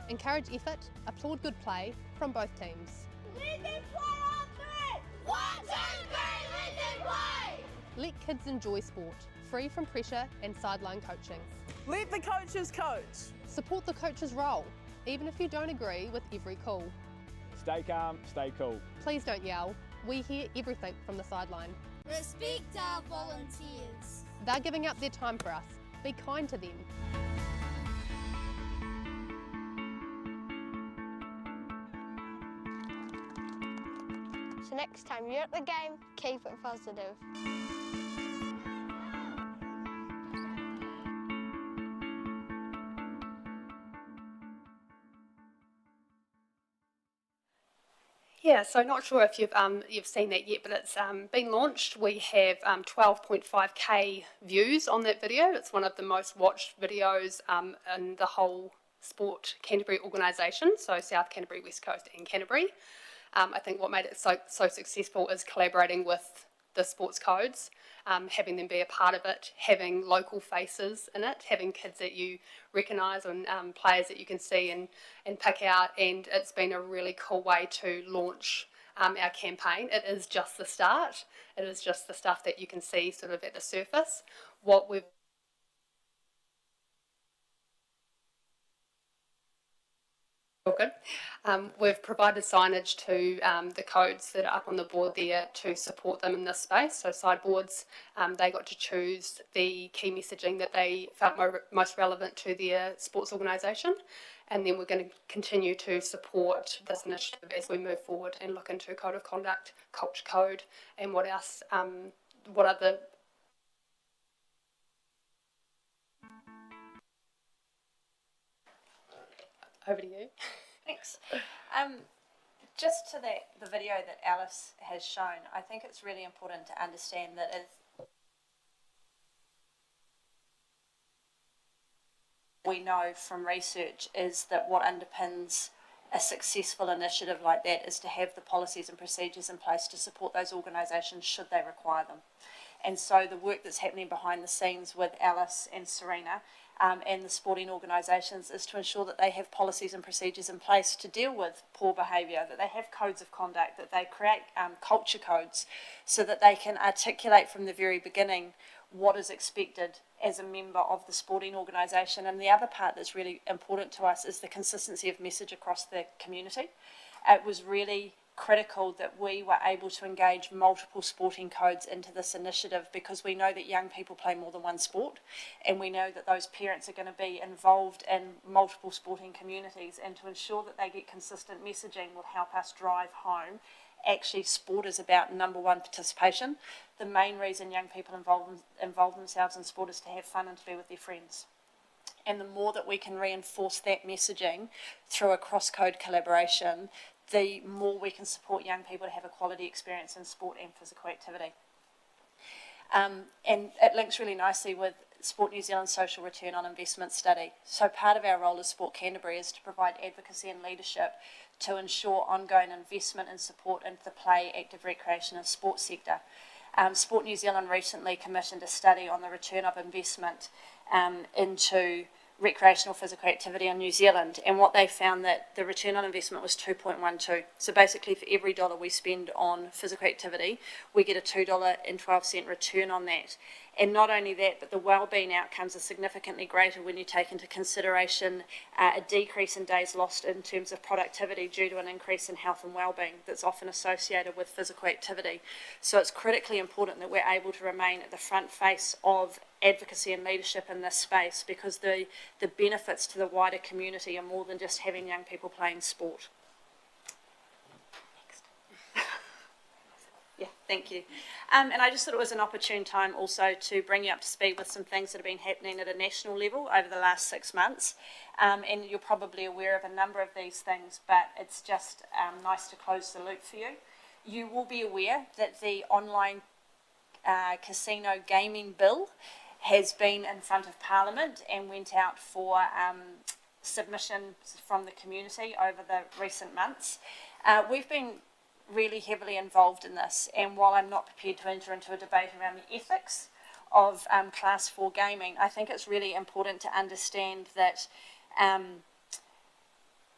Encourage effort, applaud good play from both teams. Lead them play on three! 1, 2, 3, lead them play! Let kids enjoy sport, free from pressure and sideline coaching. Let the coaches coach. Support the coach's role, even if you don't agree with every call. Stay calm, stay cool. Please don't yell. We hear everything from the sideline. Respect our volunteers. They're giving up their time for us. Be kind to them. So next time you're at the game, keep it positive. Yeah, so not sure if you've seen that yet, but it's been launched. We have 12.5k views on that video. It's one of the most watched videos in the whole Sport Canterbury organisation, so South Canterbury, West Coast and Canterbury. I think what made it so successful is collaborating with the sports codes, having them be a part of it, having local faces in it, having kids that you recognise and players that you can see and pick out, and it's been a really cool way to launch our campaign. It is just the start. It is just the stuff that you can see sort of at the surface. What we've good. We've provided signage to the codes that are up on the board there to support them in this space. So sideboards, they got to choose the key messaging that they felt most relevant to their sports organisation. And then we're going to continue to support this initiative as we move forward and look into code of conduct, culture code, and what else, what other over to you. Thanks. Just to the video that Alice has shown, I think it's really important to understand that we know from research is that what underpins a successful initiative like that is to have the policies and procedures in place to support those organisations should they require them. And so the work that's happening behind the scenes with Alice and Serena and the sporting organisations is to ensure that they have policies and procedures in place to deal with poor behaviour, that they have codes of conduct, that they create culture codes so that they can articulate from the very beginning what is expected as a member of the sporting organisation. And the other part that's really important to us is the consistency of message across the community. It was really critical that we were able to engage multiple sporting codes into this initiative because we know that young people play more than one sport, and we know that those parents are going to be involved in multiple sporting communities, and to ensure that they get consistent messaging will help us drive home actually sport is about number one, participation. The main reason young people involve themselves in sport is to have fun and to be with their friends. And the more that we can reinforce that messaging through a cross-code collaboration, the more we can support young people to have a quality experience in sport and physical activity. And it links really nicely with Sport New Zealand's social return on investment study. So part of our role as Sport Canterbury is to provide advocacy and leadership to ensure ongoing investment and support into the play, active recreation and sports sector. Sport New Zealand recently commissioned a study on the return of investment into recreational physical activity in New Zealand, and what they found that the return on investment was 2.12. So basically for every dollar we spend on physical activity, we get a $2.12 return on that. And not only that, but the wellbeing outcomes are significantly greater when you take into consideration a decrease in days lost in terms of productivity due to an increase in health and wellbeing that's often associated with physical activity. So it's critically important that we're able to remain at the front face of advocacy and leadership in this space, because the benefits to the wider community are more than just having young people playing sport. Yeah, thank you. And I just thought it was an opportune time also to bring you up to speed with some things that have been happening at a national level over the last 6 months. And you're probably aware of a number of these things, but it's just nice to close the loop for you. You will be aware that the online casino gaming bill has been in front of Parliament and went out for submission from the community over the recent months. We've been really heavily involved in this, and while I'm not prepared to enter into a debate around the ethics of Class 4 gaming, I think it's really important to understand that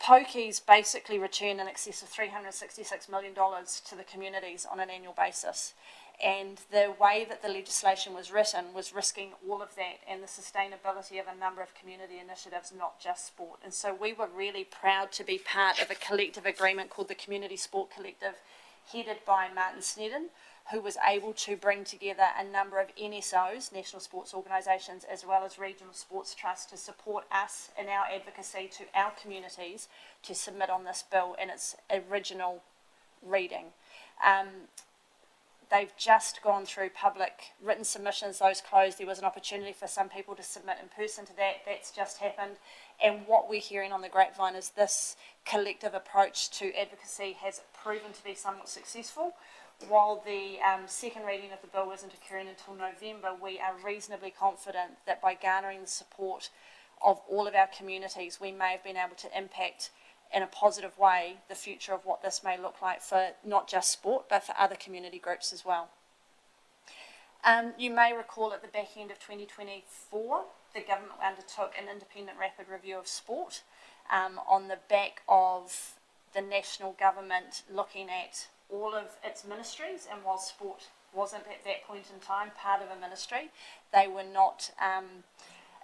pokies basically return in excess of $366 million to the communities on an annual basis. And the way that the legislation was written was risking all of that and the sustainability of a number of community initiatives, not just sport. And so we were really proud to be part of a collective agreement called the Community Sport Collective, headed by Martin Snedden, who was able to bring together a number of NSOs, National Sports Organisations, as well as regional sports trusts to support us in our advocacy to our communities to submit on this bill in its original reading. They've just gone through public written submissions, those closed. There was an opportunity for some people to submit in person to that. That's just happened. And what we're hearing on the grapevine is this collective approach to advocacy has proven to be somewhat successful. While the second reading of the bill isn't occurring until November, we are reasonably confident that by garnering the support of all of our communities, we may have been able to impact in a positive way the future of what this may look like for not just sport but for other community groups as well. You may recall at the back end of 2024 the government undertook an independent rapid review of sport on the back of the national government looking at all of its ministries, and while sport wasn't at that point in time part of a ministry, they were not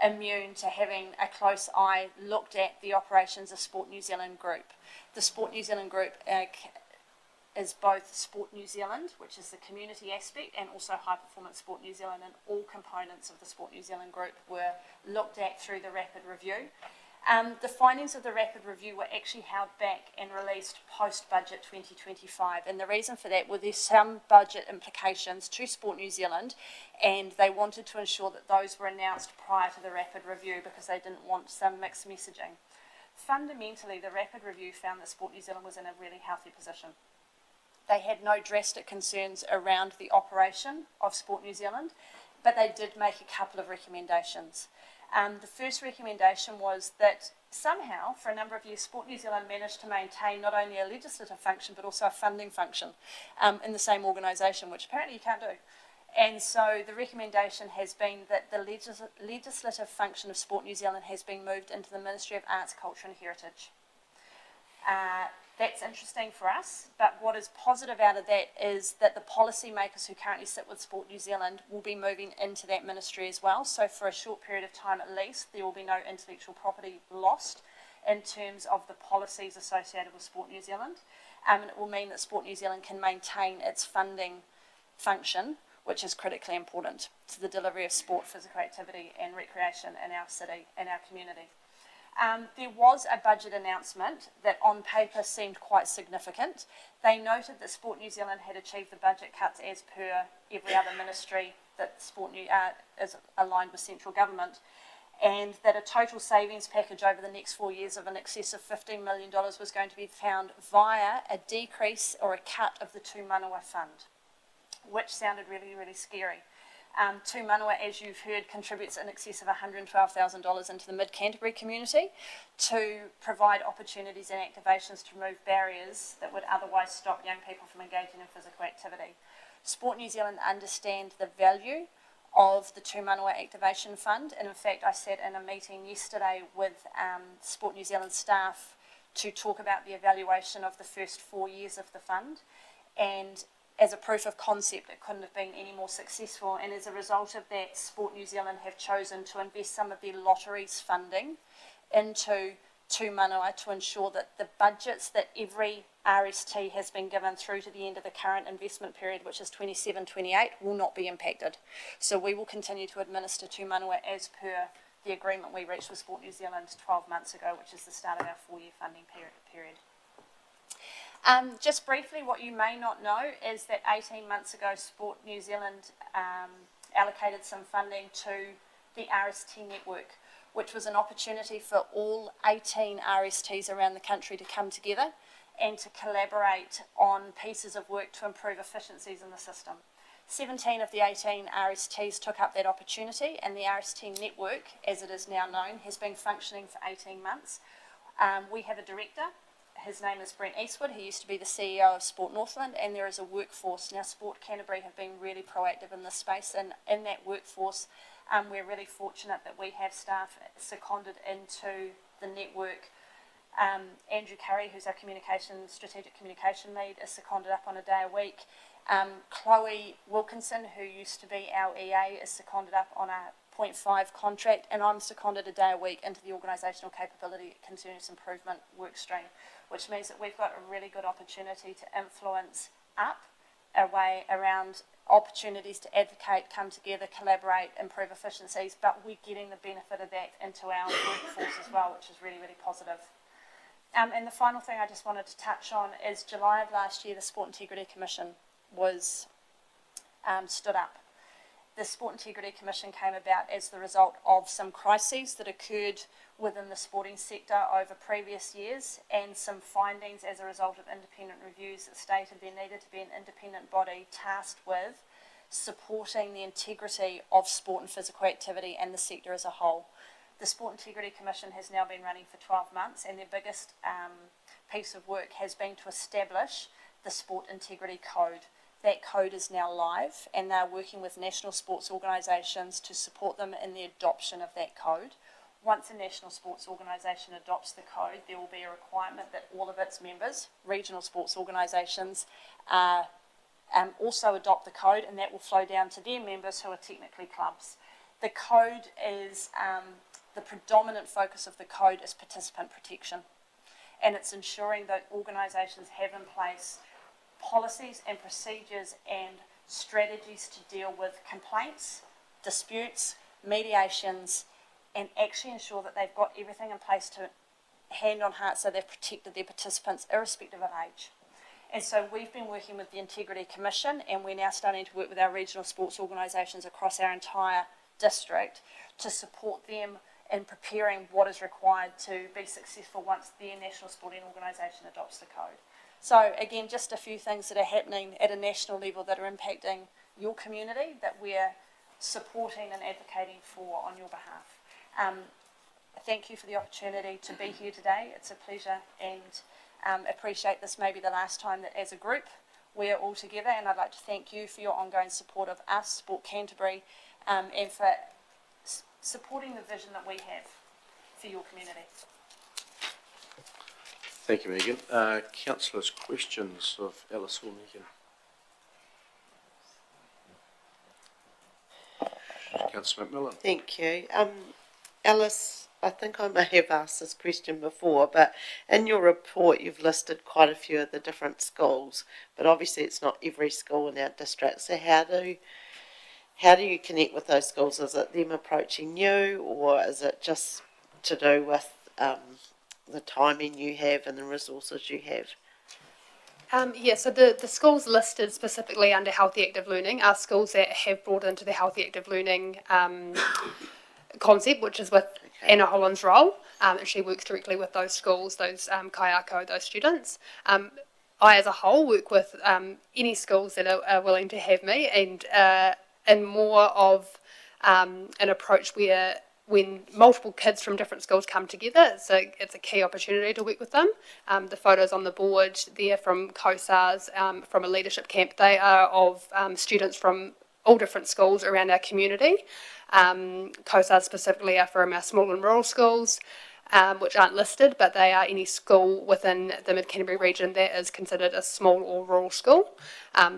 immune to having a close eye looked at the operations of Sport New Zealand Group. The Sport New Zealand Group is both Sport New Zealand, which is the community aspect, and also High Performance Sport New Zealand, and all components of the Sport New Zealand Group were looked at through the rapid review. The findings of the rapid review were actually held back and released post-budget 2025, and the reason for that were there's some budget implications to Sport New Zealand, and they wanted to ensure that those were announced prior to the rapid review because they didn't want some mixed messaging. Fundamentally, the rapid review found that Sport New Zealand was in a really healthy position. They had no drastic concerns around the operation of Sport New Zealand, but they did make a couple of recommendations. The first recommendation was that somehow, for a number of years, Sport New Zealand managed to maintain not only a legislative function but also a funding function in the same organisation, which apparently you can't do. And so the recommendation has been that the legislative function of Sport New Zealand has been moved into the Ministry of Arts, Culture and Heritage. That's interesting for us, but what is positive out of that is that the policymakers who currently sit with Sport New Zealand will be moving into that ministry as well. So for a short period of time at least, there will be no intellectual property lost in terms of the policies associated with Sport New Zealand. And it will mean that Sport New Zealand can maintain its funding function, which is critically important to the delivery of sport, physical activity and recreation in our city, in our community. There was a budget announcement that on paper seemed quite significant. They noted that Sport New Zealand had achieved the budget cuts as per every other ministry that is aligned with central government. and that a total savings package over the next 4 years of in excess of $15 million was going to be found via a decrease or a cut of the Tū Manawa Fund, which sounded really, really scary. Tū Manawa, as you've heard, contributes in excess of $112,000 into the Mid Canterbury community to provide opportunities and activations to remove barriers that would otherwise stop young people from engaging in physical activity. Sport New Zealand understand the value of the Tū Manawa Activation Fund, and in fact I sat in a meeting yesterday with Sport New Zealand staff to talk about the evaluation of the first 4 years of the fund, and as a proof of concept, it couldn't have been any more successful. And as a result of that, Sport New Zealand have chosen to invest some of their lotteries funding into Tū Manawa to ensure that the budgets that every RST has been given through to the end of the current investment period, which is 27-28, will not be impacted. So we will continue to administer Tū Manawa as per the agreement we reached with Sport New Zealand 12 months ago, which is the start of our 4-year funding period. Just briefly, what you may not know is that 18 months ago, Sport New Zealand allocated some funding to the RST network, which was an opportunity for all 18 RSTs around the country to come together and to collaborate on pieces of work to improve efficiencies in the system. 17 of the 18 RSTs took up that opportunity, and the RST network, as it is now known, has been functioning for 18 months. We have a director. His name is Brent Eastwood. He used to be the CEO of Sport Northland, and there is a workforce. Now, Sport Canterbury have been really proactive in this space, and in that workforce, we're really fortunate that we have staff seconded into the network. Andrew Curry, who's our strategic communication lead, is seconded up on a day a week. Chloe Wilkinson, who used to be our EA, is seconded up on a 0.5 contract, and I'm seconded a day a week into the organisational capability continuous improvement work stream, which means that we've got a really good opportunity to influence up a way around opportunities to advocate, come together, collaborate, improve efficiencies, but we're getting the benefit of that into our workforce as well, which is really, really positive. And the final thing I just wanted to touch on is July of last year, the Sport Integrity Commission was stood up. The Sport Integrity Commission came about as the result of some crises that occurred within the sporting sector over previous years, and some findings as a result of independent reviews that stated there needed to be an independent body tasked with supporting the integrity of sport and physical activity and the sector as a whole. The Sport Integrity Commission has now been running for 12 months, and their biggest piece of work has been to establish the Sport Integrity Code. That code is now live, and they're working with national sports organisations to support them in the adoption of that code. Once a national sports organisation adopts the code, there will be a requirement that all of its members, regional sports organisations, also adopt the code, and that will flow down to their members who are technically clubs. The code is, the predominant focus of the code is participant protection, and it's ensuring that organisations have in place policies and procedures and strategies to deal with complaints, disputes, mediations, and actually ensure that they've got everything in place to hand on heart so they've protected their participants irrespective of age. And so we've been working with the Integrity Commission, and we're now starting to work with our regional sports organisations across our entire district to support them in preparing what is required to be successful once their national sporting organisation adopts the code. So again, just a few things that are happening at a national level that are impacting your community that we're supporting and advocating for on your behalf. Thank you for the opportunity to be here today. It's a pleasure, and appreciate this may be the last time that as a group we're all together, and I'd like to thank you for your ongoing support of us, Sport Canterbury, and for supporting the vision that we have for your community. Thank you, Megan. Councillors, questions of Alice or Megan? Councillor McMillan. Thank you. Alice, I think I may have asked this question before, but in your report you've listed quite a few of the different schools, but obviously it's not every school in our district. So how do you connect with those schools? Is it them approaching you, or is it just to do with the timing you have and the resources you have? So the schools listed specifically under Healthy Active Learning are schools that have brought into the Healthy Active Learning concept, which is with Anna Holland's role, and she works directly with those schools, those kaiako, those students. I, as a whole, work with any schools that are willing to have me, and more of an approach where when multiple kids from different schools come together, it's a key opportunity to work with them. The photos on the board there from COSARs, from a leadership camp, they are of students from all different schools around our community. COSARs specifically are from our small and rural schools, which aren't listed, but they are any school within the Mid Canterbury region that is considered a small or rural school.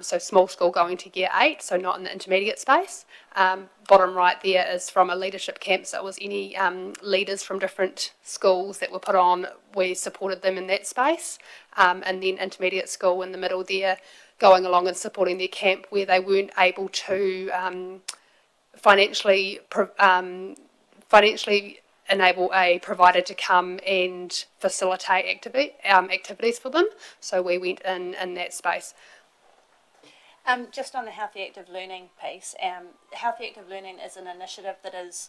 So small school going to year 8, so not in the intermediate space. Bottom right there is from a leadership camp, so it was any leaders from different schools that were put on, we supported them in that space. And then intermediate school in the middle there, going along and supporting their camp where they weren't able to financially enable a provider to come and facilitate activities for them. So we went in that space. Just on the Healthy Active Learning piece, Healthy Active Learning is an initiative that is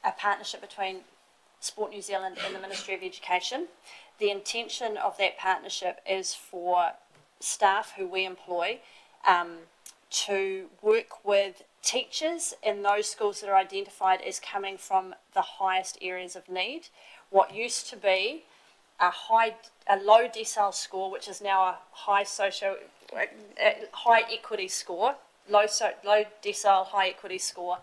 a partnership between Sport New Zealand and the Ministry of Education. The intention of that partnership is for staff who we employ to work with teachers in those schools that are identified as coming from the highest areas of need. What used to be a low decile score, which is now a high equity score, low decile, high equity score.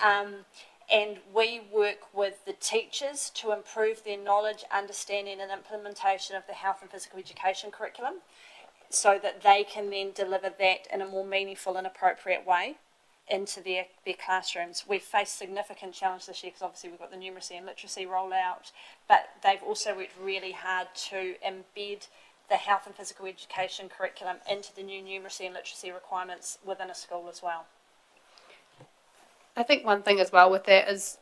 And we work with the teachers to improve their knowledge, understanding and implementation of the health and physical education curriculum so that they can then deliver that in a more meaningful and appropriate way into their classrooms. We've faced significant challenge this year because obviously we've got the numeracy and literacy rollout, but they've also worked really hard to embed the health and physical education curriculum into the new numeracy and literacy requirements within a school as well. I think one thing as well with that is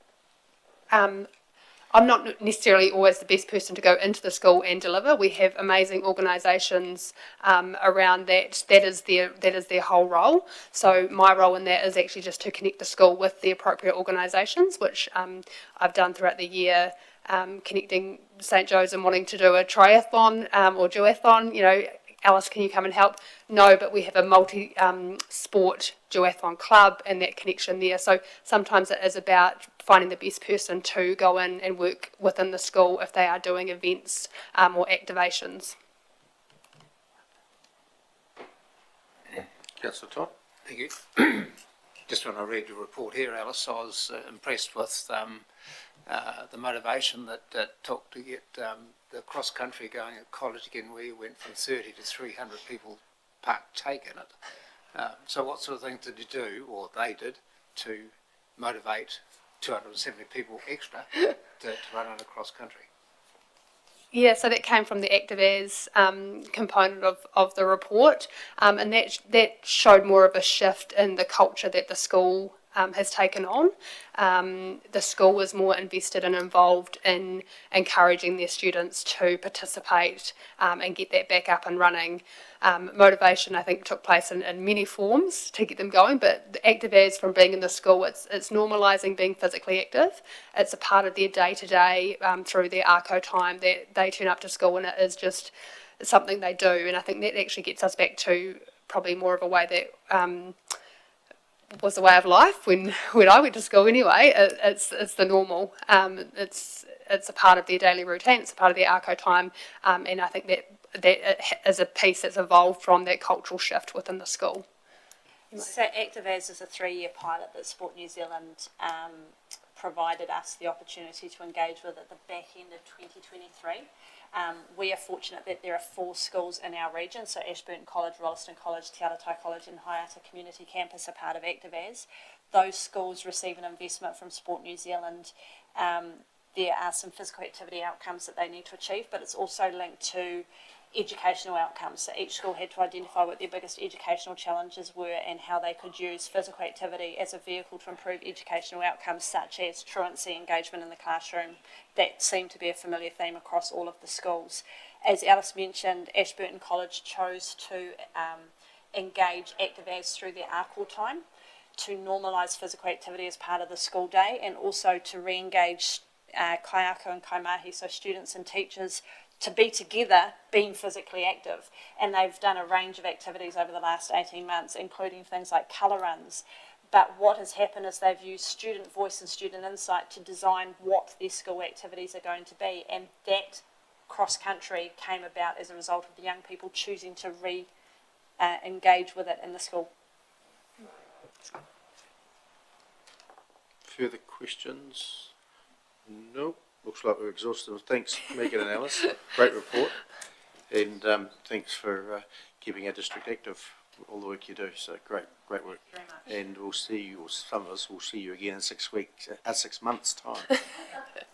I'm not necessarily always the best person to go into the school and deliver. We have amazing organisations around that. That is their whole role. So my role in that is actually just to connect the school with the appropriate organisations, which I've done throughout the year, connecting St Joe's and wanting to do a triathlon or duathlon. You know, Alice, can you come and help? No, but we have a multi-sport duathlon club and that connection there. So sometimes it is about finding the best person to go in and work within the school if they are doing events or activations. Councillor Todd. Thank you. Just when I read your report here, Alice, I was impressed with the motivation that took to get the cross-country going at college again, where you went from 30 to 300 people partake in it. So what sort of things did you do, or they did, to motivate 270 people extra to run on a cross-country? Yeah, so that came from the Active As component of the report, and that showed more of a shift in the culture that the school has taken on. The school was more invested and involved in encouraging their students to participate and get that back up and running. Motivation, I think, took place in many forms to get them going, but the Active As from being in the school, it's normalising being physically active. It's a part of their day-to-day through their ARCO time that they turn up to school and it is just something they do, and I think that actually gets us back to probably more of a way that was the way of life when I went to school anyway. It's the normal. It's a part of their daily routine. It's a part of their ARCO time, and I think that is a piece that's evolved from that cultural shift within the school. So Active As is a 3-year pilot that Sport New Zealand provided us the opportunity to engage with at the back end of 2023. We are fortunate that there are 4 schools in our region, so Ashburton College, Rolleston College, Te Aratai College and Hiata Community Campus are part of Active As. Those schools receive an investment from Sport New Zealand. There are some physical activity outcomes that they need to achieve, but it's also linked to educational outcomes. So each school had to identify what their biggest educational challenges were and how they could use physical activity as a vehicle to improve educational outcomes such as truancy, engagement in the classroom. That seemed to be a familiar theme across all of the schools. As Alice mentioned, Ashburton College chose to engage Active As through their ARCO time. to normalise physical activity as part of the school day, and also to re-engage kaiako and kaimahi, so students and teachers, to be together being physically active. And they've done a range of activities over the last 18 months, including things like colour runs. But what has happened is they've used student voice and student insight to design what their school activities are going to be, and that cross-country came about as a result of the young people choosing to engage with it in the school. Further questions? No. Looks like we're exhausted. Thanks, Megan and Alice. Great report. And thanks for keeping our district active, all the work you do. So great work. Very much. And we'll see you, or some of us will see you again in 6 months' time.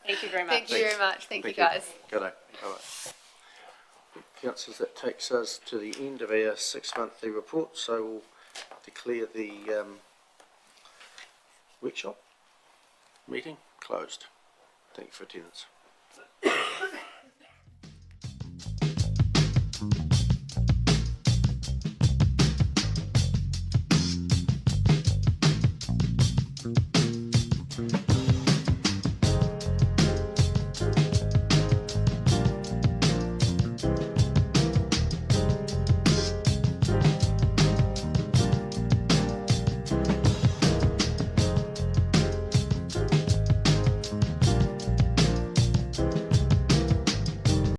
Thank you very much. Thank you very much. Thank you, guys. Good day. Bye-bye. Councillors, that takes us to the end of our 6 monthly report. So we'll declare the workshop meeting closed. Thank you for attendance.